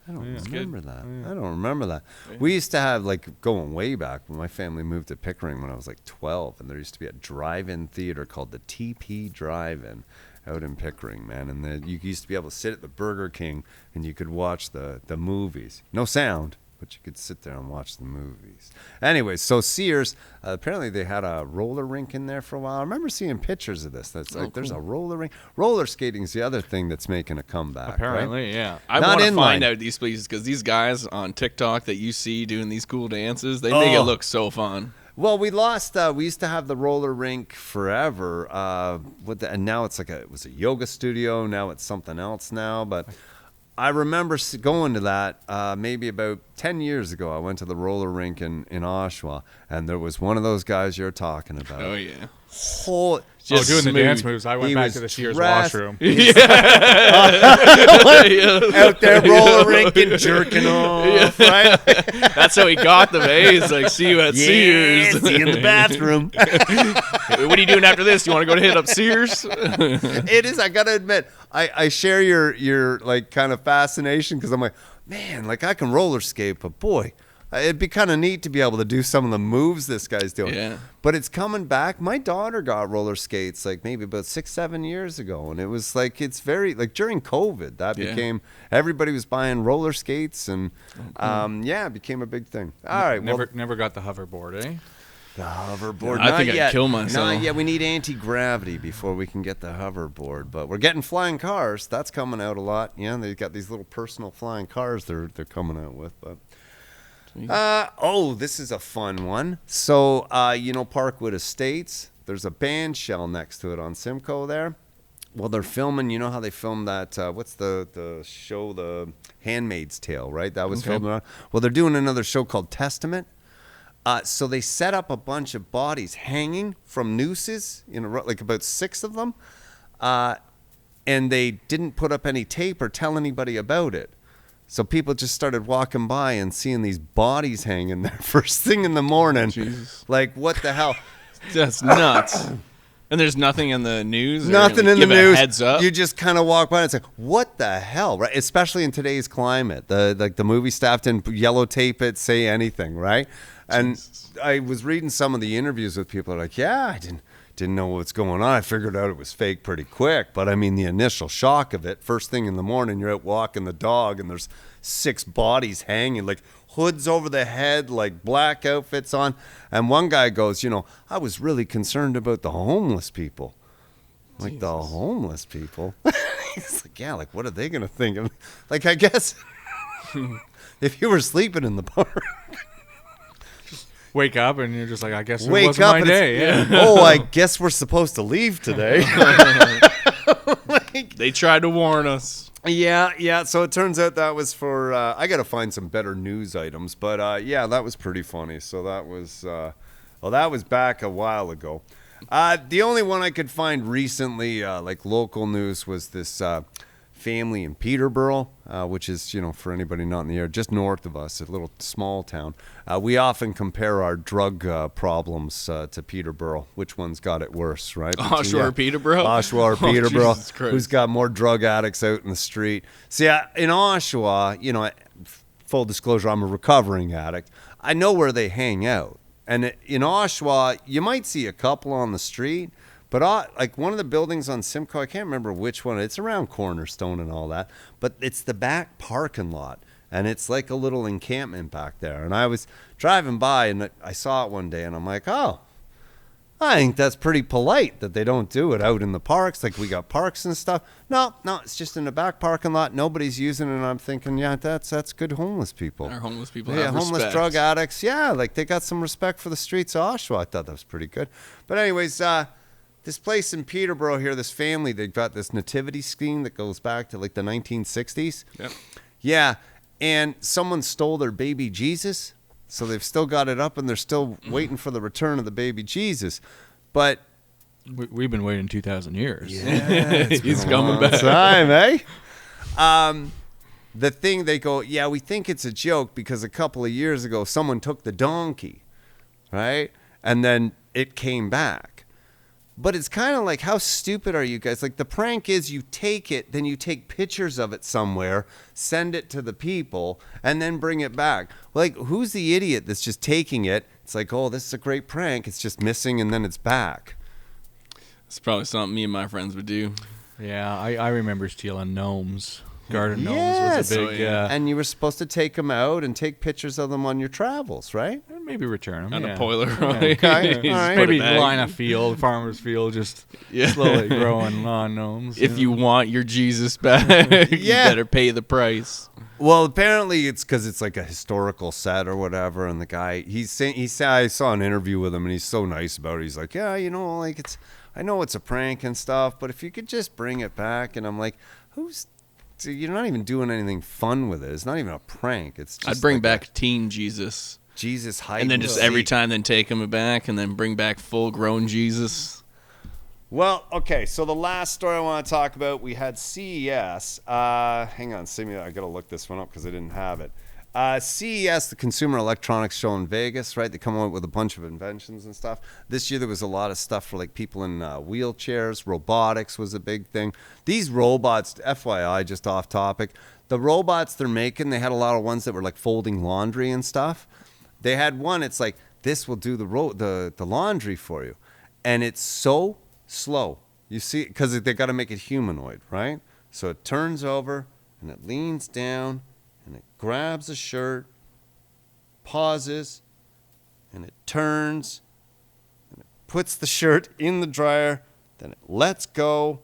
I don't It's remember good. that. I don't remember that. Yeah. We used to have, like, going way back when my family moved to Pickering when I was like 12, and there used to be a drive-in theater called the TP Drive-In out in Pickering, man. And then you used to be able to sit at the Burger King and you could watch the movies. No sound, but you could sit there and watch the movies. Anyways, so Sears, apparently they had a roller rink in there for a while. I remember seeing pictures of this. That's like, there's a roller rink. Roller skating's the other thing that's making a comeback. Apparently, right? yeah. I Not want to inline. find out these places because these guys on TikTok that you see doing these cool dances, they make it Oh. look so fun. Well, we lost. We used to have the roller rink forever. And now it's it was a yoga studio. Now it's something else now. But I remember going to that maybe about 10 years ago. I went to the roller rink in Oshawa, and there was one of those guys you're talking about. Oh yeah, Just doing the smooth. dance moves. I went He back was to the Sears dressed- washroom. out there roller rinking, jerking off. Right? that's how he got them. Eh? He's like, see you at Sears. See you in the bathroom. What are you doing after this? You want to go to hit up Sears? It is. I gotta admit, I share your like kind of fascination because I'm like, man, like I can roller skate, but boy, it'd be kind of neat to be able to do some of the moves this guy's doing. Yeah. But it's coming back. My daughter got roller skates like maybe about 6-7 years ago, and it was like it's very like during COVID that Yeah. became everybody was buying roller skates, and it became a big thing. All right, Never got the hoverboard, eh? the hoverboard. I not think I'd yet. kill myself. Not yet. We need anti-gravity before we can get the hoverboard. But we're getting flying cars. That's coming out a lot. Yeah, they've got these little personal flying cars they're coming out with. But this is a fun one. So Parkwood Estates. There's a band shell next to it on Simcoe there. Well, they're filming. You know how they filmed that? What's the show? The Handmaid's Tale, right? That was filmed around. Well, they're doing another show called Testament. So they set up a bunch of bodies hanging from nooses, like about 6 of them, and they didn't put up any tape or tell anybody about it. So people just started walking by and seeing these bodies hanging there first thing in the morning. Jesus. Like, what the hell? That's nuts. And there's nothing in the news. Nothing in the give a news. Heads up. You just kind of walk by and it's like, what the hell, right? Especially in today's climate. The movie staff didn't yellow tape it, say anything, right? And I was reading some of the interviews with people. Like, yeah, I didn't know what's going on. I figured out it was fake pretty quick. But I mean, the initial shock of it. First thing in the morning, you're out walking the dog, and there's 6 bodies hanging, like hoods over the head, like black outfits on. And one guy goes, I was really concerned about the homeless people. Like, the homeless people? He's like, yeah, like, what are they going to think? I mean, like, I guess if you were sleeping in the park. Wake up and you're just like, I guess it Wake wasn't up my and day. Yeah. I guess we're supposed to leave today. They tried to warn us. Yeah. So it turns out that was for. I got to find some better news items, but that was pretty funny. So that was back a while ago. The only one I could find recently, like local news, was this family in Peterborough, which is, for anybody not in the area, just north of us, a little small town. We often compare our drug problems to Peterborough. Which one's got it worse, right? Oshawa or Peterborough? Oshawa or Oh, Peterborough. Jesus Christ. Who's got more drug addicts out in the street? See, in Oshawa, full disclosure, I'm a recovering addict. I know where they hang out. And in Oshawa, you might see a couple on the street, but like one of the buildings on Simcoe, I can't remember which one. It's around Cornerstone and all that, but it's the back parking lot, and it's like a little encampment back there. And I was driving by, and I saw it one day, and I'm like, oh, I think that's pretty polite that they don't do it out in the parks. Like, we got parks and stuff. No, it's just in the back parking lot. Nobody's using it, and I'm thinking, yeah, that's good homeless people. Our homeless people Yeah, have homeless respect. drug addicts. Yeah, like they got some respect for the streets of Oshawa. I thought that was pretty good. But anyways, this place in Peterborough here, this family, they've got this nativity scheme that goes back to like the 1960s. Yep. Yeah, and someone stole their baby Jesus, so they've still got it up, and they're still waiting for the return of the baby Jesus. But We've been waiting 2,000 years. He's coming back. time, eh? The thing, they go, yeah, we think it's a joke because a couple of years ago someone took the donkey, right? And then it came back. But it's kind of like, how stupid are you guys? Like, the prank is you take it, then you take pictures of it somewhere, send it to the people, and then bring it back. Like, who's the idiot that's just taking it? It's like, oh, this is a great prank. It's just missing, and then it's back. It's probably something me and my friends would do. Yeah, I remember stealing gnomes. Garden gnomes Yes. was a big... Oh, yeah. And you were supposed to take them out and take pictures of them on your travels, right? maybe return them. On yeah. a Polaroid. Okay, You just all right. put it Maybe back. line a field, farmer's field, just Yeah. slowly growing lawn gnomes. If you want your Jesus back, you Yeah. better pay the price. Well, apparently it's because it's like a historical set or whatever, and the guy I saw an interview with him, and he's so nice about it. He's like, yeah, like I know it's a prank and stuff, but if you could just bring it back, and I'm like, you're not even doing anything fun with it. It's not even a prank. It's just I'd bring like back teen Jesus. Jesus hide And then just seek. every time then take him back and then bring back full grown Jesus. Well, okay, so the last story I want to talk about, we had CES. Hang on, I got to look this one up because I didn't have it. CES, the Consumer Electronics Show in Vegas, right? They come out with a bunch of inventions and stuff. This year there was a lot of stuff for like people in wheelchairs. Robotics was a big thing. These robots, FYI, just off topic, the robots they're making, they had a lot of ones that were like folding laundry and stuff. They had one, it's like, this will do the laundry for you. And it's so slow. You see, because they got to make it humanoid, right? So it turns over and it leans down and it grabs a shirt, pauses, and it turns and it puts the shirt in the dryer, then it lets go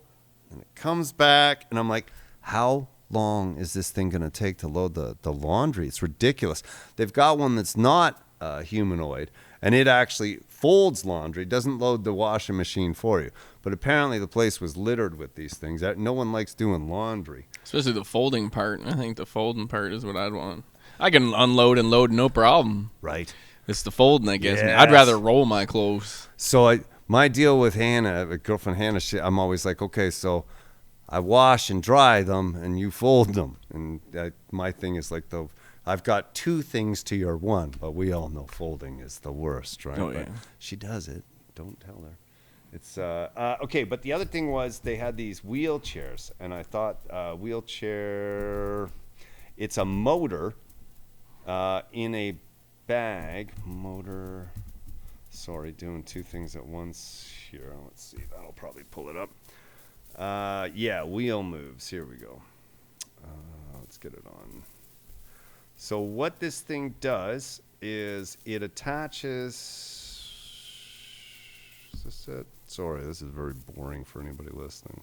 and it comes back. And I'm like, how long is this thing going to take to load the laundry? It's ridiculous. They've got one that's not humanoid, and it actually folds laundry, doesn't load the washing machine for you. But apparently the place was littered with these things. No one likes doing laundry. Especially the folding part. I think the folding part is what I'd want. I can unload and load no problem. Right. It's the folding that gets me. Yes. I'd rather roll my clothes. So my deal with Hannah, my girlfriend Hannah, I'm always like, okay, so I wash and dry them and you fold them. And my thing is like, I've got two things to your one, but we all know folding is the worst, right? Oh, yeah. But she does it. Don't tell her. It's okay, but the other thing was they had these wheelchairs, and I thought wheelchair, it's a motor in a bag. Motor, sorry, doing two things at once here. Let's see, that'll probably pull it up. Yeah, wheel moves. Here we go. Let's get it on. So what this thing does is it attaches. Is this it? Sorry, this is very boring for anybody listening.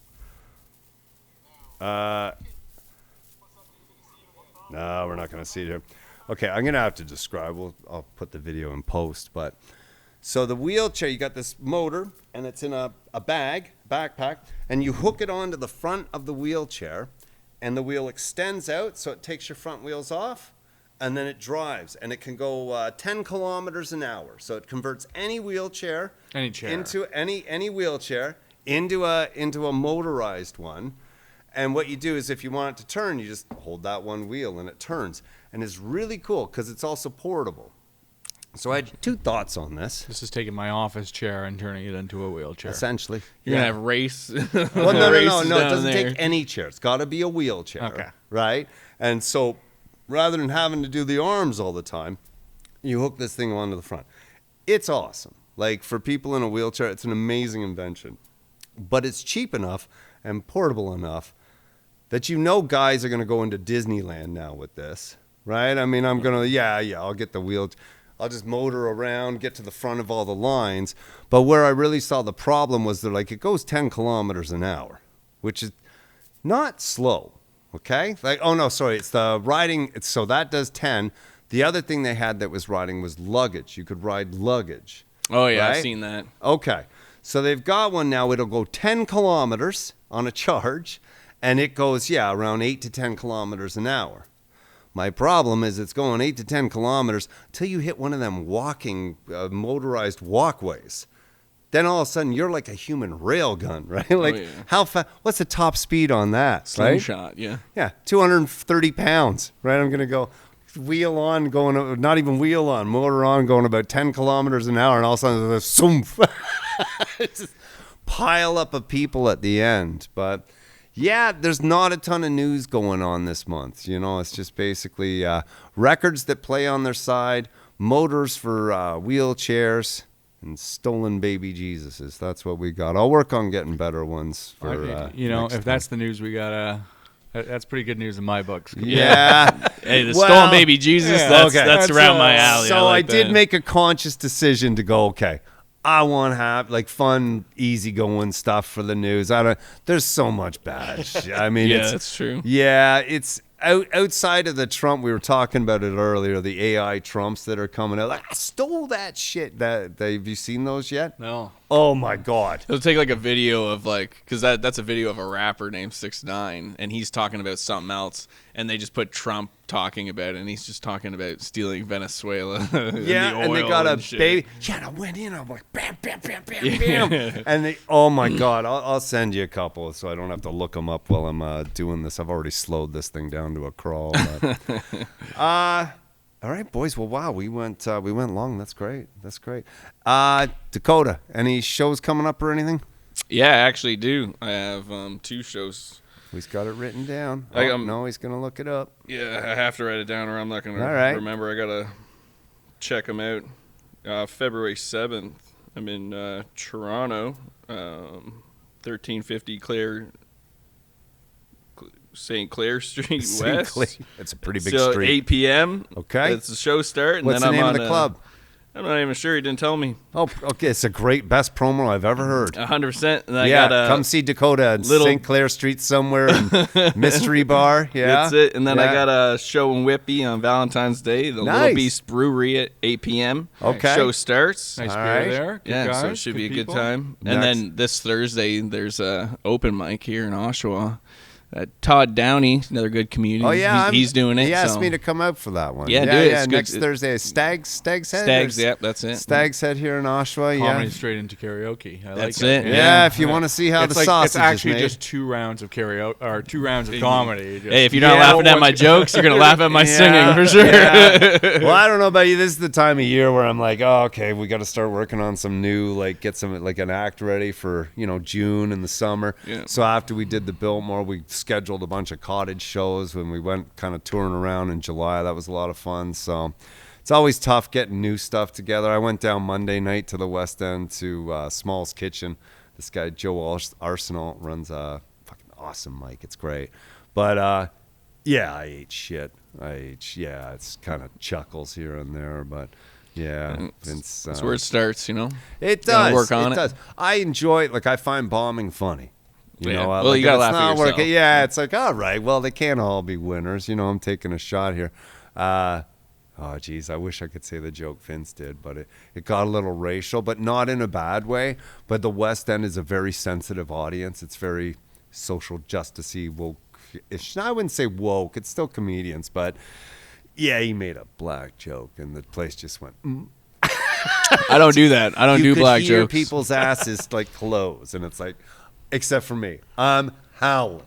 No, we're not going to see it here. Okay, I'm going to have to describe. I'll put the video in post. But so the wheelchair, you got this motor, and it's in a backpack, and you hook it onto the front of the wheelchair, and the wheel extends out, so it takes your front wheels off. And then it drives, and it can go 10 kilometers an hour. So it converts any wheelchair, into any wheelchair into a motorized one. And what you do is, if you want it to turn, you just hold that one wheel, and it turns. And it's really cool because it's also portable. So I had two thoughts on this. This is taking my office chair and turning it into a wheelchair. Essentially, You're going to have race. Well, no, races it down doesn't there. take any chair. It's got to be a wheelchair. Okay. Right? And so rather than having to do the arms all the time, you hook this thing onto the front. It's awesome. Like, for people in a wheelchair, it's an amazing invention. But it's cheap enough and portable enough that guys are going to go into Disneyland now with this. Right? I mean, I'm going to, I'll get the wheel. I'll just motor around, get to the front of all the lines. But where I really saw the problem was that, like, it goes 10 kilometers an hour, which is not slow. Okay? Like, oh, no, sorry. It's the riding. So that does 10. The other thing they had that was riding was luggage. You could ride luggage. Oh, yeah, right? I've seen that. Okay. So they've got one now. It'll go 10 kilometers on a charge, and it goes, around 8 to 10 kilometers an hour. My problem is it's going 8 to 10 kilometers till you hit one of them walking, motorized walkways. Then all of a sudden, you're like a human railgun, right? Like, yeah. how fast? What's the top speed on that? Right? Slingshot, yeah. Yeah, 230 pounds, right? I'm going to go wheel on, not even wheel on, motor on, going about 10 kilometers an hour, and all of a sudden, there's pile up of people at the end. But yeah, there's not a ton of news going on this month. You know, it's just basically records that play on their side, motors for wheelchairs, and stolen baby Jesuses. That's what we got. I'll work on getting better ones for you know, next if that's the news we got, that's pretty good news in my books. yeah. Hey, the Well, stolen baby Jesus, yeah, that's okay. that's around my alley. So I like did that. make a conscious decision to go, okay, I want to have like fun, easygoing stuff for the news. There's so much bad shit. I mean, Yeah, that's true. Yeah, it's outside of the Trump. We were talking about it earlier. The AI Trumps that are coming out. Like, I stole that shit. Have you seen those yet? No. Oh my God. They'll take like a video of like, because that's a video of a rapper named 6ix9ine, and he's talking about something else, and they just put Trump talking about it, and he's just talking about stealing Venezuela. Yeah, and they oil got a shit. baby. Yeah, and I went in. I'm like, bam, bam, bam, bam, bam. And they, oh my God, I'll send you a couple so I don't have to look them up while I'm doing this. I've already slowed this thing down to a crawl. But, all right, boys. Well, wow, we went long. That's great. That's great. Dakota, any shows coming up or anything? Yeah, I actually do. I have 2 shows. He's got it written down. I, Oh, no, he's gonna look it up. Yeah, I have to write it down, or I'm not gonna All right. remember. I gotta check them out. February 7th, I'm in Toronto, 1350 St. Clair Street St. West. Clair. It's a pretty big So street. 8 p.m. Okay. It's the show start. And What's then the I'm name on of the club? I'm not even sure. He didn't tell me. Oh, okay. It's a great, best promo I've ever heard. 100%. And I Yeah, got come see Dakota at little- St. Clair Street somewhere in Mystery Bar. Yeah, That's it. And then I Yeah. got a show in Whitby on Valentine's Day, the Nice. Little Beast Brewery at 8 p.m. Okay. Show starts. Nice All beer right. there. Good Yeah, guys, so it should be a good people. time. And Next. then this Thursday, there's a open mic here in Oshawa. Todd Downey, another good comedian. Oh yeah, he's doing it. He asked so. me to come out for that one. Yeah, do it. Yeah, It's good. next Thursday, Stag's Head. Stags. Or Yep, that's it. Stag's Head here in Oshawa. Comedy Yeah, straight into karaoke. I That's like it. it. yeah. If you want to see how It's the like sausage it's actually is made. just 2 rounds of karaoke or 2 rounds of comedy. Just, Hey, if you're not Yeah, laughing at my jokes, you're gonna laugh at my Yeah, singing for sure. yeah. Well, I don't know about you. This is the time of year where I'm like, oh, okay, we got to start working on some new, like, get some like an act ready for June and the summer. Yeah. So after we did the Biltmore, we scheduled a bunch of cottage shows when we went kind of touring around in July. That was a lot of fun. So it's always tough getting new stuff together. I went down Monday night to the West End to Small's Kitchen. This guy Joe Arsenal runs a fucking awesome mic. It's great. But yeah, I ate shit. Yeah, it's kind of chuckles here and there, but yeah, Vince. That's where it starts, It Gotta does. work on it it. does. I enjoy it. Like, I find bombing funny. You Yeah. know, Well, like, you gotta it's laugh at not yourself. working. Yeah, it's like, all right, well, they can't all be winners. I'm taking a shot here. Oh, geez, I wish I could say the joke Vince did, but it got a little racial, but not in a bad way. But the West End is a very sensitive audience. It's very social justice-y, woke-ish. I wouldn't say woke. It's still comedians, but yeah, he made a black joke, and the place just went, I don't do that. I don't do black You could hear jokes. people's asses like close, and it's like, except for me, I'm howling.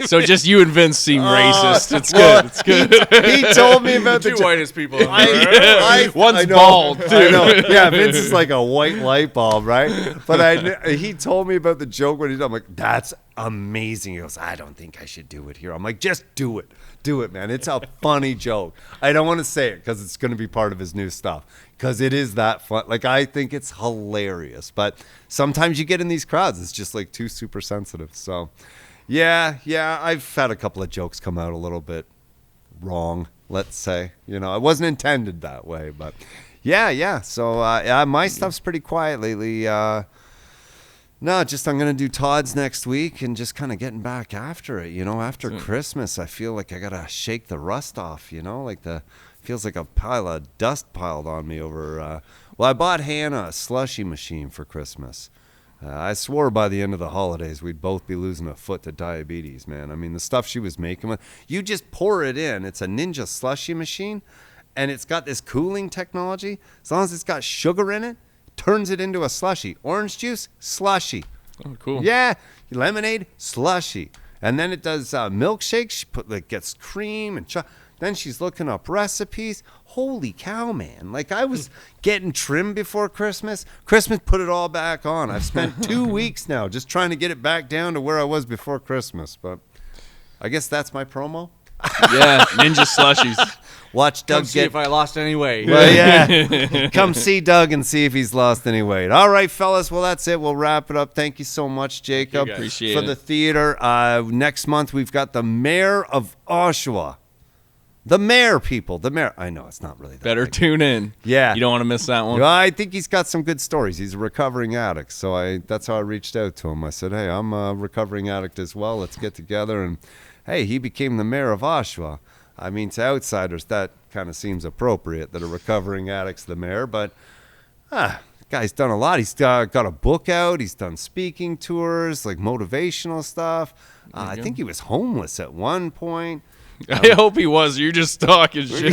So just you and Vince seem racist. It's well, good. It's good. He told me about the Two jo- whitest people. One's I know, bald, I too. know. Yeah, Vince is like a white light bulb, right? But he told me about the joke when I'm like, that's amazing. He goes, I don't think I should do it here. I'm like, just do it. Do it, man. It's a funny joke. I don't want to say it because it's going to be part of his new stuff because it is that fun. Like, I think it's hilarious. But sometimes you get in these crowds, it's just like too super sensitive. So, yeah, I've had a couple of jokes come out a little bit wrong, let's say. It wasn't intended that way. But, yeah. So, my stuff's pretty quiet lately. No, just I'm going to do Todd's next week and just kind of getting back after it. After Christmas, I feel like I got to shake the rust off, like feels like a pile of dust piled on me over. Well, I bought Hannah a slushy machine for Christmas. I swore by the end of the holidays we'd both be losing a foot to diabetes, man. I mean, the stuff she was making with, you just pour it in. It's a Ninja slushy machine, and it's got this cooling technology. As long as it's got sugar in it, turns it into a slushy. Orange juice, slushy. Oh, cool. Yeah, lemonade, slushy. And then it does milkshakes. She gets cream and Then she's looking up recipes. Holy cow, man. Like, I was getting trimmed before Christmas. Christmas put it all back on. I've spent 2 weeks now just trying to get it back down to where I was before Christmas. But I guess that's my promo. Yeah, ninja slushies. Watch Doug Come see get... if I lost any weight. Well, yeah. Come see Doug and see if he's lost any weight. All right, fellas. Well, that's it. We'll wrap it up. Thank you so much, Jacob, guys. Appreciate for it. the theater. Next month, we've got the mayor of Oshawa. The mayor, people. The mayor. I know, it's not really that Better big. tune in. Yeah. You don't want to miss that one. Well, I think he's got some good stories. He's a recovering addict. So that's how I reached out to him. I said, hey, I'm a recovering addict as well. Let's get together. And, hey, he became the mayor of Oshawa. I mean, to outsiders, that kind of seems appropriate that a recovering addict's the mayor. But, the guy's done a lot. He's got a book out. He's done speaking tours, like motivational stuff. I think he was homeless at one point. I hope he was. You're just talking shit.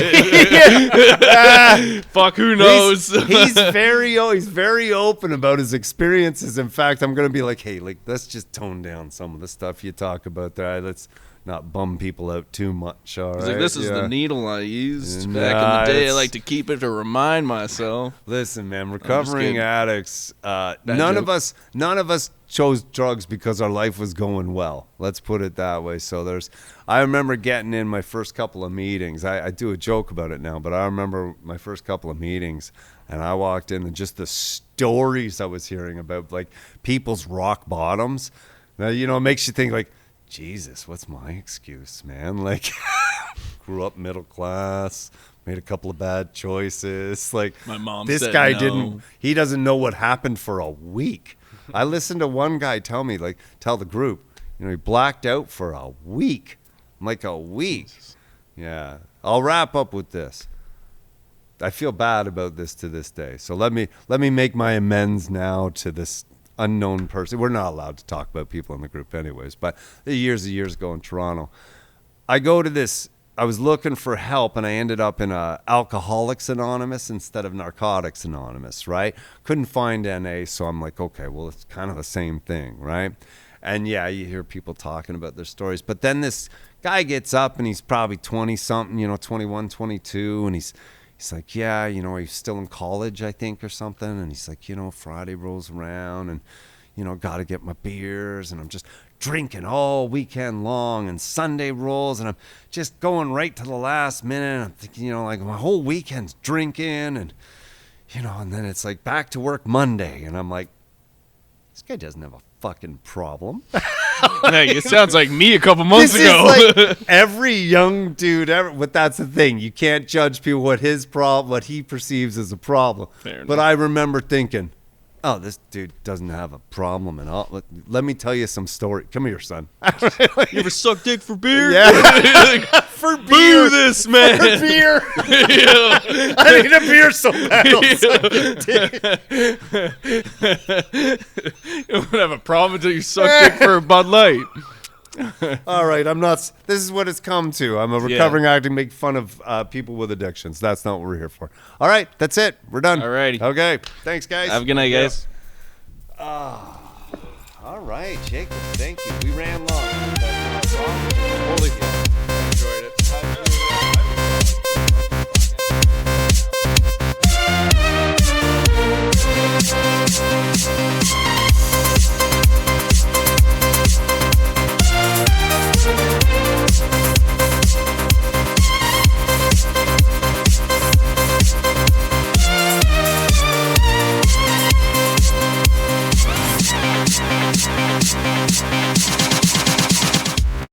Fuck, who knows? He's very open about his experiences. In fact, I'm gonna be like, hey, like, let's just tone down some of the stuff you talk about there. Let's not bum people out too much. All right. He's like, this is Yeah. the needle I used Nah, back in the day. I it's- like to keep it to remind myself. Listen, man, recovering kidding. addicts. None joke. of us chose drugs because our life was going well. Let's put it that way. So I remember getting in my first couple of meetings. I do a joke about it now, but I remember my first couple of meetings, and I walked in and just the stories I was hearing about, like, people's rock bottoms. Now, you know, it makes you think, like, Jesus, what's my excuse, man? Like, grew up middle class, made a couple of bad choices. Like, My mom this said guy no. he doesn't know what happened for a week. I listened to one guy tell the group, you know, he blacked out for a week. I'm like, a week? Yeah. I'll wrap up with this. I feel bad about this to this day. So let me make my amends now to this unknown person. We're not allowed to talk about people in the group anyways, but years ago in Toronto, I was looking for help, and I ended up in Alcoholics Anonymous instead of Narcotics Anonymous, right? Couldn't find NA, so I'm like, okay, well, it's kind of the same thing, right? And yeah, you hear people talking about their stories, but then this guy gets up, and he's probably 20-something, you know, 21, 22, and he's like, yeah, you know, he's still in college, I think, or something. And he's like, you know, Friday rolls around and, you know, got to get my beers. And I'm just drinking all weekend long. And Sunday rolls and I'm just going right to the last minute. I'm thinking, you know, like my whole weekend's drinking. And, you know, and then it's like back to work Monday. And I'm like, this guy doesn't have a fucking problem. Hey, it sounds like me a couple months This ago. is like every young dude ever, but that's the thing. You can't judge people what he perceives as a problem. Fair But enough. I remember thinking, oh, this dude doesn't have a problem at all. Let me tell you some story. Come here, son. You ever suck dick for beer? Yeah. For Boo beer. this man. For beer. Yeah. I need a beer so bad. You won't have a problem until you suck dick for a Bud Light. All right, this is what it's come to. I'm a recovering addict, make fun of people with addictions. That's not what we're here for. All right, that's it. We're done. All righty. Okay, thanks, guys. Have a good night, guys. All right, Jacob, thank you. We ran long. That's not a problem. Totally.